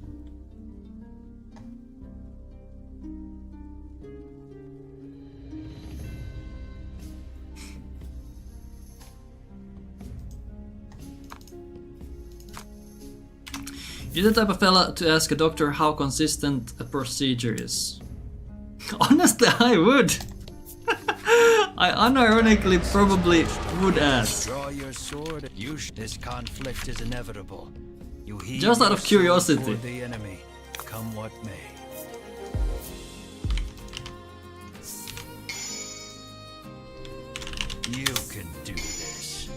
You're the type of fella to ask a doctor how consistent a procedure is. Honestly, I would. I unironically probably would ask. Draw your sword. This conflict is inevitable. You heed just out of curiosity. the enemy, come what may. You can do this.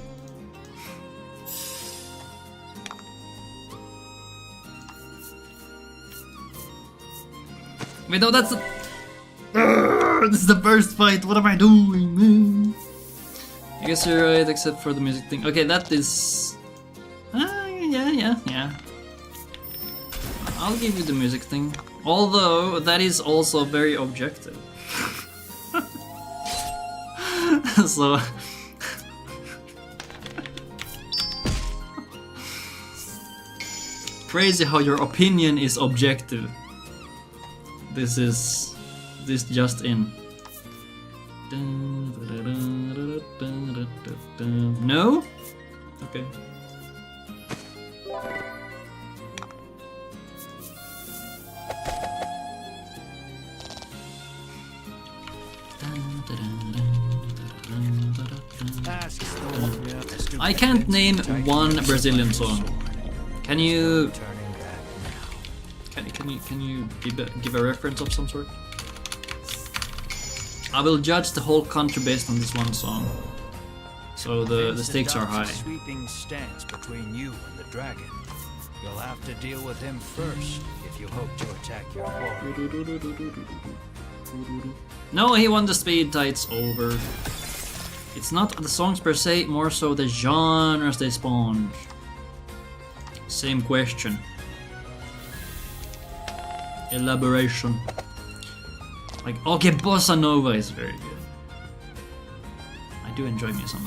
Wait, no, that's the... this is the first fight. What am I doing, man? I guess you're right, except for the music thing. Okay, that is... yeah. I'll give you the music thing. Although, that is also very objective. So... Crazy how your opinion is objective. This just in. No? Okay. I can't name one Brazilian song. Can you give a reference of some sort? I will judge the whole country based on this one song. So the stakes are high. Sweeping stance between you and the dragon. You'll have to deal with him first if you hope to attack your warrior. No, he won the speed, it's over. It's not the songs per se, more so the genres they spawned. Same question. Elaboration. Like, okay, Bossa Nova is very good. I do enjoy me some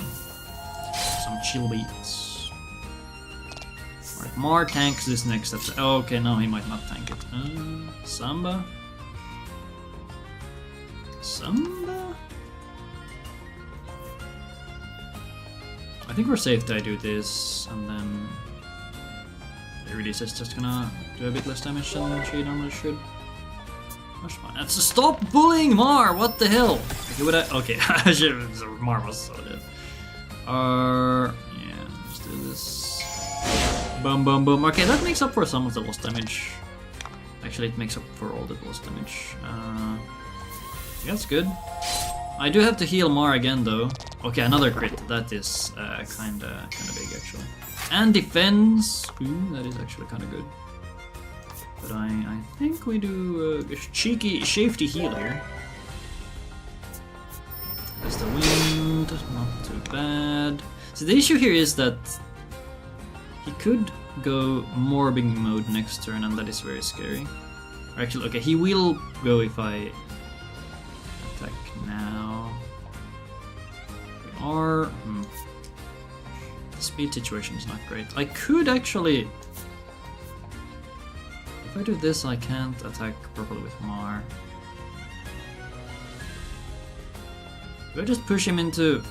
chill beats. Alright, Mar tanks this next episode. Oh, okay, no, he might not tank it. Samba? Samba? I think we're safe that I do this, and then... Eurydice is just gonna do a bit less damage than she normally should. That's fine. That's stop bullying Mar! What the hell? Okay, would I? Okay, Mar was so dead. Yeah, let's do this. Boom, boom, boom. Okay, that makes up for some of the lost damage. Actually, it makes up for all the lost damage. Yeah, that's good. I do have to heal Mar again, though. Okay, another crit. That is kinda big, actually. And defense. Ooh, that is actually kinda good. But I think we do a cheeky safety heal here. There's the wind, not too bad. So the issue here is that he could go morbing mode next turn, and that is very scary. Or actually, okay, he will go if I attack now. We are... The speed situation is not great. I could actually... If I do this, I can't attack properly with Mar. Do I just push him into...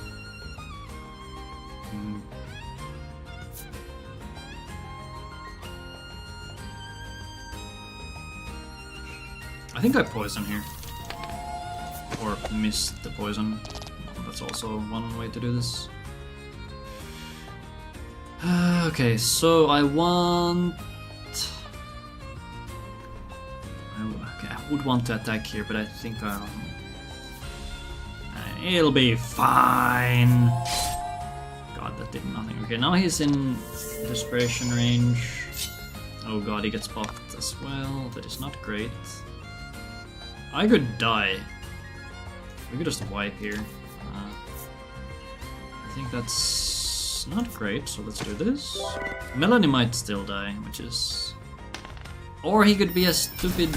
I think I poison here. Or miss the poison. That's also one way to do this. Okay, so I want... Okay, I would want to attack here, but I think it'll be fine. God, that did nothing. Okay, now he's in desperation range. Oh god, he gets buffed as well. That is not great. I could die. We could just wipe here. I think that's not great, so let's do this. Melanie might still die, which is... Or he could be a stupid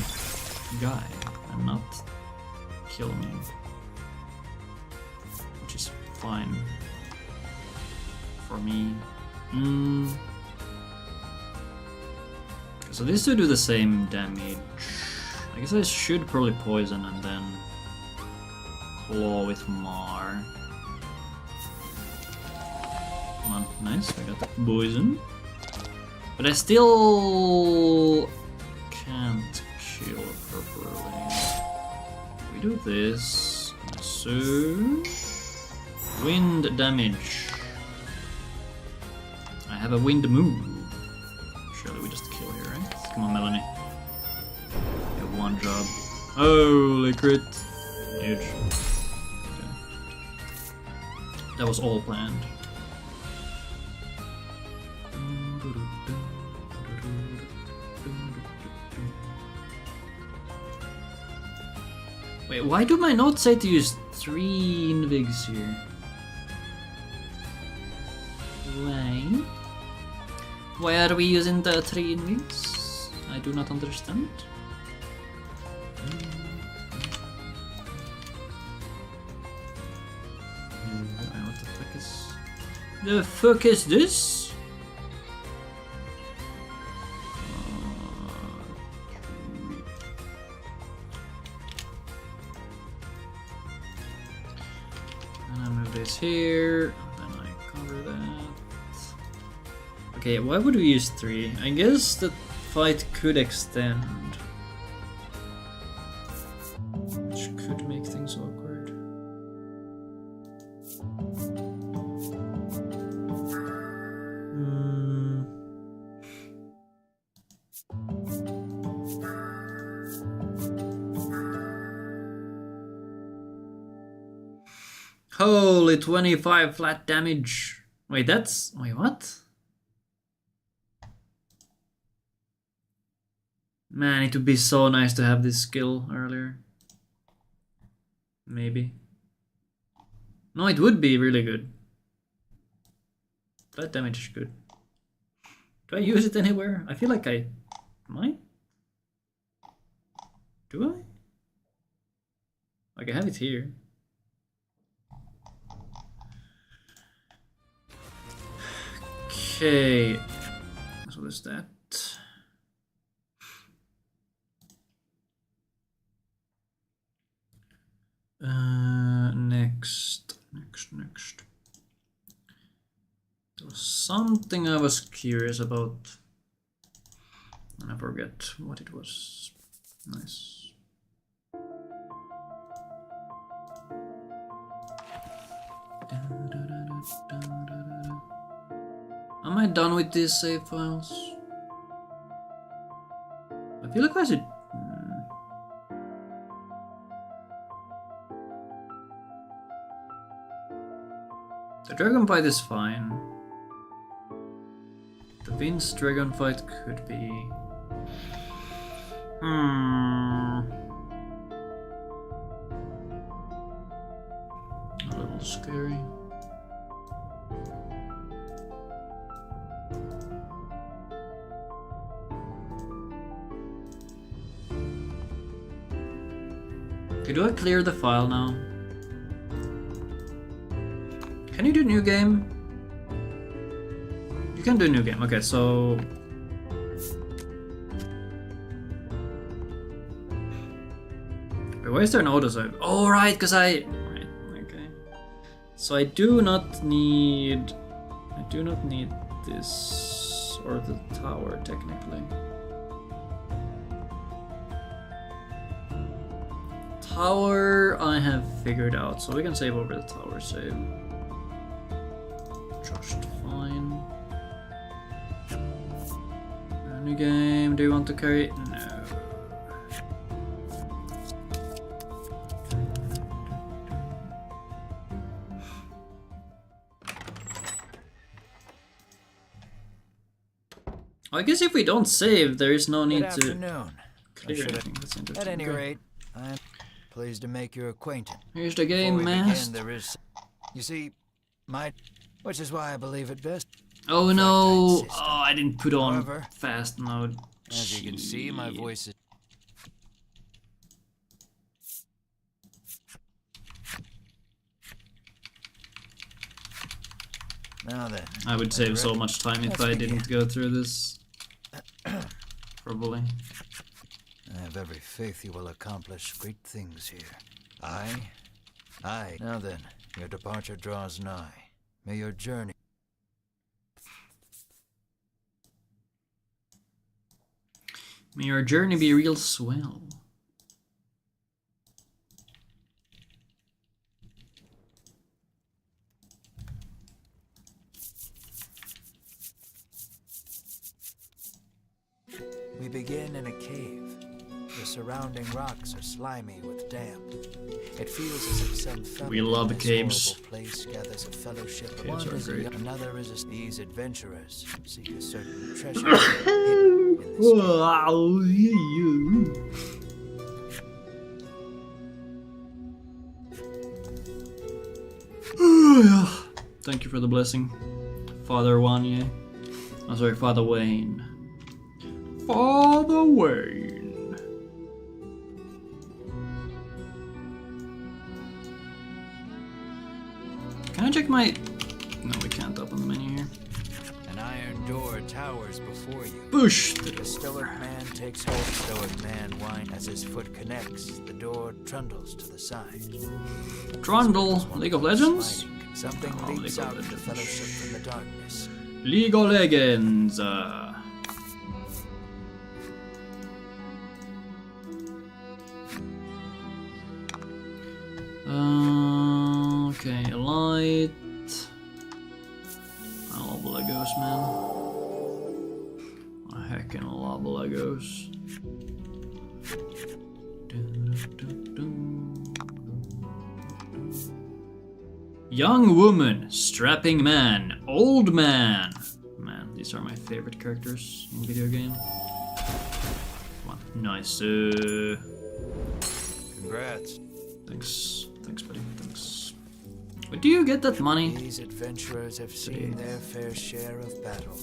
guy and not kill me. Which is fine. For me. So these two do the same damage. I guess I should probably poison and then claw with Mar. Come on, nice, I got the poison. But I still can't kill properly. We do this. So wind damage. I have a wind move. Surely we just kill here, right? Come on, Melanie. You have one job. Holy crit. Huge. Okay. That was all planned. Wait, why do my notes say to use 3 invigs here? Why? Why are we using the 3 invigs? I do not understand. What the fuck is... The fuck is this? And I move this here, and then I cover that. Okay, why would we use 3? I guess the fight could extend. Which could make things awkward. Holy 25 flat damage. Wait, that's... Wait, what? Man, it would be so nice to have this skill earlier. Maybe. No, it would be really good. Flat damage is good. Do I use it anywhere? I feel like I might. Do I? Like I have it here. Okay. So there's that. Next. There was something I was curious about, and I forget what it was. Nice. Am I done with these save files? I feel like I should. The dragon fight is fine. The Vince dragon fight could be. A little scary. Okay, do I clear the file now? Can you do new game? You can do new game. Okay, so wait, why is there an autosave? Oh right, because right, okay. So I do not need this or the tower technically. Tower I have figured out, so we can save over the tower save. Just fine. New game, do you want to carry? No. I guess if we don't save, there is no need to clear anything. That's interesting. At any rate, I'm pleased to make your acquaintance. Here's the game, mask. You see, which is why I believe it best. Oh no! Oh, I didn't put on fast mode. As you can see, my voice is. Now then. I would save so much time if I didn't go through this. Probably. I have every faith you will accomplish great things here. Aye. Now then, your departure draws nigh. May your journey. May your journey be real swell. We begin in a cave. The surrounding rocks are slimy with damp. It feels as if some we love caves. Place gathers a fellowship. Caves are great. Another is these adventurers seek a certain treasure hidden in this Thank you for the blessing, Father Wanye. Oh, sorry, Father Wayne. Father Wayne. Can I check my... No, we can't open the menu here. An iron door towers before you. Push the The door. stoic man takes hold. Stoic man whines as his foot connects. The door trundles to the side. Trundle, League of Legends? Something Oh, leaps League of out of the Legends. fellowship from the darkness. League of Legends. Okay, a light. I love Legos, man. I heckin' love Legos. Young woman, strapping man, old man. Man, these are my favorite characters in video game. Come on, nice. Congrats. Thanks, buddy. Thanks. But do you get that money? These adventurers have seen their fair share of battle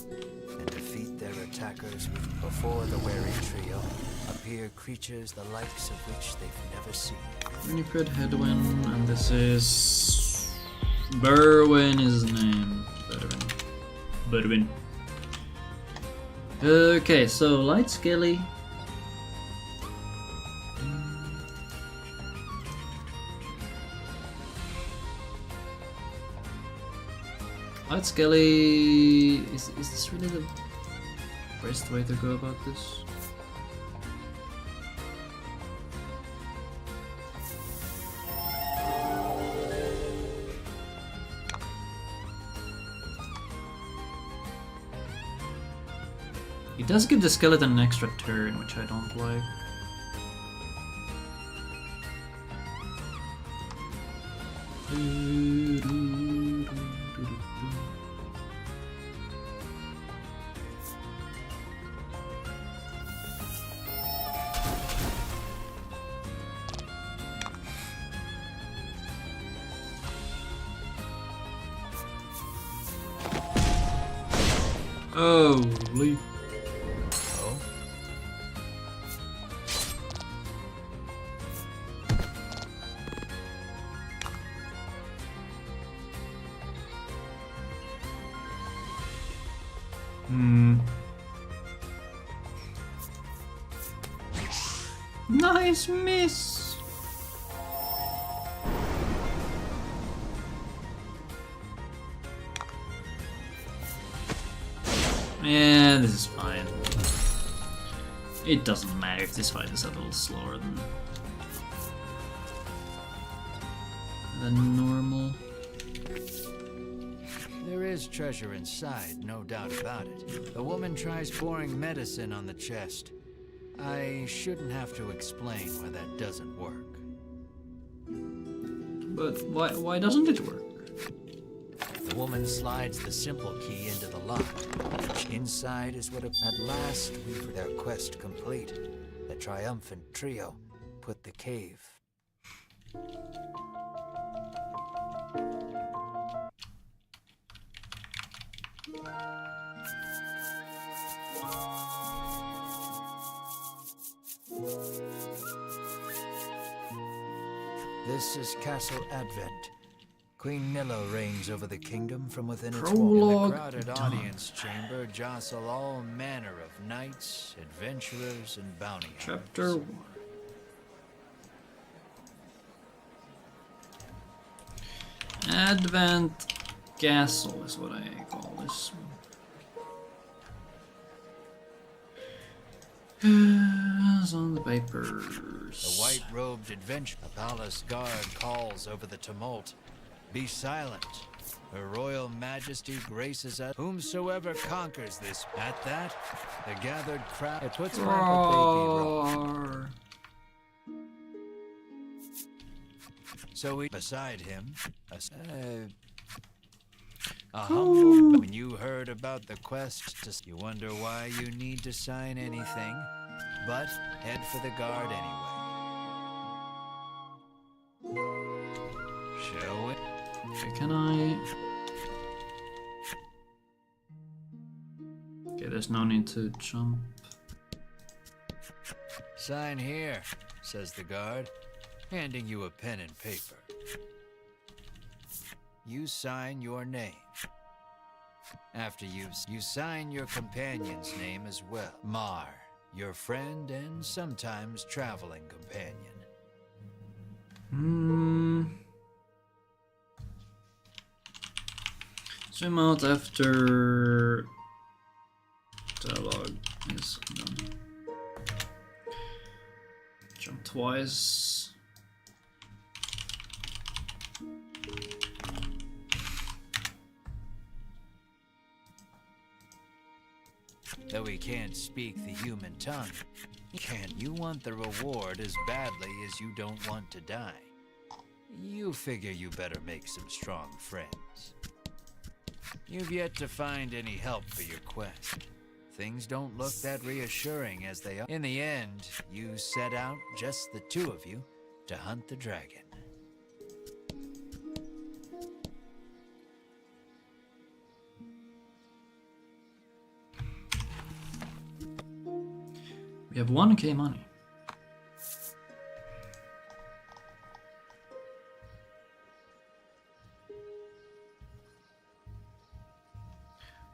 and defeat their attackers before the wary trio appear creatures the likes of which they've never seen. Winifred Headwind, and this is... Berwin is his name. Berwin. Okay, so Light Skelly. Light Skelly... Is this really the best way to go about this? It does give the skeleton an extra turn, which I don't like. Holy. Oh? Nice miss. Yeah, this is fine. It doesn't matter if this fight is a little slower than normal. There is treasure inside, no doubt about it. The woman tries pouring medicine on the chest. I shouldn't have to explain why that doesn't work. But why doesn't it work? The woman slides the simple key into the lock. Inside is what at last we've their quest complete. The triumphant trio put the cave. This is Castle Advent. Queen Nilla reigns over the kingdom from within its walls. In Prologue the crowded done. audience chamber jostle all manner of knights, adventurers, and bounty hunters. Chapter 1. Advent Castle is what I call this. It's on the papers. The white-robed adventurer, a palace guard calls over the tumult. Be silent. Her royal majesty graces us. Whomsoever conquers this. At that, the gathered crowd. It puts my baby roll. Roar. So we beside him, a humble. When you heard about the quest, you wonder why you need to sign anything, but head for the guard anyway. Shall we? Okay, can I... Okay, there's no need to jump. Sign here, says the guard, handing you a pen and paper. You sign your name. After you sign your companion's name as well. Mar, your friend and sometimes traveling companion. Zoom out after dialogue is done. Jump twice. Though he can't speak the human tongue, you want the reward as badly as you don't want to die. You figure you better make some strong friends. You've yet to find any help for your quest. Things don't look that reassuring as they are. In the end, you set out, just the two of you, to hunt the dragon. We have 1k money.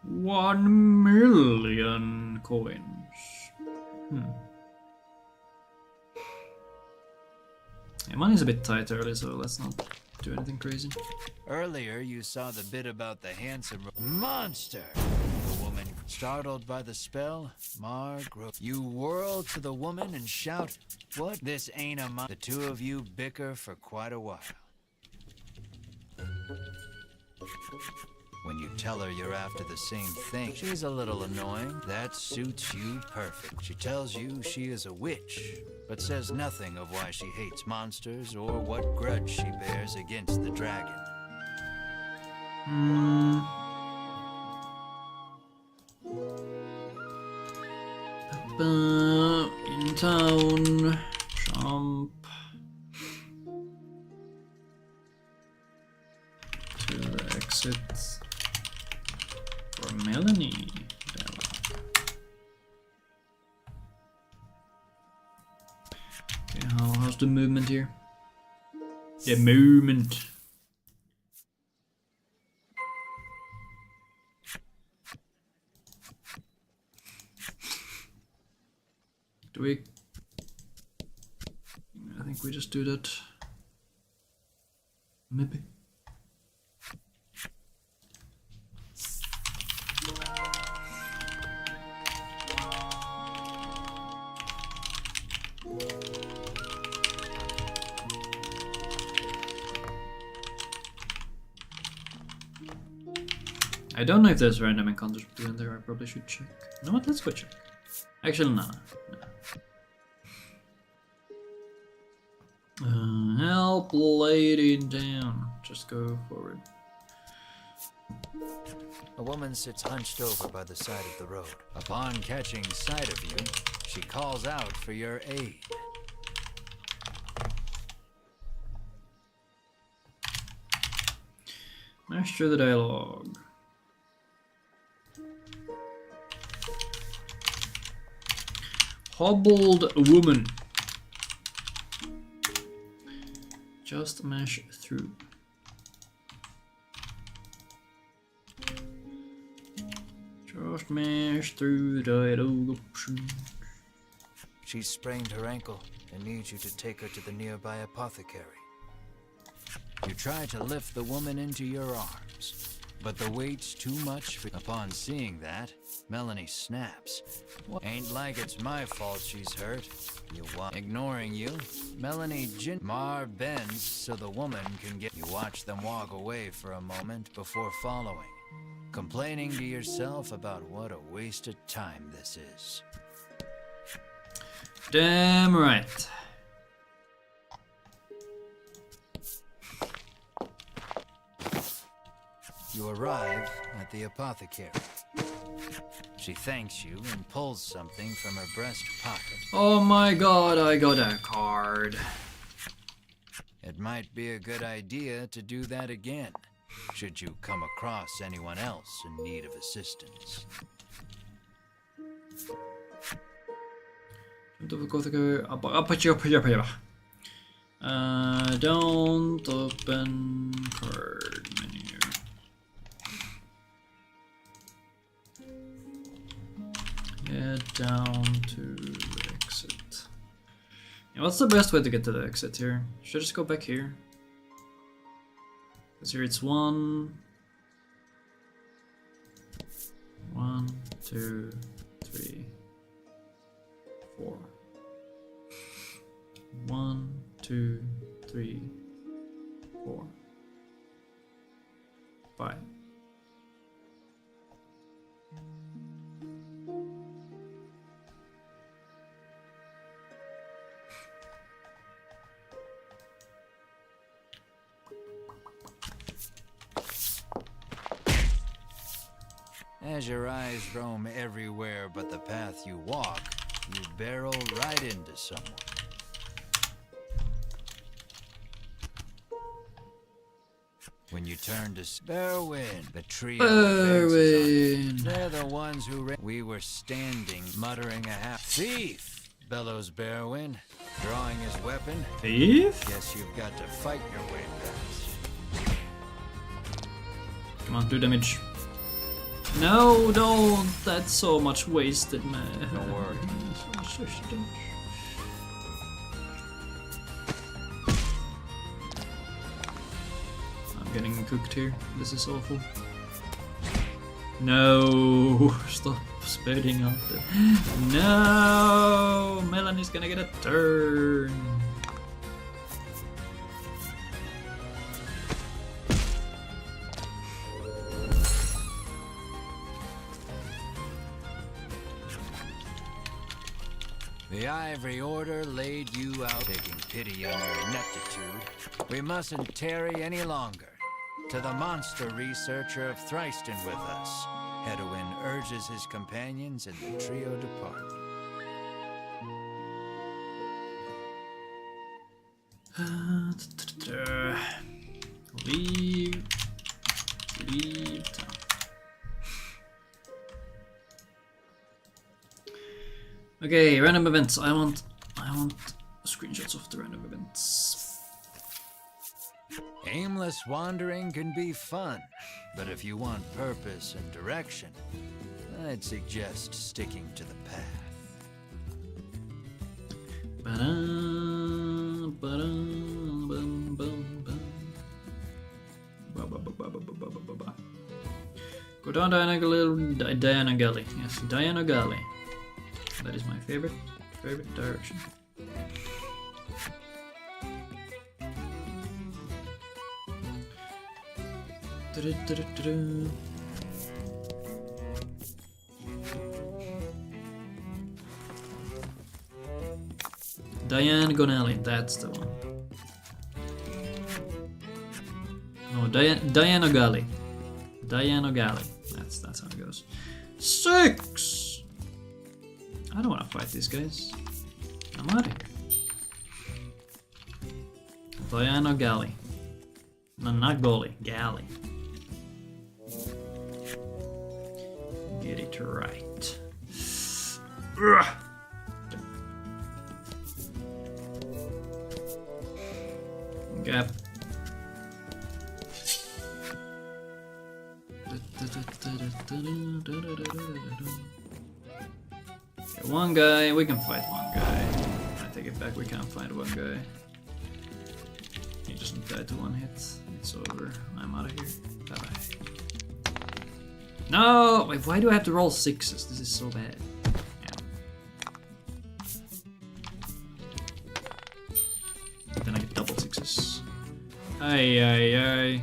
$1,000,000 coins. Yeah, money's a bit tight early, so let's not do anything crazy. Earlier, you saw the bit about the handsome monster. The woman, startled by the spell, Mar grew. You whirl to the woman and shout, "What? This ain't a The two of you bicker for quite a while. When you tell her you're after the same thing, she's a little annoying. That suits you perfect. She tells you she is a witch, but says nothing of why she hates monsters or what grudge she bears against the dragon. In town, jump to the exit for Melanie. Okay, how's the movement here? The movement. Do we? I think we just do that. Maybe. I don't know if there's random encounters doing there. I probably should check. You know what? Let's go check. Actually, no. Help, lady down. Just go forward. A woman sits hunched over by the side of the road. Upon catching sight of you, she calls out for your aid. Master the dialogue. Hobbled woman. Just mash through. Just mash through the dialogue option. She sprained her ankle and needs you to take her to the nearby apothecary. You try to lift the woman into your arms, but the weight's too much for... Upon seeing that, Melanie snaps. Ain't like it's my fault she's hurt. You want... Ignoring you, Melanie Mar bends so the woman can get... You watch them walk away for a moment before following, complaining to yourself about what a waste of time this is. Damn right. You arrive at the apothecary. She thanks you and pulls something from her breast pocket. Oh my god, I got a card. It might be a good idea to do that again. should you come across anyone else in need of assistance. Don't open card menu. Head down to exit. Yeah, what's the best way to get to the exit here? Should I just go back here? Because here it's 1, 2, 3, 4. 1, 2, 3, 4, 5. As your eyes roam everywhere but the path you walk, you barrel right into someone. When you turn to Berwyn, the trio advances on. They're the ones who we were standing, muttering a half. Thief! Bellows Berwyn, drawing his weapon. Thief? Guess you've got to fight your way past. Come on, do damage. No, don't. That's so much wasted, man. Don't worry. So much damage. I'm getting cooked here. This is awful. No, stop speeding up. No, Melanie's gonna get a turn. The Ivory Order laid you out, taking pity on your ineptitude. We mustn't tarry any longer. To the monster researcher of Thriston with us. Hedwin urges his companions and the trio depart. Leave town. Okay, random events. I want screenshots of the random events. Aimless wandering can be fun, but if you want purpose and direction, I'd suggest sticking to the path. Go down Diana Gully. Yes, Diana Gully. That is my favorite direction. Diane Gonelli, that's the one. No, Diane O'Galley. Diane O'Galley. That's how it goes. 6! I don't want to fight these guys. I'm out of here. Diane O'Galley. No, not Golly. Galley. Get it right. Ugh. Gap. Okay, one guy, we can fight one guy. I take it back, we can't fight one guy. He just died to one hit. It's over. I'm out of here. Bye bye. No! Wait, why do I have to roll 6s? This is so bad. Then I get double 6s. Aye, aye, aye.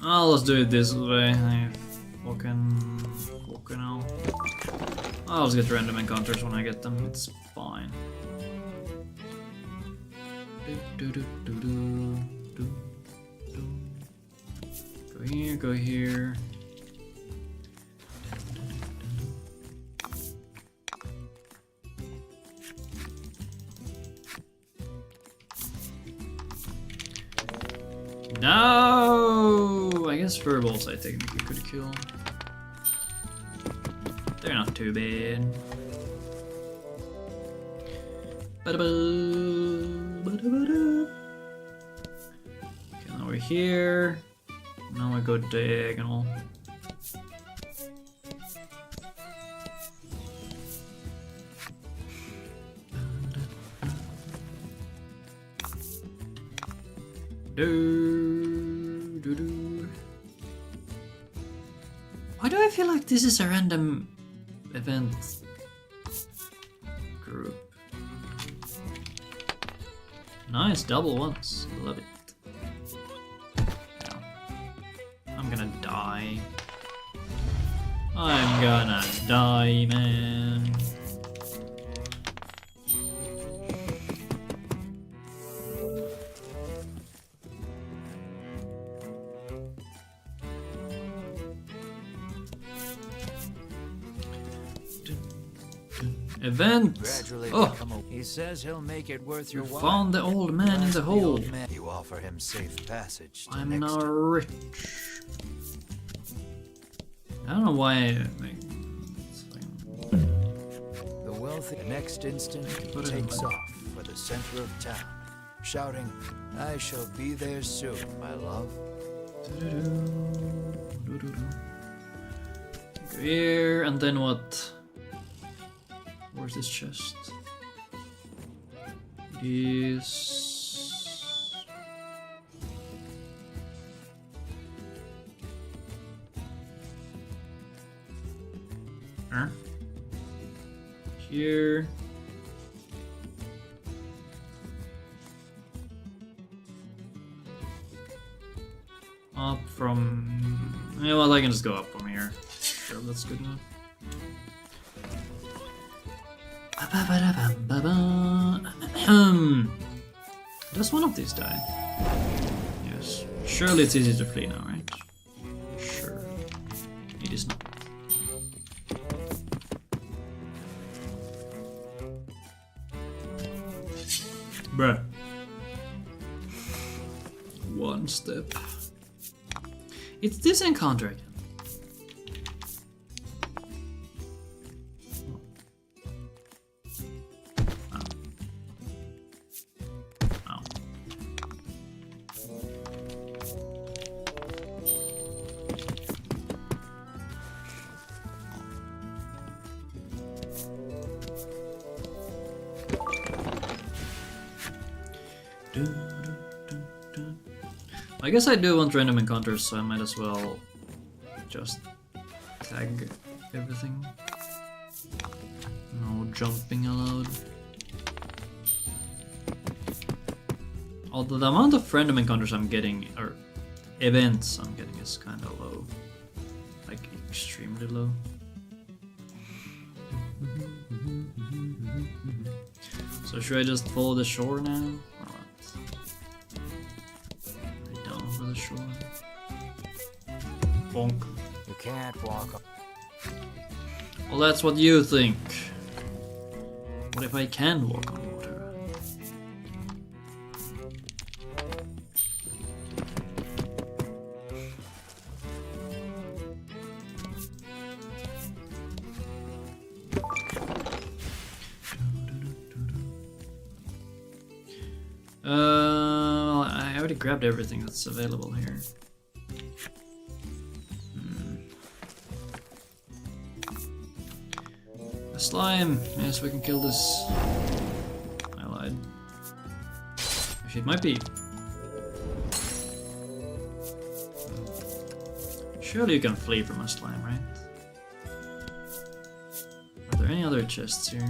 Oh, let's do it this way. I fucking hell. I'll just get random encounters when I get them. It's fine. Go here, go here. No! I guess furballs I technically could kill. They're not too bad. Okay, now we're here. Now I go diagonal. Why do I feel like this is a random event group? Nice double ones, love it. Yeah. I'm gonna die. I'm gonna die, man. Event! Oh! He says he'll make it worth your while. Found the old man in the hole. You offer him safe passage. I'm now rich. I don't know why. The wealthy. The next instant, he takes off for the center of town, shouting, "I shall be there soon, my love." Go here, and then what? Where's this chest? It is... Here. Up from... Yeah, well, I can just go up from here. Sure, that's good enough. Does one of these die? Yes. Surely it's easy to flee now, right? Sure. It is not. Bruh. One step. It's this encounter again. I guess I do want random encounters, so I might as well just tag everything. No jumping allowed. Although the amount of random encounters I'm getting, or events I'm getting, is kind of low. Like, extremely low. So should I just follow the shore now? Or what? Right down for the shore. Bonk. You can't walk up. Well, that's what you think. What if I can walk on water? I already grabbed everything that's available here. A slime! Yes, we can kill this. I lied. Actually, it might be... Surely you can flee from a slime, right? Are there any other chests here?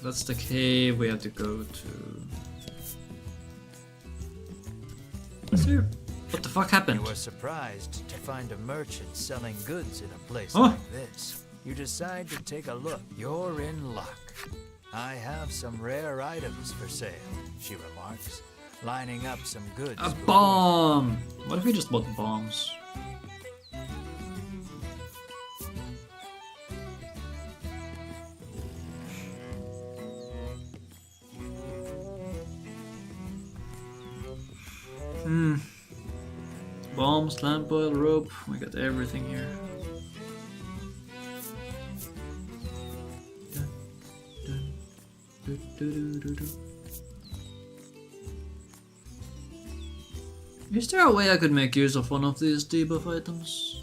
That's the cave we have to go to. What's here? What the fuck happened? You were surprised to find a merchant selling goods in a place Oh. like this. You decide to take a look. You're in luck. I have some rare items for sale, she remarks, lining up some goods. A bomb! What if we just bought bombs? bombs, lamp oil, rope. We got everything here. Is there a way I could make use of one of these debuff items?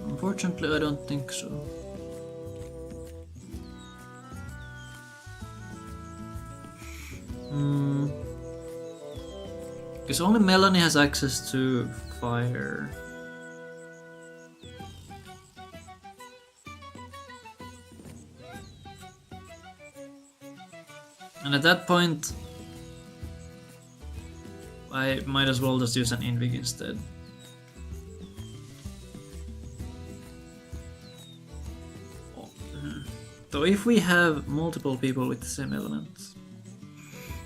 Unfortunately, I don't think so. Because only Melanie has access to fire. And at that point, I might as well just use an Invig instead. So if we have multiple people with the same elements,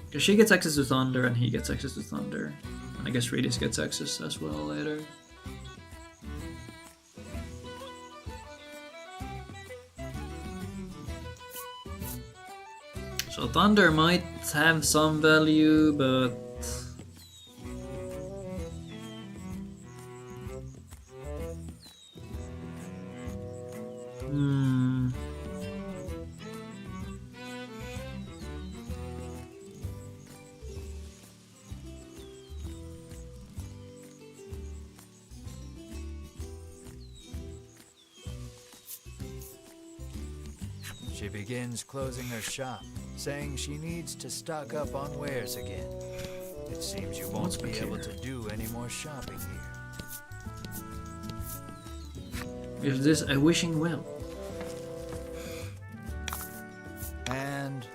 because she gets access to thunder and he gets access to thunder, and I guess Redis gets access as well later. So thunder might have some value, but She begins closing her shop, saying she needs to stock up on wares again. It seems you won't be able to do any more shopping here. Is this a wishing well? And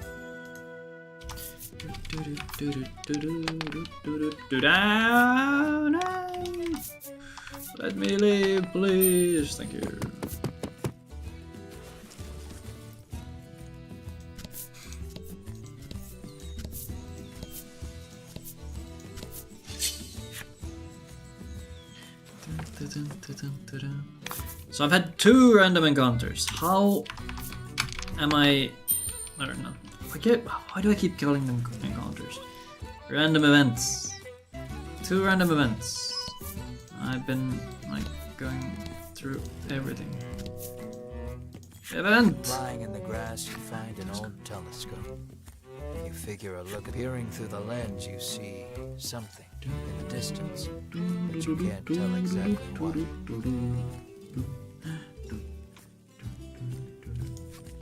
let me leave, please. Thank you. So I've had 2 random encounters. How am I don't know. Why do I keep calling them encounters? Random events. 2 random events. I've been like going through everything. Event! lying in the grass, you find an old telescope. You figure a look. Peering through the lens, you see something in the distance, but you can't tell exactly what.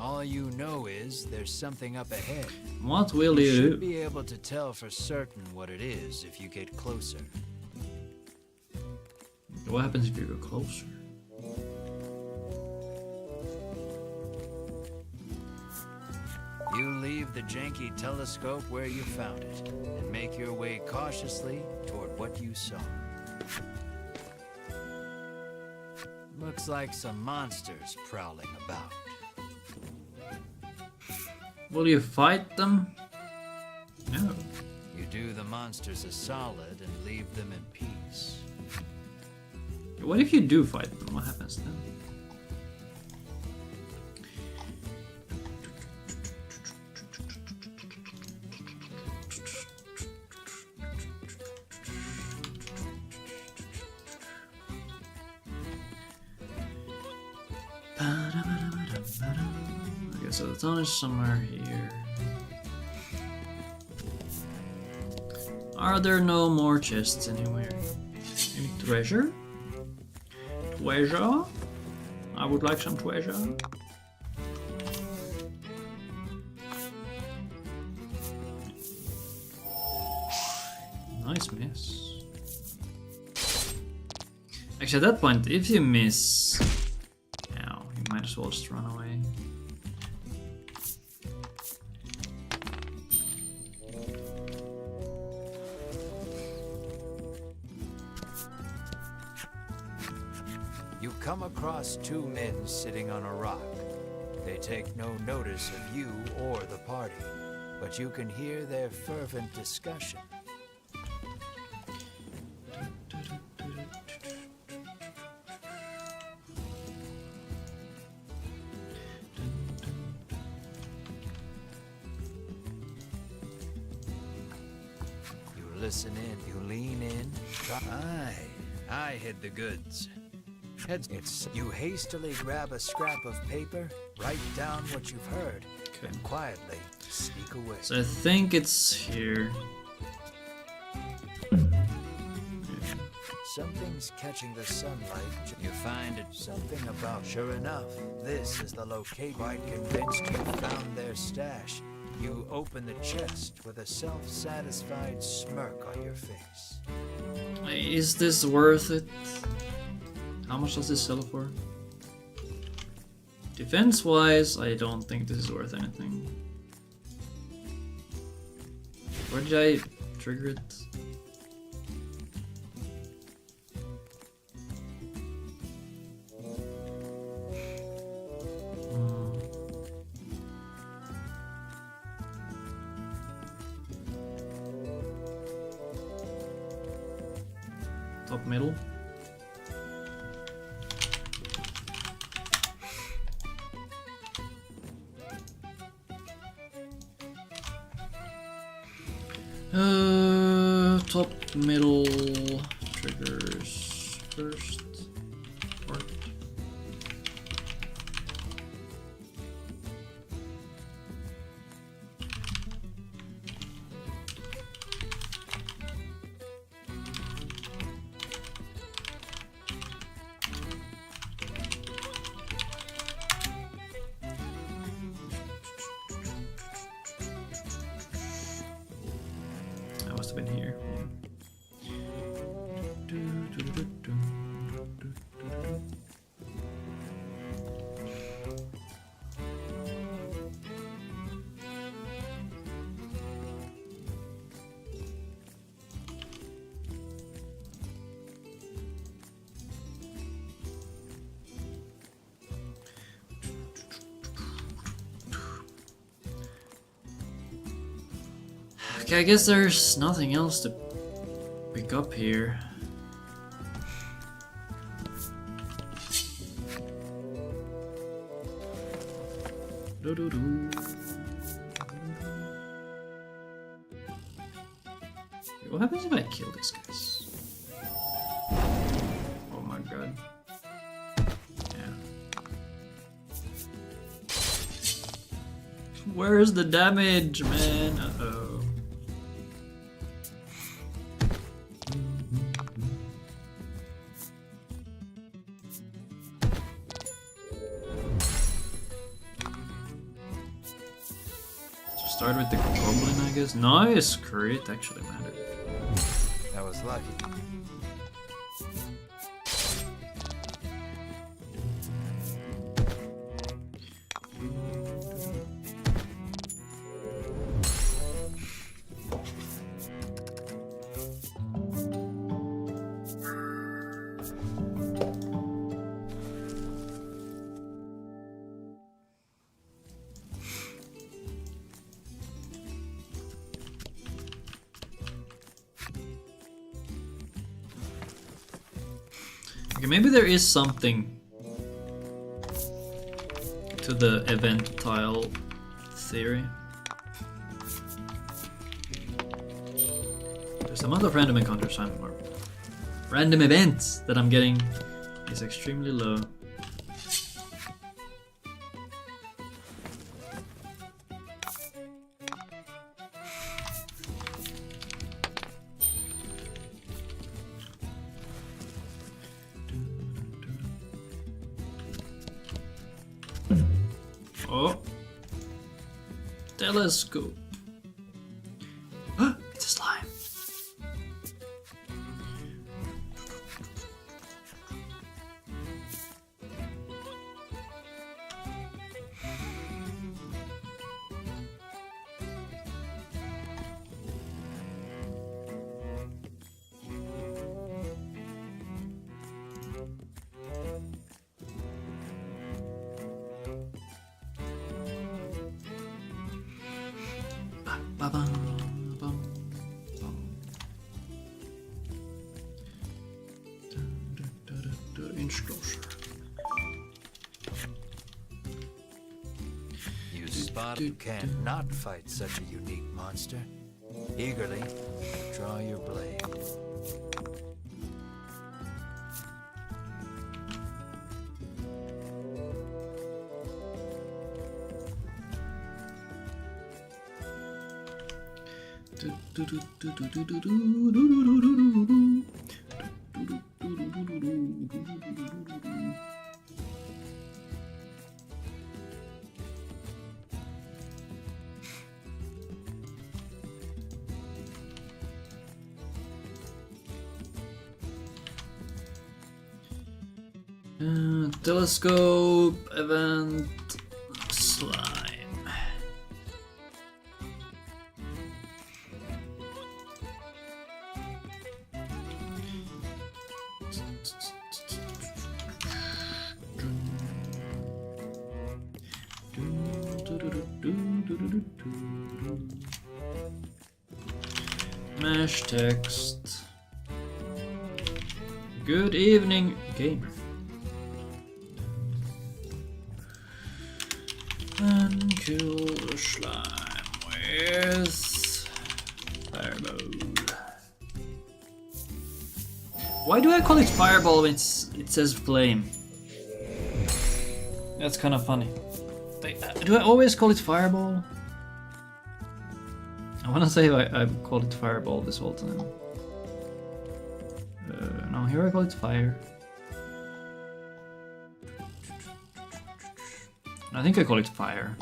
All you know is there's something up ahead. What will You you should do? be able to tell for certain what it is if you get closer. What happens if you go closer? You leave the janky telescope where you found it and make your way cautiously toward what you saw. Looks like some monsters prowling about. Will you fight them? No. You do the monsters a solid and leave them in peace. What if you do fight them? What happens then? Okay, so the town is somewhere here. Are there no more chests anywhere? Any treasure? Treasure? I would like some treasure. Nice miss. Actually, at that point, if you miss, now you might as well just run away. You come across 2 men sitting on a rock. They take no notice of you or the party, but you can hear their fervent discussion. listen in. You lean in. I hid the goods. You hastily grab a scrap of paper, write down what you've heard, and quietly sneak away. So I think it's here. Something's catching the sunlight. You find it. Something about. Sure enough, this is the location. Quite convinced you found their stash. You open the chest with a self-satisfied smirk on your face. Is this worth it? How much does this sell for? Defense-wise, I don't think this is worth anything. Where did I trigger it? Top middle. Top middle triggers first. Part. That must have been here. Okay, I guess there's nothing else to pick up here. What happens if I kill these guys? Oh my god. Yeah. Where's the damage, man? Uh-oh. Start with the goblin, I guess. Nice crit, actually mattered. That was lucky. Okay, maybe there is something to the event tile theory. There's amount of random encounters or random events that I'm getting is extremely low. Oh, telescope. It's a slime. Inch closer. You spot you can't not fight such a unique monster. Eagerly, draw your blade. Telescope event slime. Mesh text. Good evening, gamer. And kill the slime with fireball. Why do I call it fireball when it says flame? That's kind of funny. Do I always call it fireball? I wanna say I called it fireball this whole time. No, here I call it fire. I think I call it fire.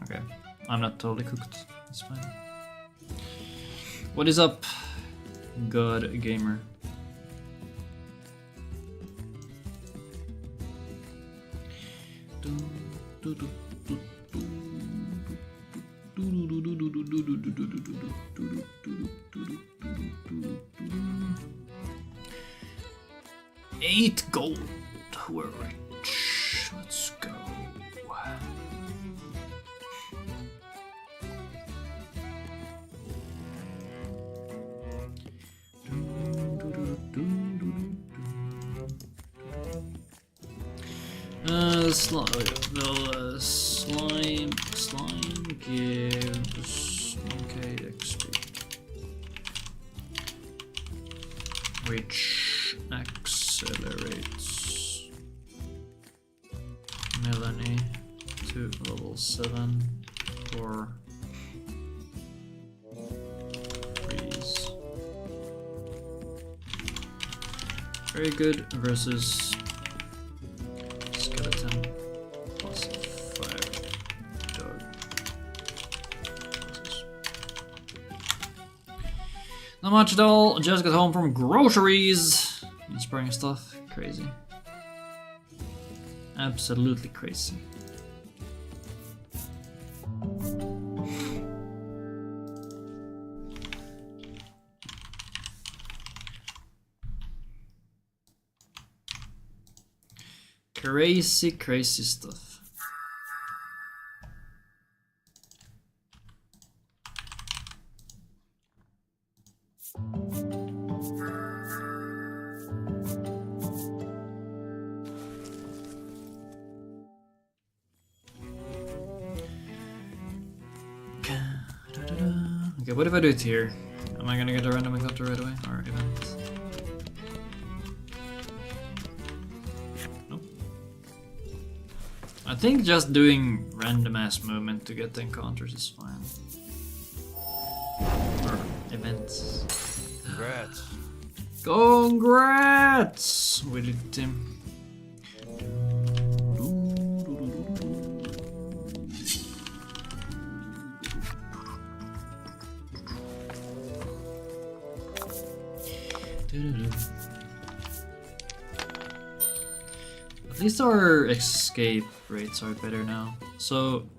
Okay, I'm not totally cooked. It's fine. What is up, God gamer? Eight gold. We're rich. Let's go. Slime gives 1k XP, which accelerates Melanie to level 7 for freeze. Very good versus skeleton plus 5 dog. Not much at all. Just got home from groceries. Inspiring stuff. Crazy. Absolutely crazy. Crazy, crazy stuff. Okay, what if I do it here? Am I gonna get a random encounter right away? Or event? Nope. I think just doing random ass movement to get the encounters is fine. Or events. Congrats. Congrats! We did it, Tim. At least our escape rates are better now. So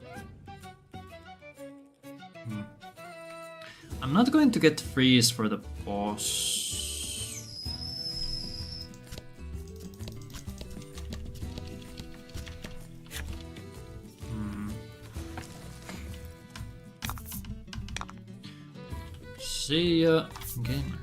I'm not going to get freeze for the boss. See ya, gamer.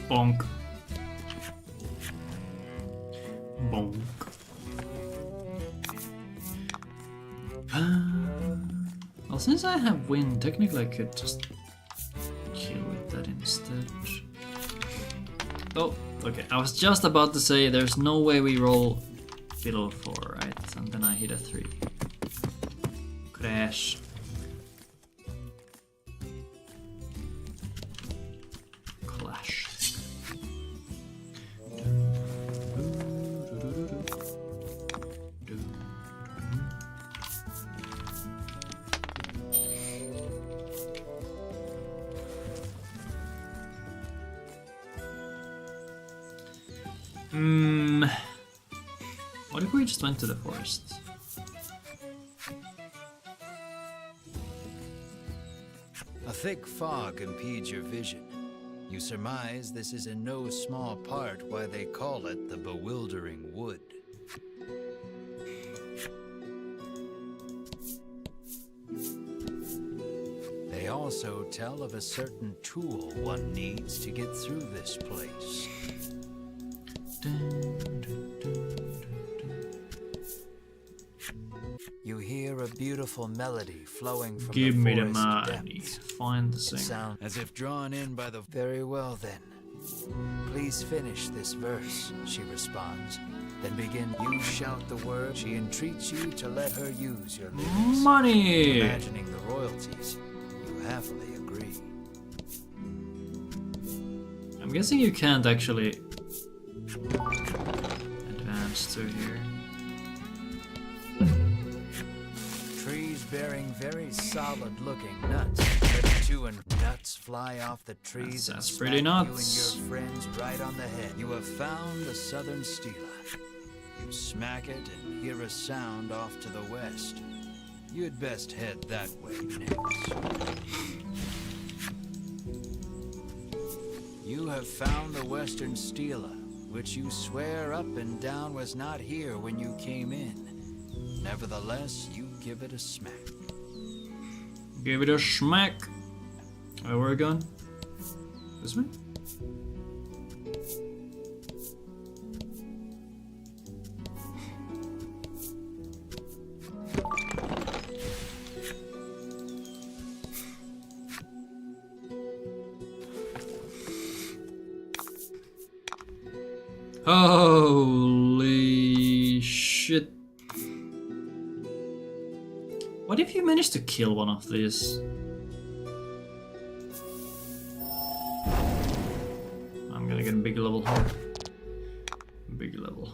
Bonk. Well, since I have wind, technically I could just kill with that instead. Oh, okay. I was just about to say there's no way we roll below 4, right? And then I hit a 3. Crash. Clash. What if we just went to the forest? A thick fog impedes your vision. You surmise this is in no small part why they call it the Bewildering Wood. They also tell of a certain tool one needs to get through this place. You hear a beautiful melody flowing from Give the me the forest money. depths. Find the It singer. sounds as if drawn in by the... Very well then. Please finish this verse, she responds. Then begin. You shout the word. She entreats you to let her use your lyrics. Money! Imagining the royalties, you happily agree. I'm guessing you can't actually advance through here. Trees bearing very solid-looking nuts. Ready to and nuts fly off the trees That's and pretty smack nuts. you and your friends right on the head. You have found the southern stela. You smack it and hear a sound off to the west. You'd best head that way next. You have found the western stela, which you swear up and down was not here when you came in. Nevertheless, you give it a smack. Give it a smack. Where we're going? This way? Holy shit. What if you manage to kill one of these? I'm gonna get a big level here. Big level.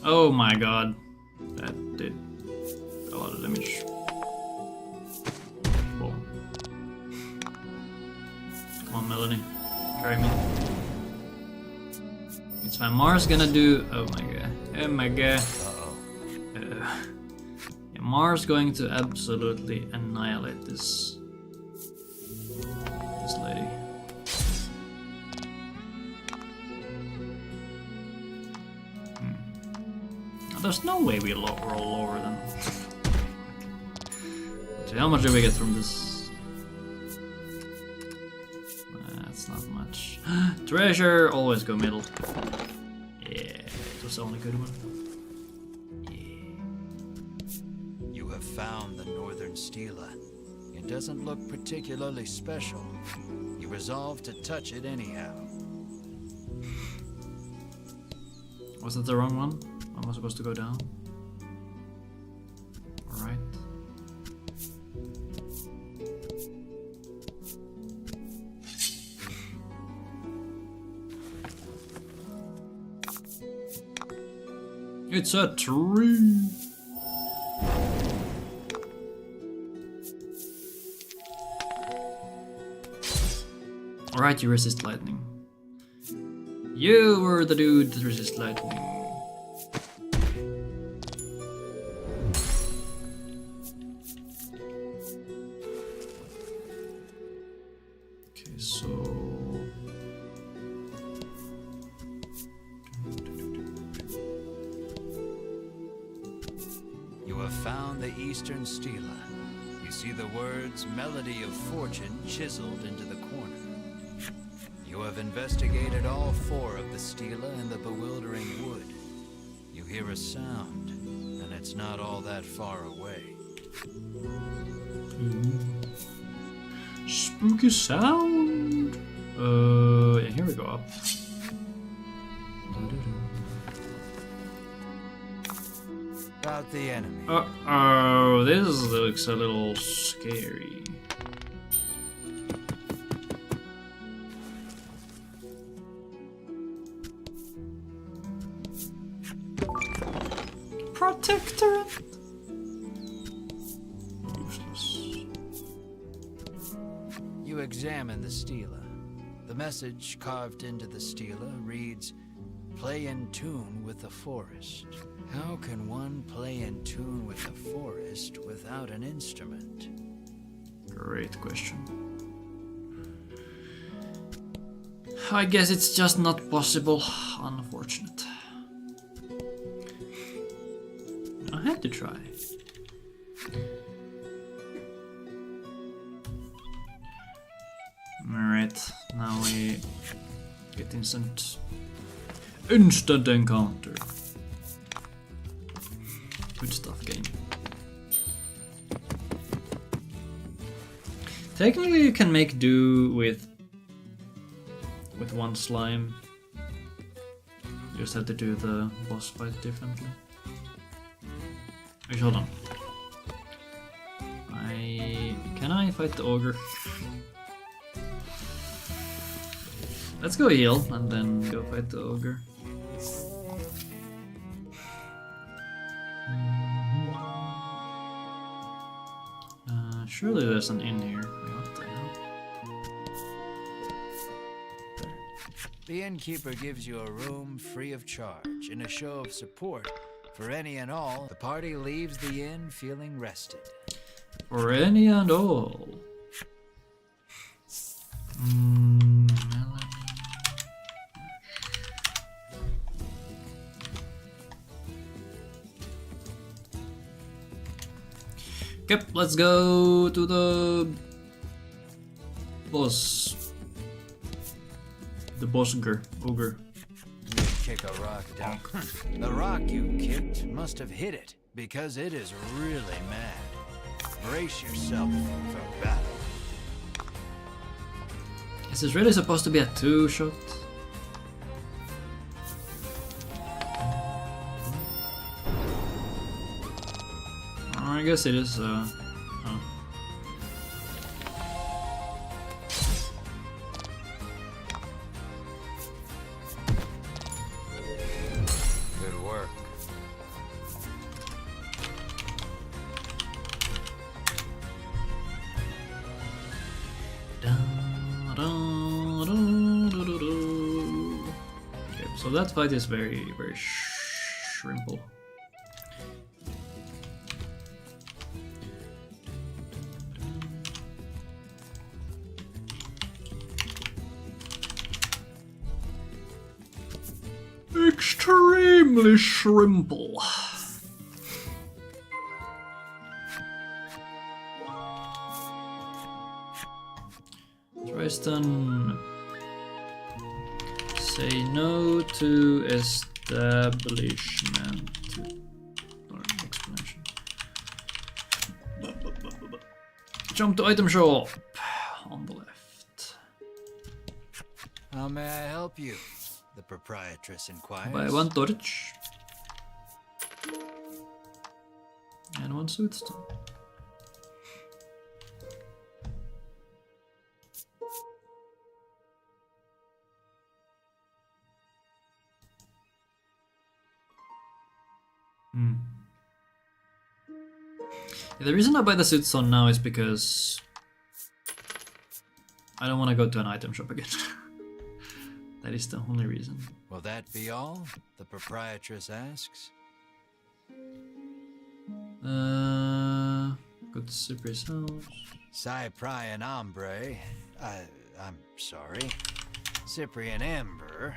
Oh my god. That did a lot of damage. Boom. Come on, Melanie. Carry me. It's fine. Mars gonna do. Oh my god. Oh my god. Yeah, Mars going to absolutely annihilate this lady. Now, there's no way we roll lower than. Okay, how much do we get from this? That's not much. Treasure, always go middle. Yeah, it was the only good one. Found the northern stela. It doesn't look particularly special. You resolve to touch it anyhow. Was that the wrong one? Am I supposed to go down? Alright. It's a tree! Alright, you resist lightning. You were the dude that resist lightning. Okay, so... You have found the eastern stela. You see the words Melody of Fortune chiseled into the corner. You have investigated all 4 of the stela in the Bewildering Wood. You hear a sound, and it's not all that far away. Spooky sound. Yeah, here we go up. About the enemy. Uh-oh, this looks a little scary. Protectorate? Useless. You examine the stela. The message carved into the stela reads, "Play in tune with the forest." How can one play in tune with the forest without an instrument? Great question. I guess it's just not possible. Unfortunate. I had to try. Alright, now we get instant encounter. Good stuff, game. Technically you can make do with one slime. You just have to do the boss fight differently. Wait, hold on. Can I fight the ogre? Let's go heal and then go fight the ogre. Surely there's an inn here. Wait, what the hell? There. The innkeeper gives you a room free of charge in a show of support for any and all. The party leaves the inn feeling rested. For any and all. Yep, let's go to the boss. The boss ogre. You kick a rock down. The rock you kicked must have hit it, because it is really mad. Brace yourself for battle. Is this really supposed to be a two-shot? I guess it is, oh. Good work. Okay, so that fight is very, very shrimple. Extremely shrimple. Tristan, say no to establishment. Or explanation. Jump to item shop on the left. How may I help you? The proprietress inquires. Buy one torch and one soothstone. The reason I buy the soothstone now is because I don't want to go to an item shop again. That is the only reason. Will that be all? The proprietress asks. Go to Cyprius house. Cyprian Ambre, I'm sorry, Cyprian Amber,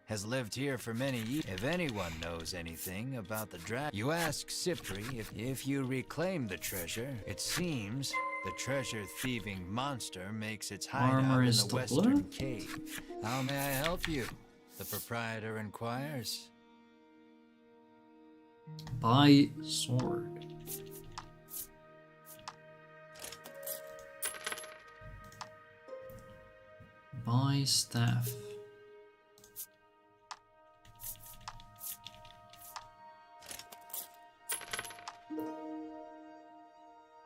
has lived here for many years. If anyone knows anything about the dragon, you ask Cypri if you reclaim the treasure. It seems the treasure-thieving monster makes its hideout in the western cave. How may I help you? The proprietor inquires. Buy sword. Buy staff.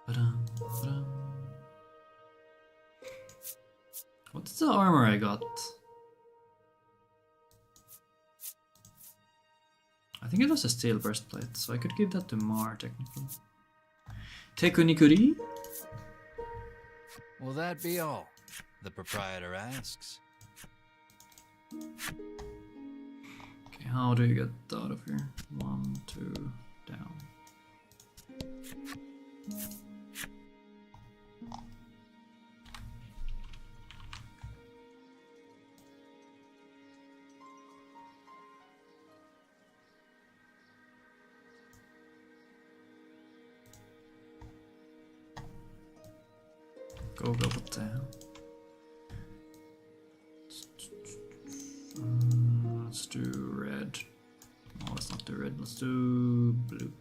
Ba-dum, ba-dum. What's the armor I got? I think it was a steel breastplate, so I could give that to Mar technically. Tekunikuri? Will that be all? The proprietor asks. Okay, how do you get out of here? 1, 2, down. Go, what the hell? Let's do red. No, let's not do red. Let's do blue.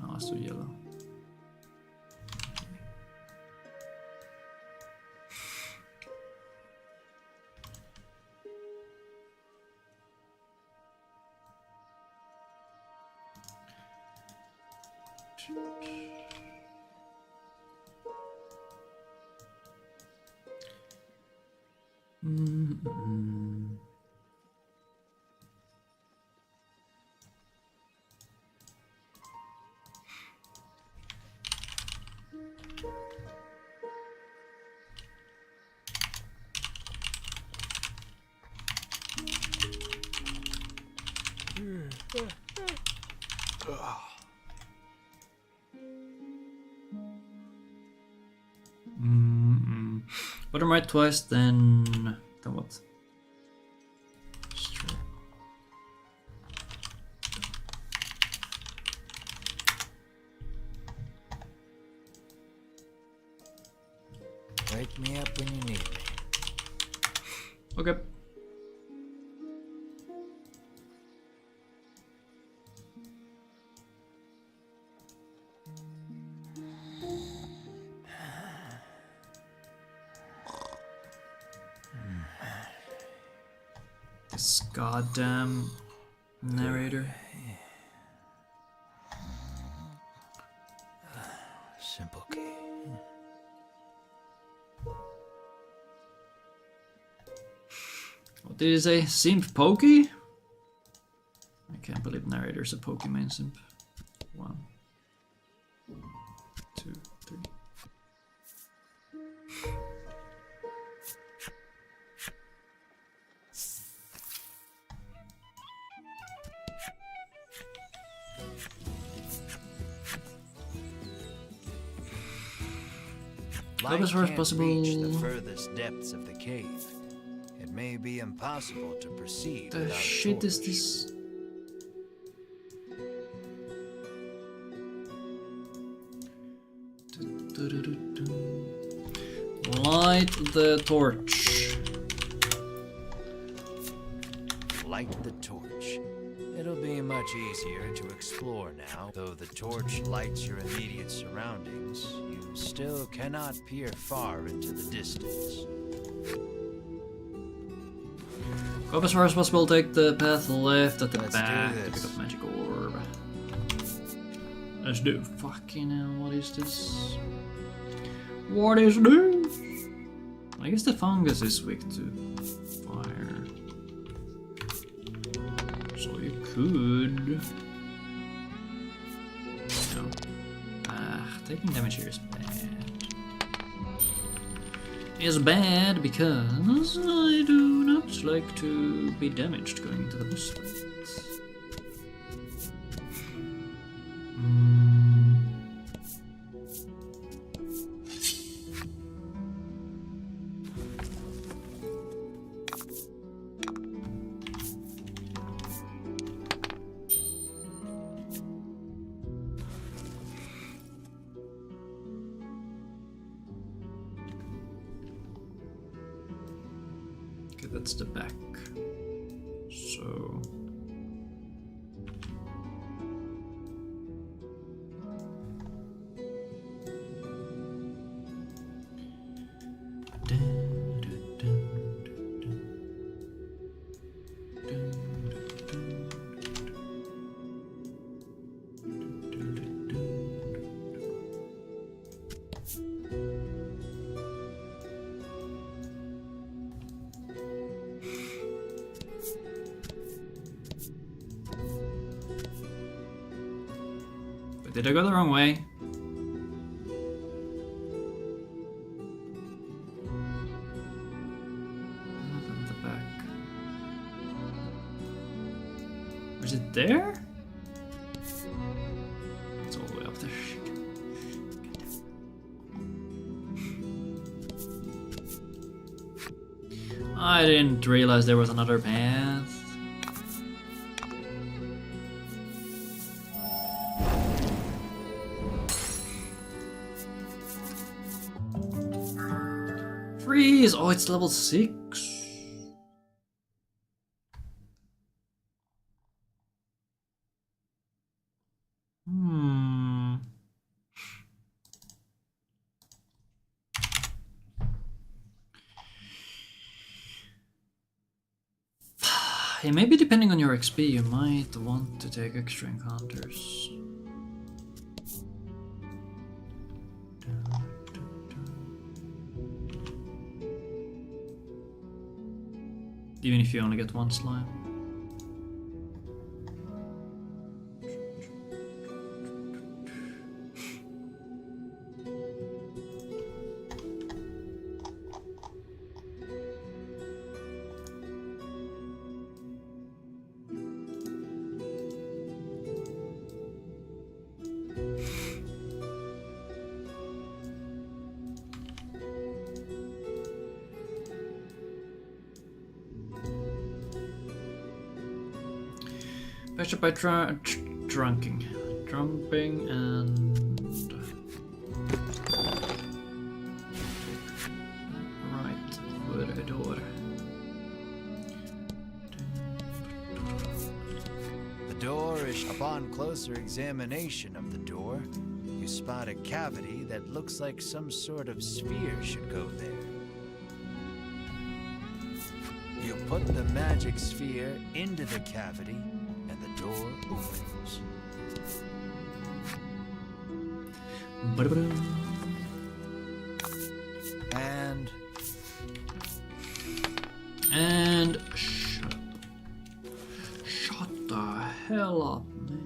No, let's do yellow. Bottom right twice, then what? Straight. Wake me up when you need me. Okay. This goddamn narrator. Simple key. What did he say? Simp pokey? I can't believe narrator's a Pokemon simp. 1, 2, 3. Light as far as can't possible. reach the furthest depths of the cave. It may be impossible to proceed The without a shit is torch. this? Light the torch. Light the torch. It'll be much easier to explore now. Though the torch lights your immediate surroundings, you still cannot peer far into the distance. Go up as far as possible, take the path left at the Let's do back to this. pick up magic orb. Let's do. Fucking hell, what is this? What is this? I guess the fungus is weak to fire. So you could. No. Taking damage here is bad. Is bad because I do not like to be damaged going into the boss fight. Okay, that's the back. So Did I go the wrong way? From the back. Or is it there? It's all the way up there. I didn't realize there was another path. Freeze! Oh, it's level 6. Hey, maybe depending on your XP, you might want to take extra encounters. Even if you only get one slime. Pressure by drumping and right for the door. The door is. Upon closer examination of the door, you spot a cavity that looks like some sort of sphere should go there. You put the magic sphere into the cavity, and the door opens. And shut the hell up, man.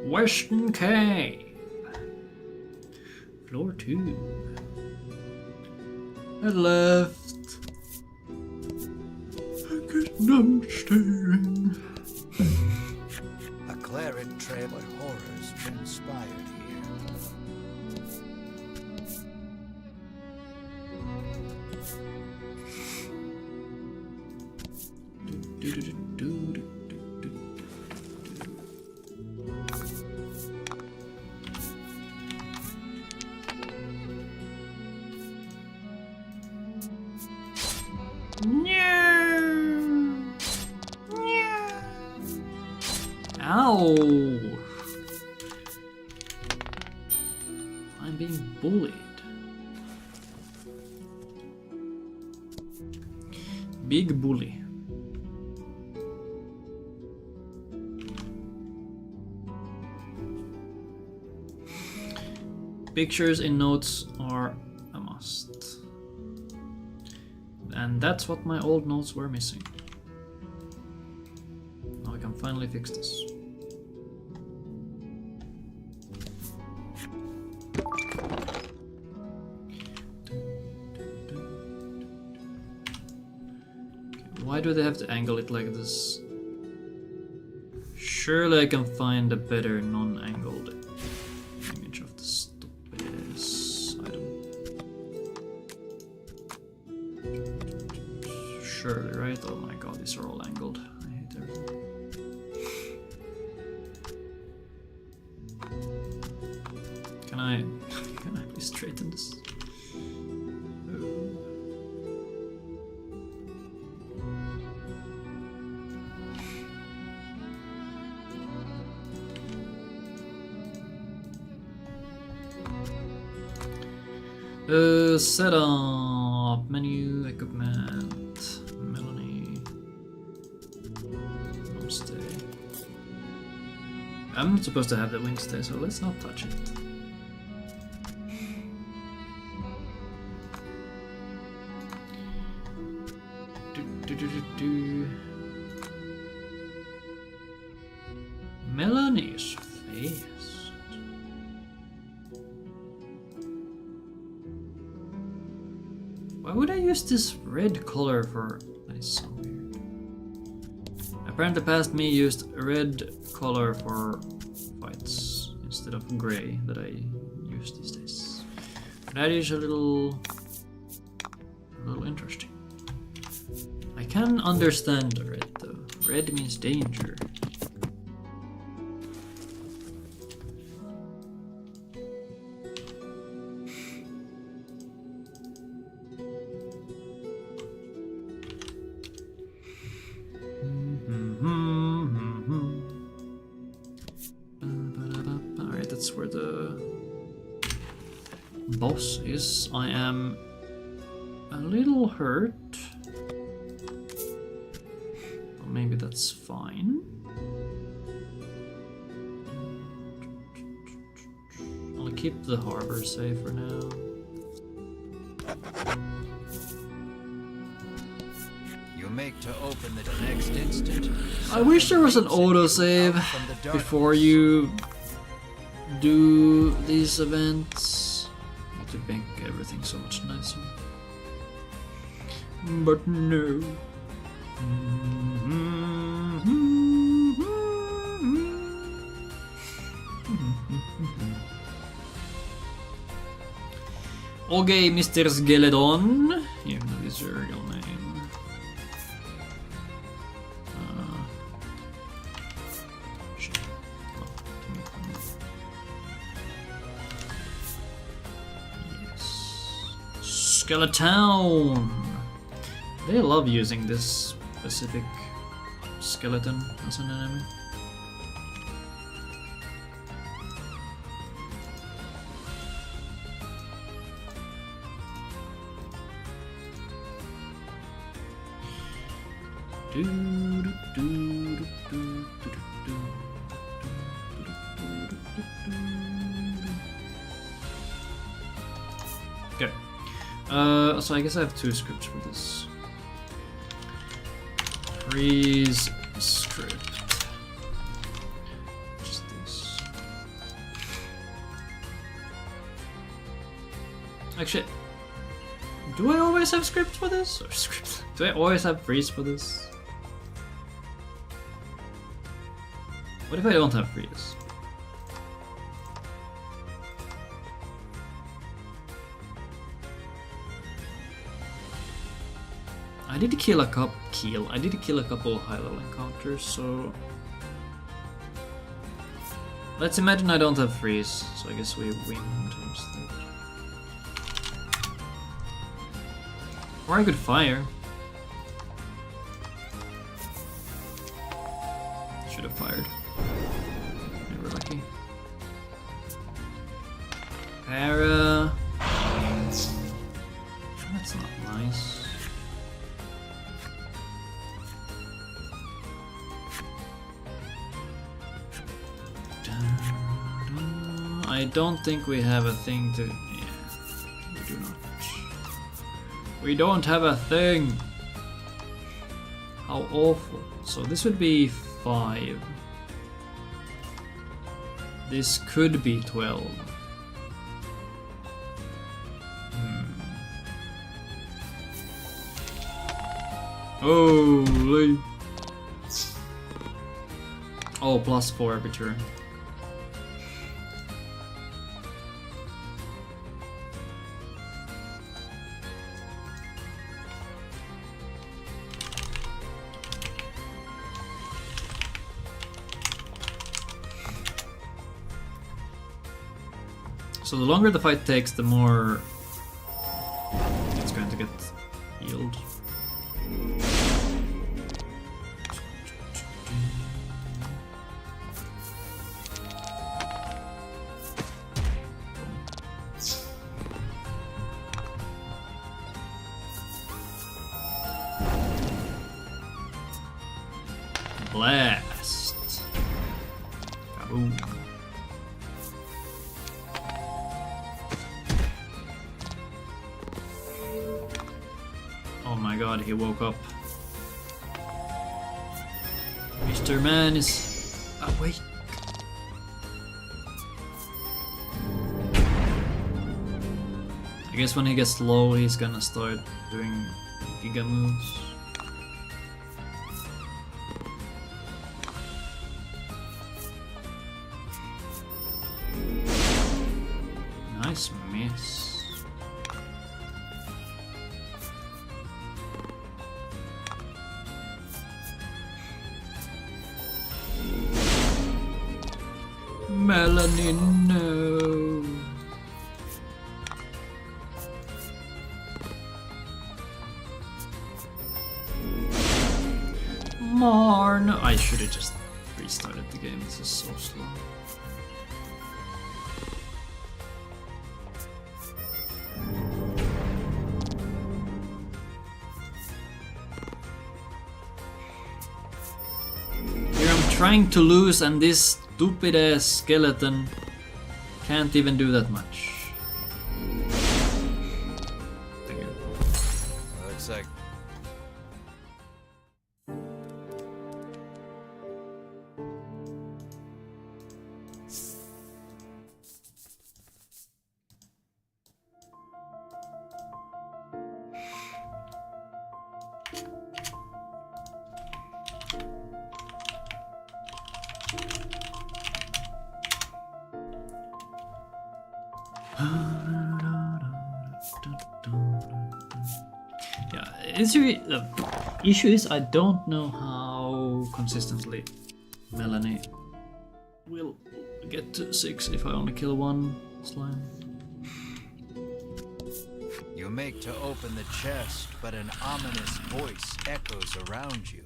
Western Cave. Floor 2. At left. I guess I'm staring. A claret trail of horrors transpired here. Ow! I'm being bullied. Big bully. Pictures in notes are a must. And that's what my old notes were missing. Now I can finally fix this. Why do they have to angle it like this? Surely I can find a better non-angled image of the stupidest item. Surely, right? Oh my god, these are all angled. I hate everything. concentrate on this. Setup, menu, equipment, Melanie, stay. I'm not supposed to have the wing stay, so let's not touch it. Melanie's face. Why would I use this red color for... That is so weird. Apparently past me used red color for fights instead of gray that I use these days. That is a little interesting. I can understand the red though. Red means danger. Alright, that's where the boss is. I am a little hurt. Well, maybe that's fine. I'll keep the harbor safe for now. You make to open the next instant. I wish there was an autosave before you do these events. It would make everything so much nicer. But no. Okay, Mr. Skeleton. Even though it's your real name. Shit. Yes. Skeleton. They love using this specific skeleton as an enemy. Okay. So I guess I have two scripts for this. Freeze script. Just this. Actually, do I always have scripts for this? Or scripts? Do I always have freeze for this? What if I don't have freeze? I did kill a couple high-level encounters, so let's imagine I don't have freeze, so I guess we win instead. Or I could fire. Should have fired. We were lucky. Para. That's not nice. I don't think we have a thing to... Yeah, we do not. We don't have a thing! How awful. So this would be 5. This could be 12. Holy! Oh, +4 every turn. So the longer the fight takes, the more it's going to get healed. Blast! Kaboom! Oh my god, he woke up. Mr. Man is awake. I guess when he gets low, he's gonna start doing giga moves. Nice miss. Melanie, no. Marn. I should have just restarted the game. This is so slow. Here I'm trying to lose, and this stupid ass skeleton can't even do that much. Thank you. Looks like the issue is I don't know how consistently Melanie will get to 6 if I only kill one slime. you make to open the chest, but an ominous voice echoes around you.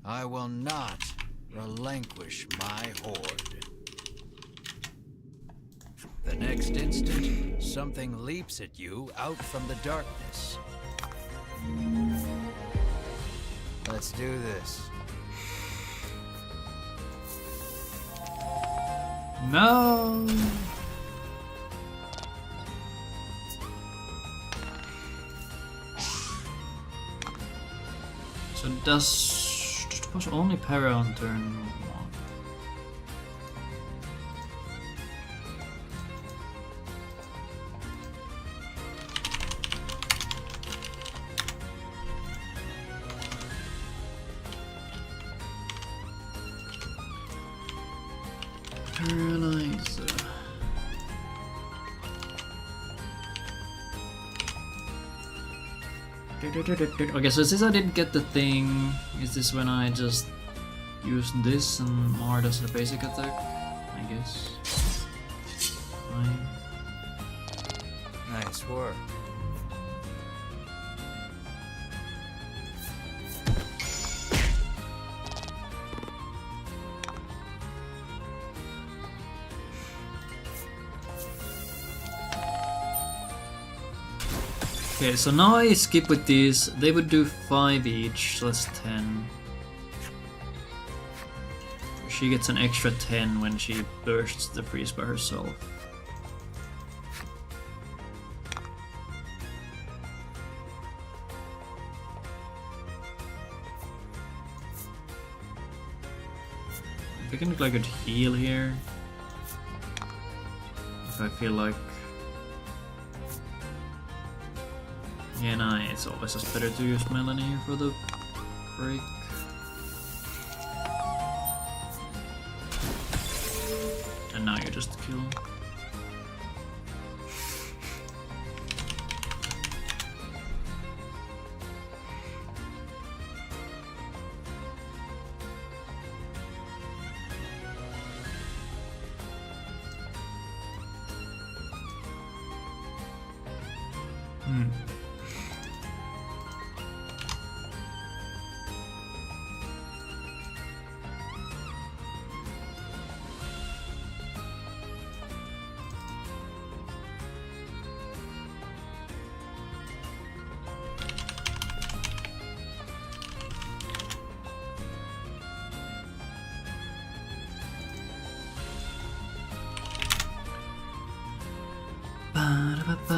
I will not relinquish my horde. The next instant, something leaps at you out from the darkness. Let's do this. No! So does push only para on turn 1? Paralyzer. Okay, so since I didn't get the thing, is this when I just use this and Mar does the basic attack? I guess. Fine. Nice work. Okay, so now I skip with these. They would do 5 each, so that's 10. She gets an extra 10 when she bursts the freeze by herself. I can look like a heal here. If I feel like. Yeah, nah, it's always just better to use Melanie here for the break. And now you just kill.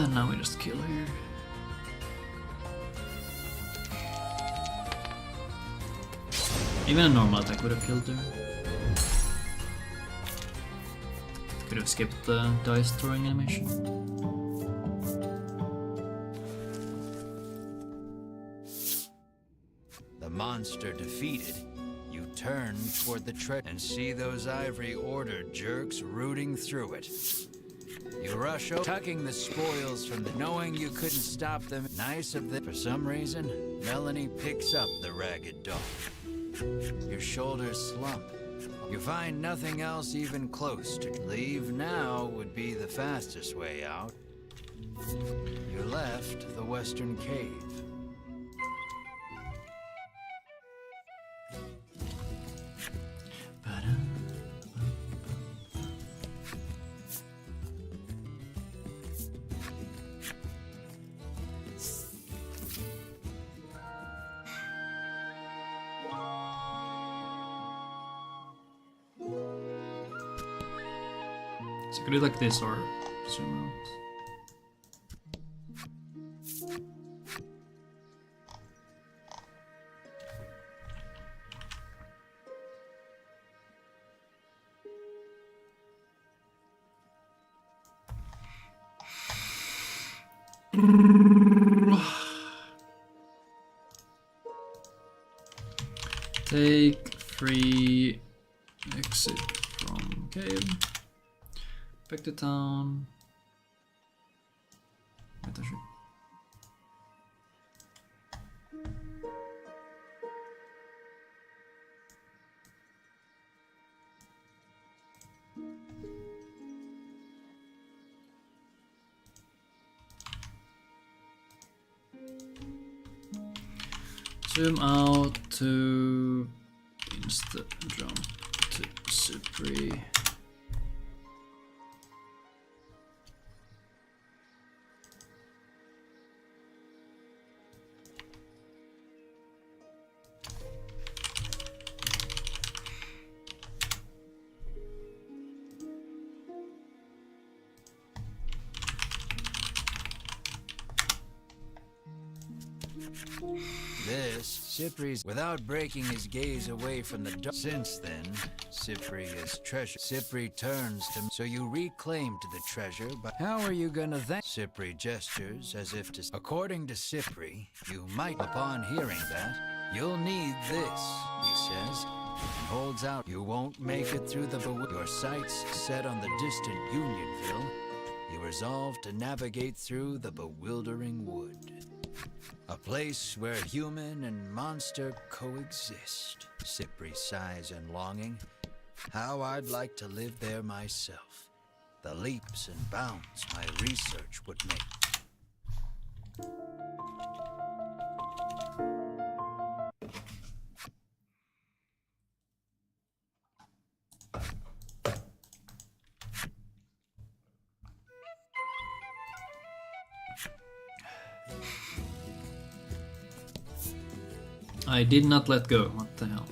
Now we just kill here. Even a normal attack would have killed her. Could have skipped the dice throwing animation. The monster defeated, you turn toward the treasure and see those Ivory Order jerks rooting through it. You rush over, tucking the spoils from the... Knowing you couldn't stop them, nice of them. For some reason, Melanie picks up the ragged dog. Your shoulders slump. You find nothing else even close to... Leave now would be the fastest way out. You left the western cave. So could do like this or zoom out. Take free exit from cave. Back to town. Vänta, shit. Zoom out to insta jump to Supri. Cypri's, without breaking his gaze away from the dark. Since then, Cypri is treasure. Cypri turns to... So you reclaimed the treasure, but how are you gonna thank... Cypri gestures as if to... According to Cypri, you might... Upon hearing that, you'll need this, he says, and holds out. You won't make it through the... Your sights set on the distant Unionville, you resolve to navigate through the bewildering wood. A place where human and monster coexist. Cypri sighs in longing. How I'd like to live there myself. The leaps and bounds my research would make. I did not let go. What the hell?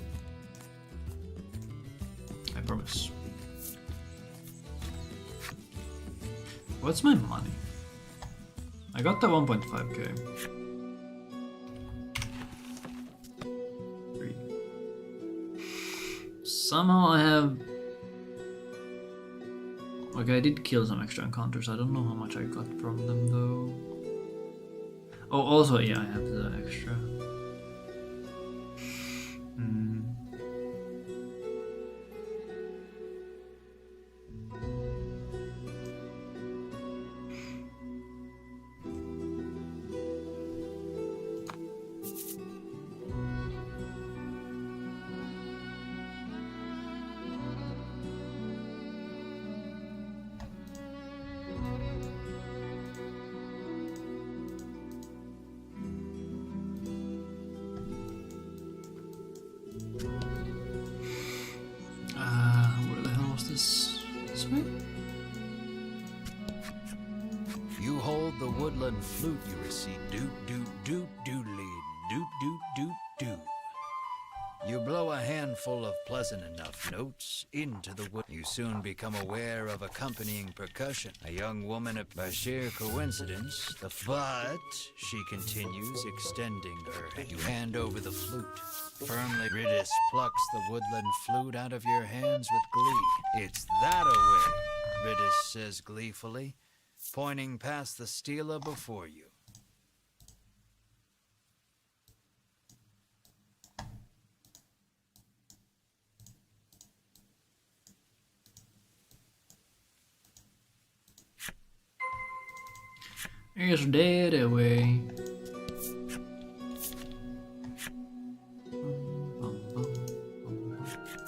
I promise. What's my money? I got the 1.5k. 3. Somehow I have... Okay, I did kill some extra encounters. I don't know how much I got from them though. Oh, also, yeah, I have the extra. Flute you receive. Doot doot doot doodly doot doot doot doot. You blow a handful of pleasant enough notes into the wood. You soon become aware of accompanying percussion. A young woman, by sheer coincidence, but she continues, extending her hand. You hand over the flute. Firmly, Ridis plucks the woodland flute out of your hands with glee. It's that away, Ridis says gleefully, pointing past the stela before you. Is that away?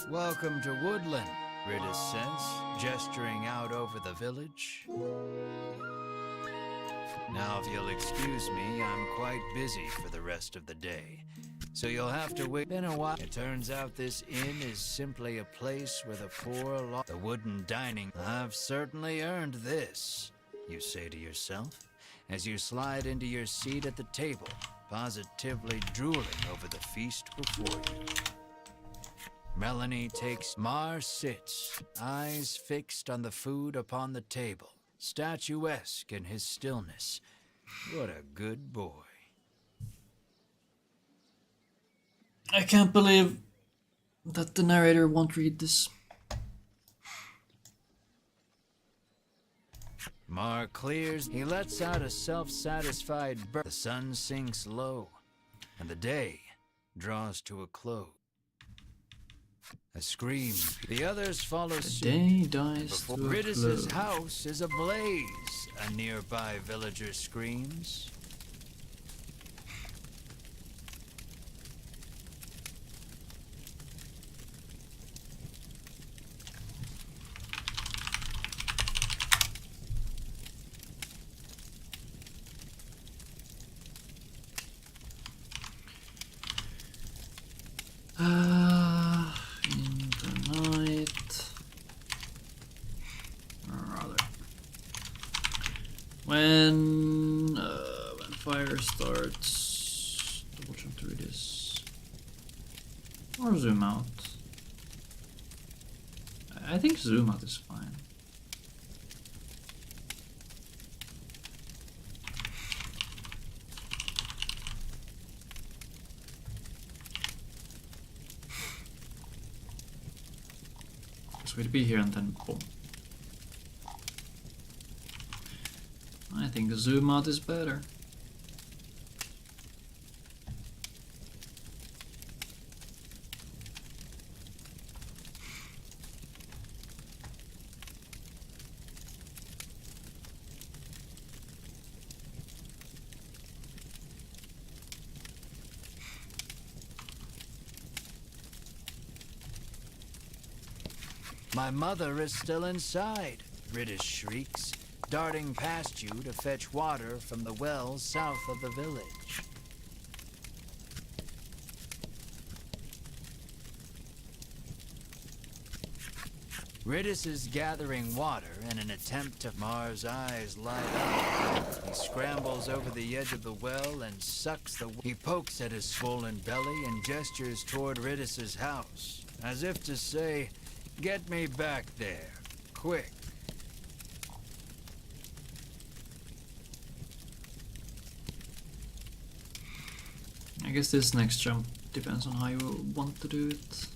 Welcome to Woodland, Ridis says, gesturing out over the village. Now, if you'll excuse me, I'm quite busy for the rest of the day, so you'll have to wait. Been a while. It turns out this inn is simply a place where the poor the wooden dining. I've certainly earned this, you say to yourself, as you slide into your seat at the table, positively drooling over the feast before you. Melanie takes. Mar sits, eyes fixed on the food upon the table, statuesque in his stillness. What a good boy. I can't believe that the narrator won't read this. Mar clears. He lets out a self-satisfied burst. The sun sinks low, and the day draws to a close. A scream. The others follow suit. The day dies to a Ridis's close. house is ablaze, a nearby villager screams. In the night, or rather, when fire starts, double jump through this, or zoom out. I think zoom out is fine. We'd be here and then boom. I think the zoom out is better. My mother is still inside, Ridis shrieks, darting past you to fetch water from the well south of the village. Ridis is gathering water in an attempt to. Mar's eyes light up. He scrambles over the edge of the well and sucks the. He pokes at his swollen belly and gestures toward Ridis's house, as if to say, "Get me back there, quick." I guess this next jump depends on how you want to do it.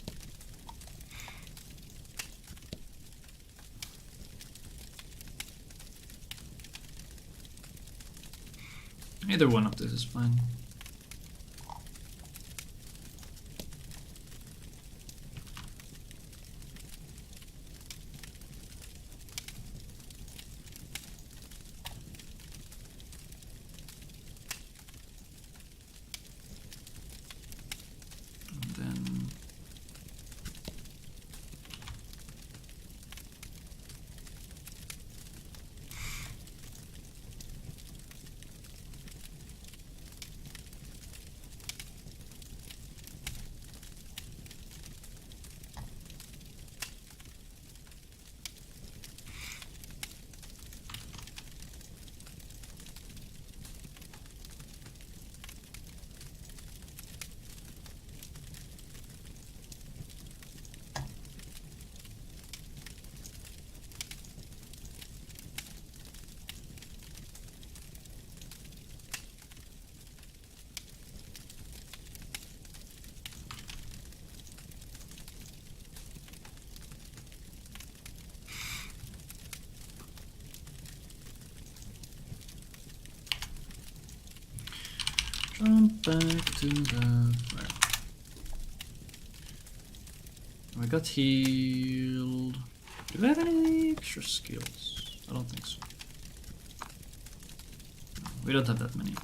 Either one of this is fine. back to the fire. We got healed. Do we have any extra skills? I don't think so. No, we don't have that many yet.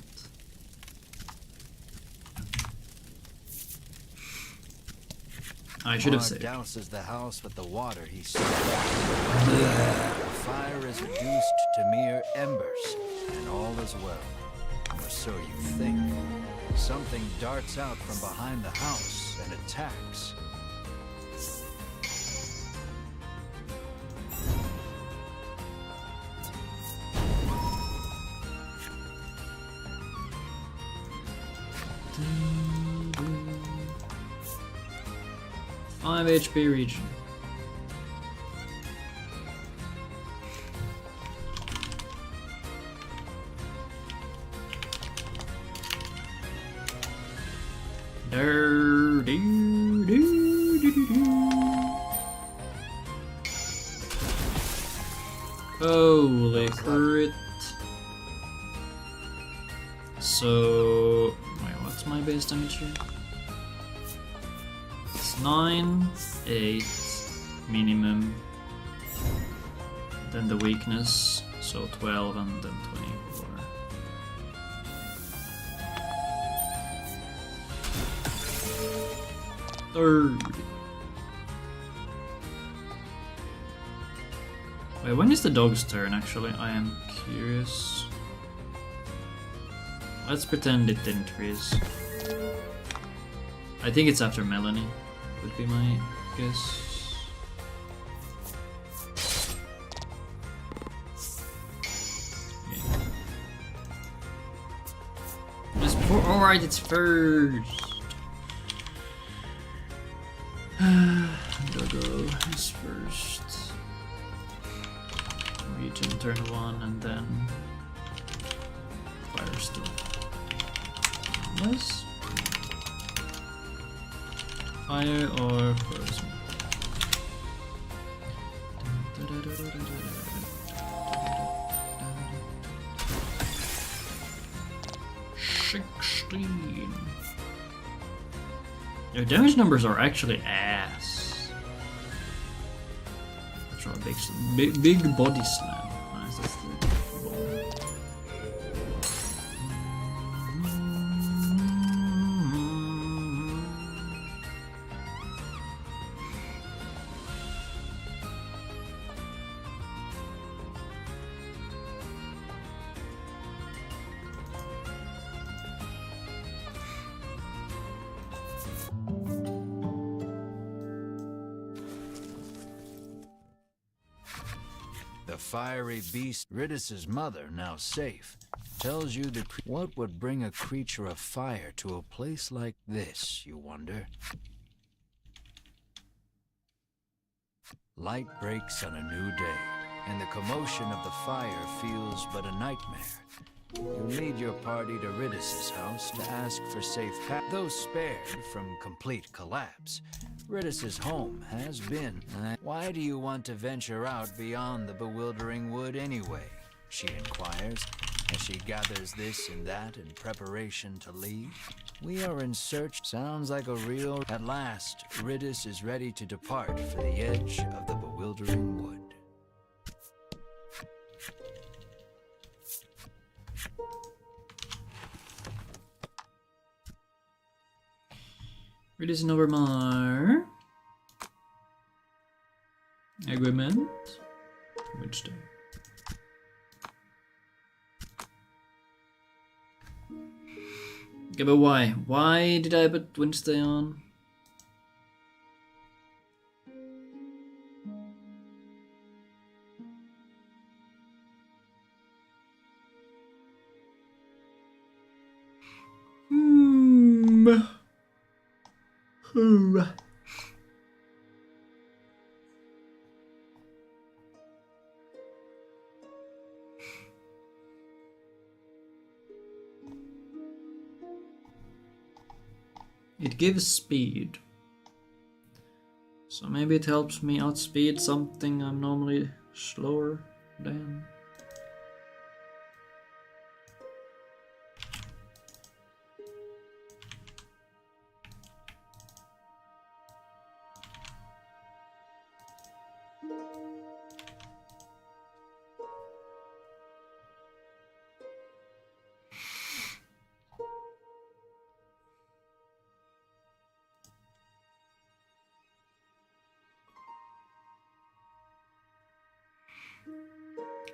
I should have saved. Douses the house with the water he started. The fire is reduced to mere embers, and all is well. Or so you think. Something darts out from behind the house and attacks. Five HP region. Holy crit. So, wait, what's my base damage here? It's 9, 8 minimum. Then the weakness, so 12 and then 24. Wait, when is the dog's turn actually? I am curious. Let's pretend it didn't freeze. I think it's after Melanie, would be my guess. Yeah. Alright, it's first. Dogo is first. Region turn 1 and then Firestone. Unless fire or frozen. Your damage numbers are actually ass. Let's try a big body slam. Nice, that's the ball. The fiery beast, Ridus's mother, now safe, tells you what would bring a creature of fire to a place like this, you wonder? Light breaks on a new day, and the commotion of the fire feels but a nightmare. You lead your party to Ridus's house to ask for safe path. Though spared from complete collapse, Ridus's home has been. Why do you want to venture out beyond the bewildering wood anyway? She inquires, as she gathers this and that in preparation to leave. We are in search. Sounds like a real. At last, Ridus is ready to depart for the edge of the bewildering wood. Ridus Novermar. Agreement. Which day? Okay, but why? Why did I put Wednesday on? It gives speed. So maybe it helps me outspeed something I'm normally slower than.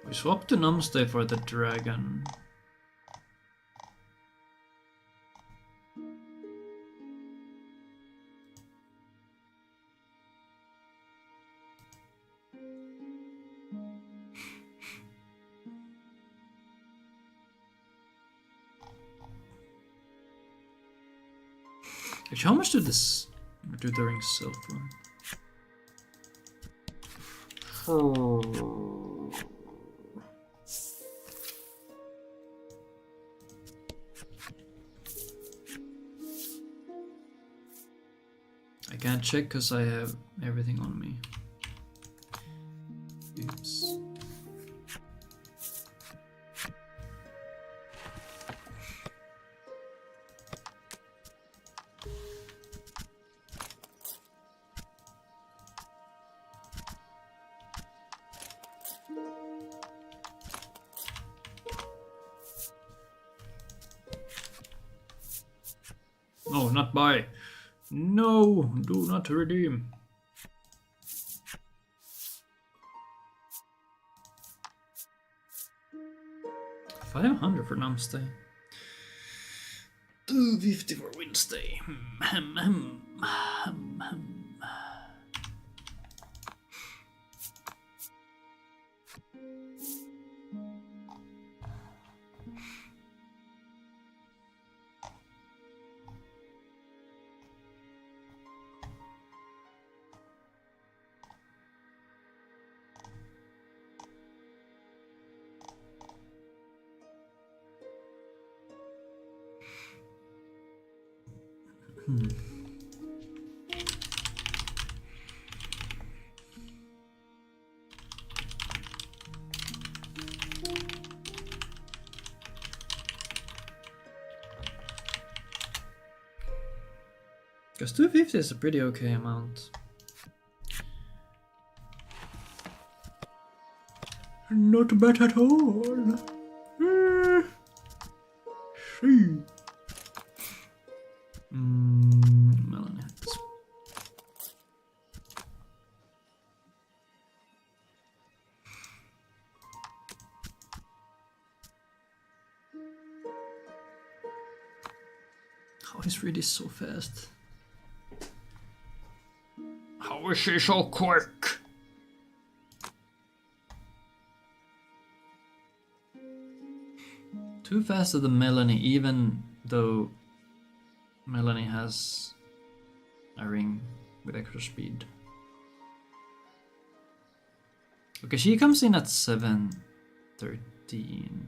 We swapped to Numstay for the dragon. Actually, how much do the rings sell for? I can't check because I have everything on me. Oops. No, not buy. No, do not redeem. 500 for Numstay. 250 for Wednesday. Because 250 is a pretty okay amount. Not bad at all. See. Melanie. How is Reedy so fast? How is she so quick? Too fast to the Melanie, even though Melanie has a ring with extra speed. Okay, she comes in at 713.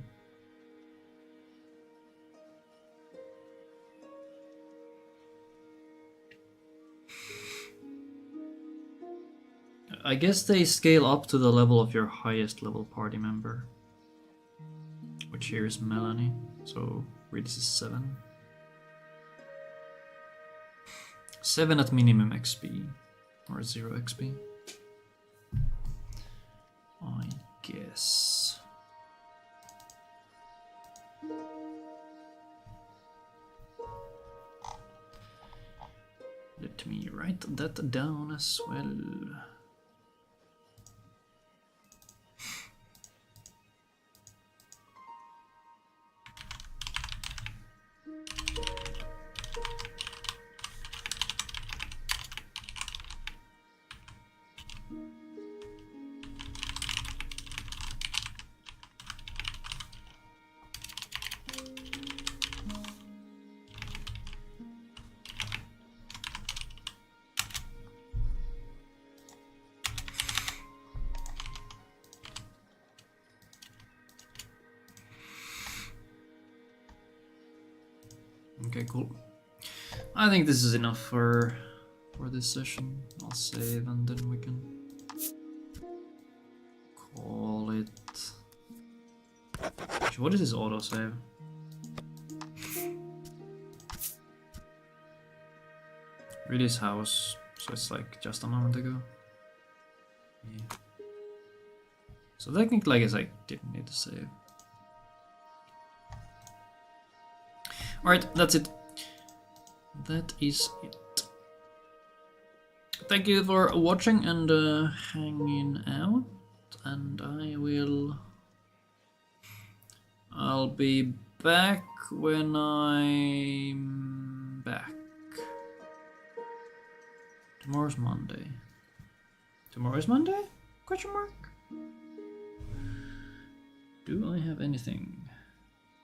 I guess they scale up to the level of your highest level party member. Which here is Melanie, so this is 7. 7 at minimum XP, or 0 XP. I guess. Let me write that down as well. Okay, cool. I think this is enough for this session. I'll save and then we can call it. Actually, what is this autosave? Read his house, so it's like just a moment ago. Yeah. So technically, I guess I didn't need to save. Alright, that's it. That is it. Thank you for watching and hanging out. And I'll be back when I'm back. Tomorrow's Monday. Tomorrow is Monday? Question mark? Do I have anything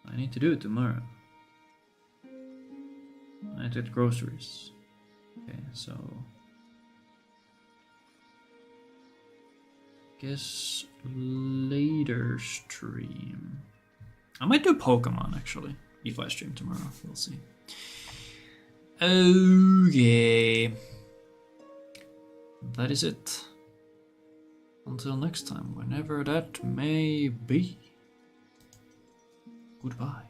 I need to do tomorrow? I have to get groceries. Okay, so guess later stream. I might do Pokemon actually, if I stream tomorrow. We'll see. Okay. That is it. Until next time, whenever that may be. Goodbye.